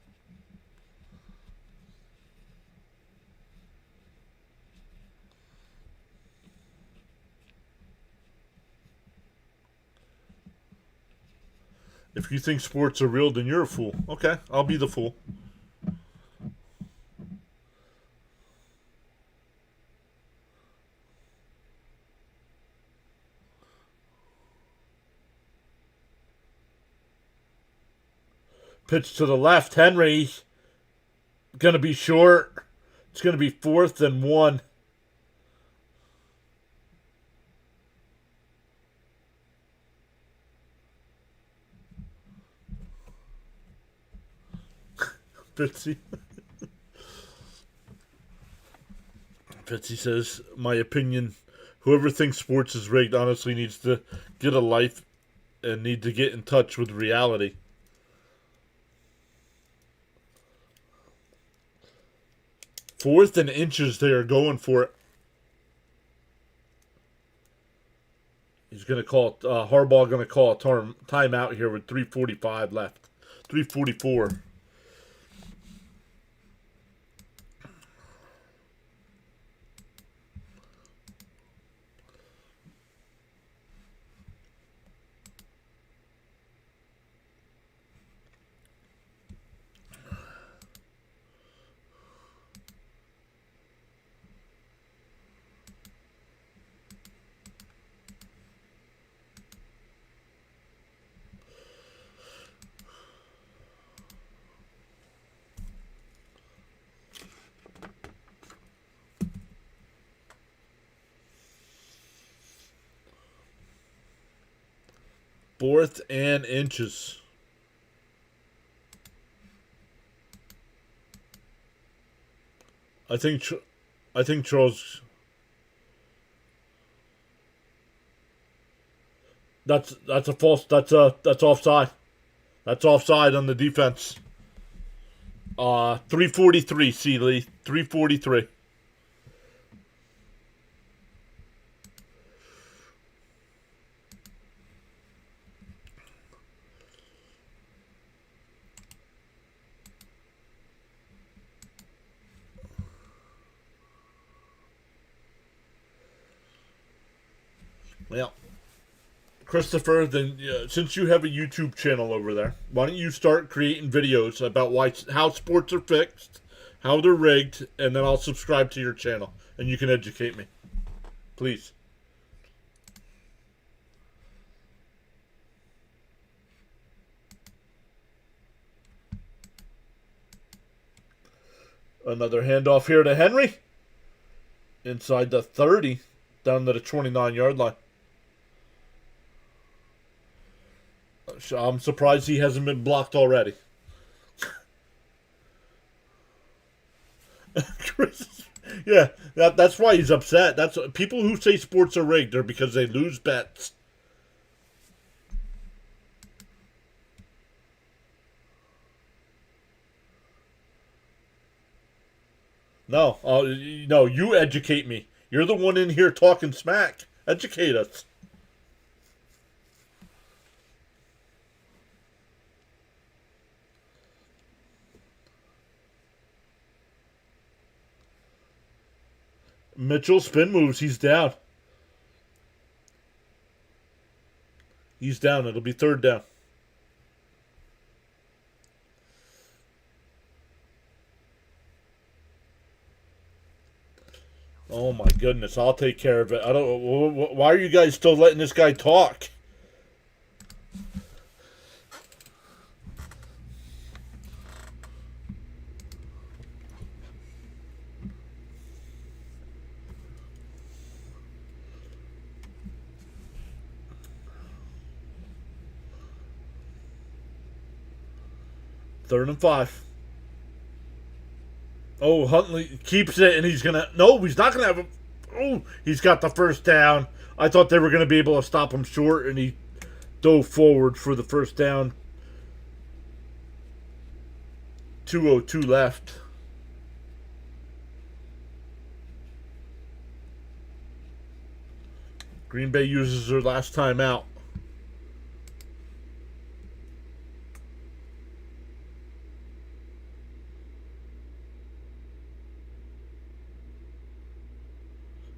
If you think sports are real, then you're a fool. Okay, I'll be the fool. Pitch to the left. Henry. Going to be short. It's going to be 4th and 1. Fitzy. Fitzy says, my opinion, whoever thinks sports is rigged honestly needs to get a life and need to get in touch with reality. 4th and inches. They are going for it. He's going to call Harbaugh going to call a timeout here with 3:45 left. 3:44. Fourth and inches. I think Charles. That's a false. That's offside. That's offside on the defense. 3:43. Seeley. 3:43. Well, Christopher, then since you have a YouTube channel over there, why don't you start creating videos about how sports are fixed, how they're rigged, and then I'll subscribe to your channel and you can educate me, please. Another handoff here to Henry, inside the 30, down to the 29-yard line. I'm surprised he hasn't been blocked already. Yeah, that's why he's upset. That's people who say sports are rigged are because they lose bets. No, no, you educate me. You're the one in here talking smack. Educate us. Mitchell spin moves. He's down. He's down. It'll be 3rd down. Oh my goodness. I'll take care of it. I don't. Why are you guys still letting this guy talk? Third and 5. Oh, Huntley keeps it, and he's gonna. No, he's not gonna have a. Oh, he's got the first down. I thought they were gonna be able to stop him short, and he dove forward for the first down. 2:02 left. Green Bay uses their last time out.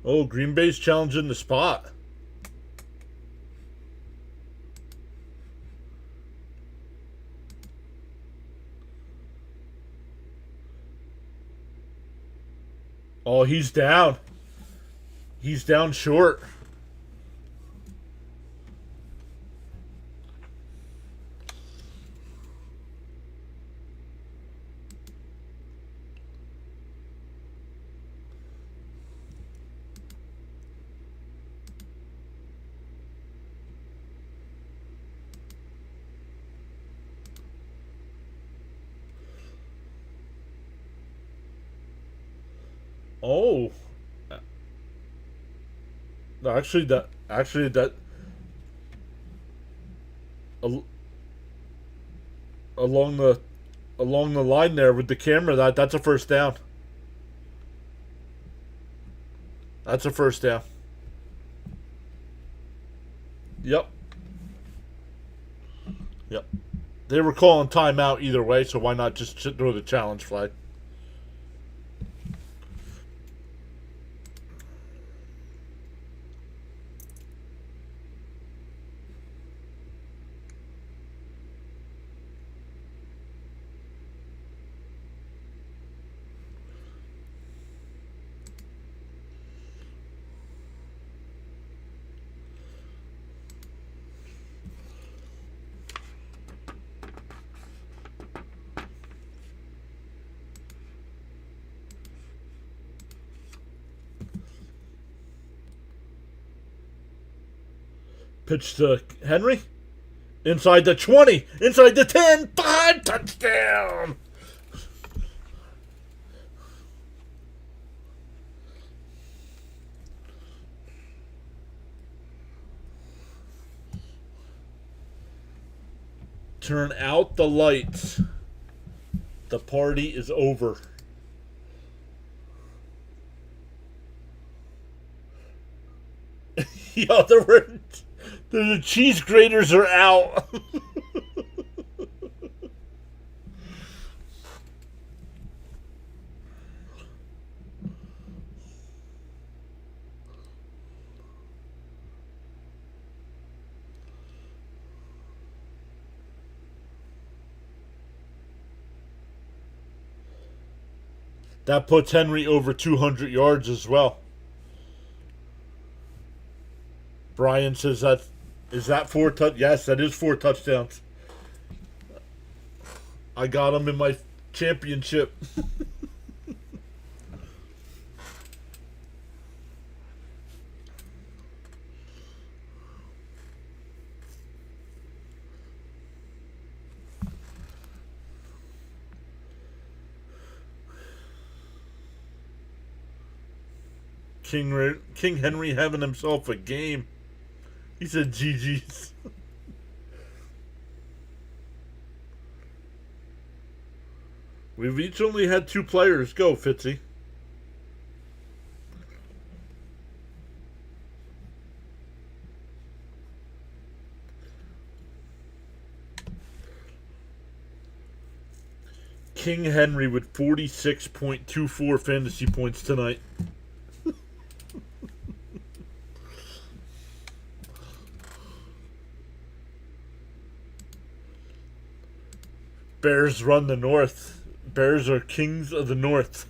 Oh, Green Bay's challenging the spot. Oh, he's down. He's down short. Oh, actually, al- along the line there with the camera, that's a first down. That's a first down. Yep. Yep. They were calling timeout either way, so why not just throw the challenge flag? Pitch to Henry. Inside the 20. Inside the 10. 5. Touchdown. Turn out the lights. The party is over. Yeah, the cheese graters are out. That puts Henry over 200 yards as well. Brian says is that 4 touch? Yes, that is 4 touchdowns. I got him in my championship. King Henry having himself a game. He said GG's. We've each only had 2 players go, Fitzy. King Henry with 46.24 fantasy points tonight. Bears run the North. Bears are kings of the North.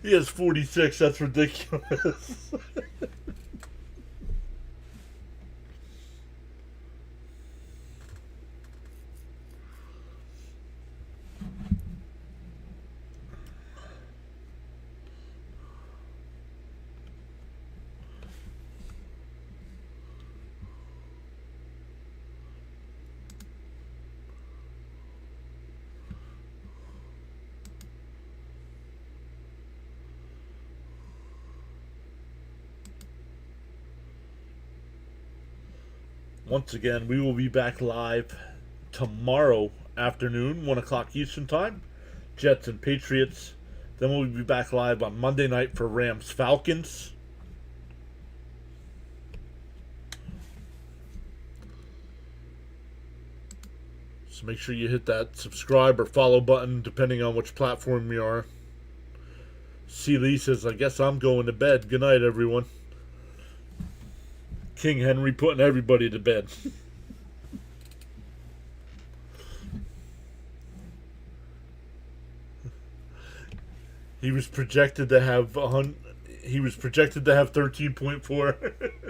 He has 46. That's ridiculous. Once again, we will be back live tomorrow afternoon, 1 o'clock Eastern Time. Jets and Patriots. Then we'll be back live on Monday night for Rams Falcons. So make sure you hit that subscribe or follow button depending on which platform you are. C. Lee says, I guess I'm going to bed. Good night, everyone. King Henry putting everybody to bed. He was projected to have 13.4.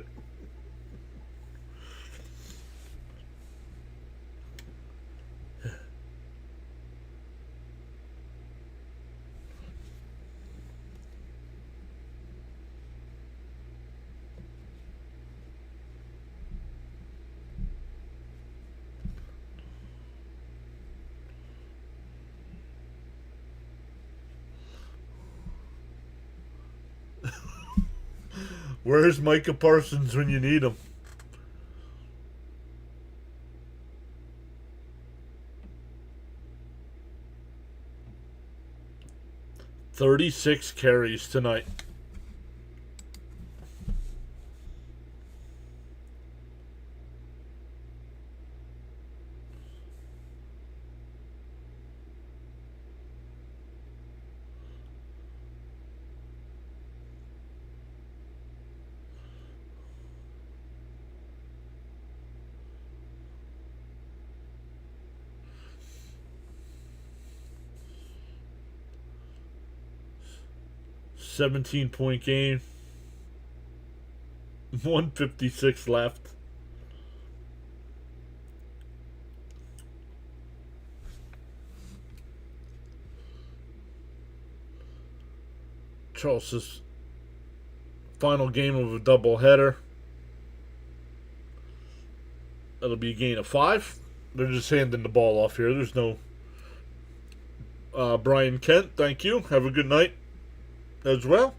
Where's Micah Parsons when you need him? 36 carries tonight. $17-point game. 156 left. Charles's final game of a doubleheader. That'll be a gain of 5. They're just handing the ball off here. There's no Brian Kent. Thank you. Have a good night as well.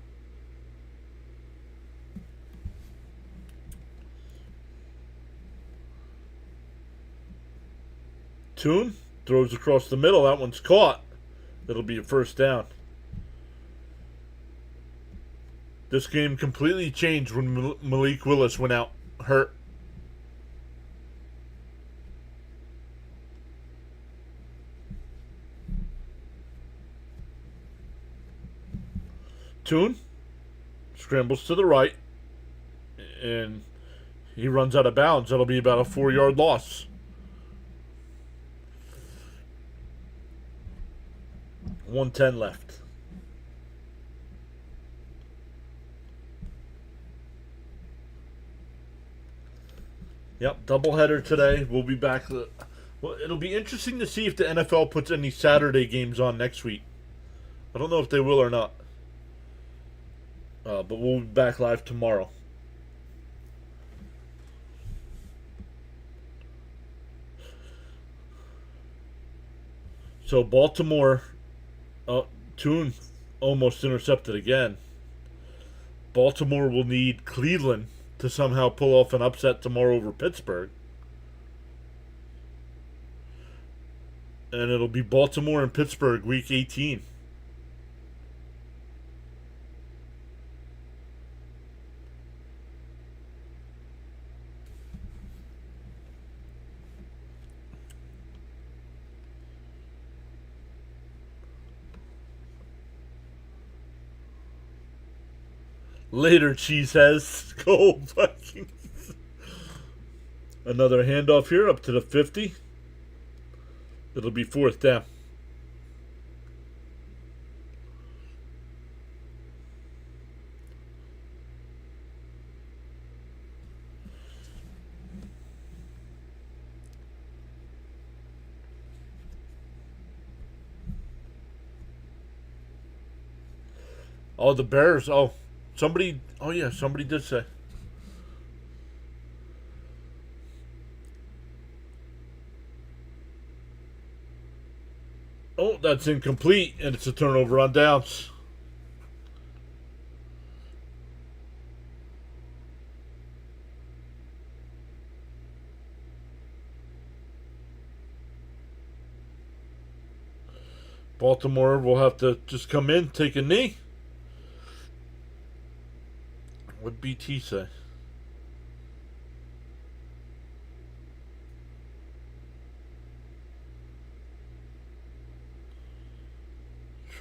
Toon throws across the middle. That one's caught. It'll be a first down. This game completely changed when Malik Willis went out hurt. Toon scrambles to the right, and he runs out of bounds. That'll be about a 4-yard loss. $110 left. Yep, doubleheader today. We'll be back. Well, it'll be interesting to see if the NFL puts any Saturday games on next week. I don't know if they will or not. But we'll be back live tomorrow. So Baltimore, Toon almost intercepted again. Baltimore will need Cleveland to somehow pull off an upset tomorrow over Pittsburgh. And it'll be Baltimore and Pittsburgh week 18. Later, Cheeseheads. Go Vikings. Another handoff here up to the 50. It'll be 4th down. Oh, the Bears. Oh, somebody. Oh, yeah, somebody did say. Oh, that's incomplete, and it's a turnover on downs. Baltimore will have to just come in, take a knee. What'd BT say?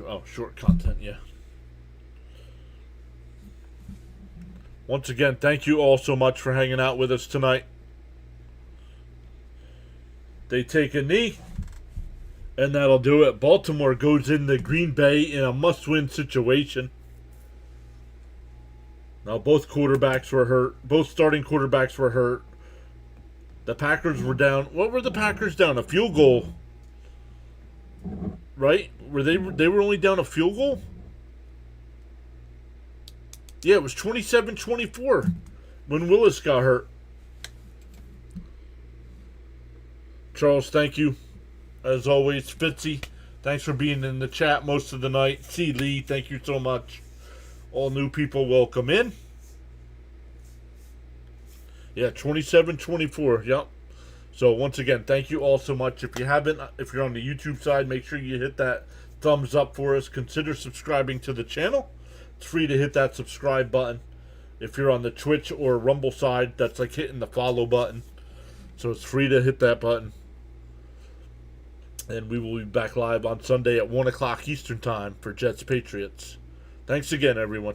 Oh, short content, yeah. Once again, thank you all so much for hanging out with us tonight. They take a knee, and that'll do it. Baltimore goes into Green Bay in a must-win situation. Now, both quarterbacks were hurt. Both starting quarterbacks were hurt. The Packers were down. What were the Packers down? A field goal, right? They were only down a field goal? Yeah, it was 27-24 when Willis got hurt. Charles, thank you. As always, Fitzy, thanks for being in the chat most of the night. C. Lee, thank you so much. All new people, welcome in. Yeah, 27-24, yep. So once again, thank you all so much. If you're on the YouTube side, make sure you hit that thumbs up for us. Consider subscribing to the channel. It's free to hit that subscribe button. If you're on the Twitch or Rumble side, that's like hitting the follow button. So it's free to hit that button. And we will be back live on Sunday at 1 o'clock Eastern Time for Jets Patriots. Thanks again, everyone.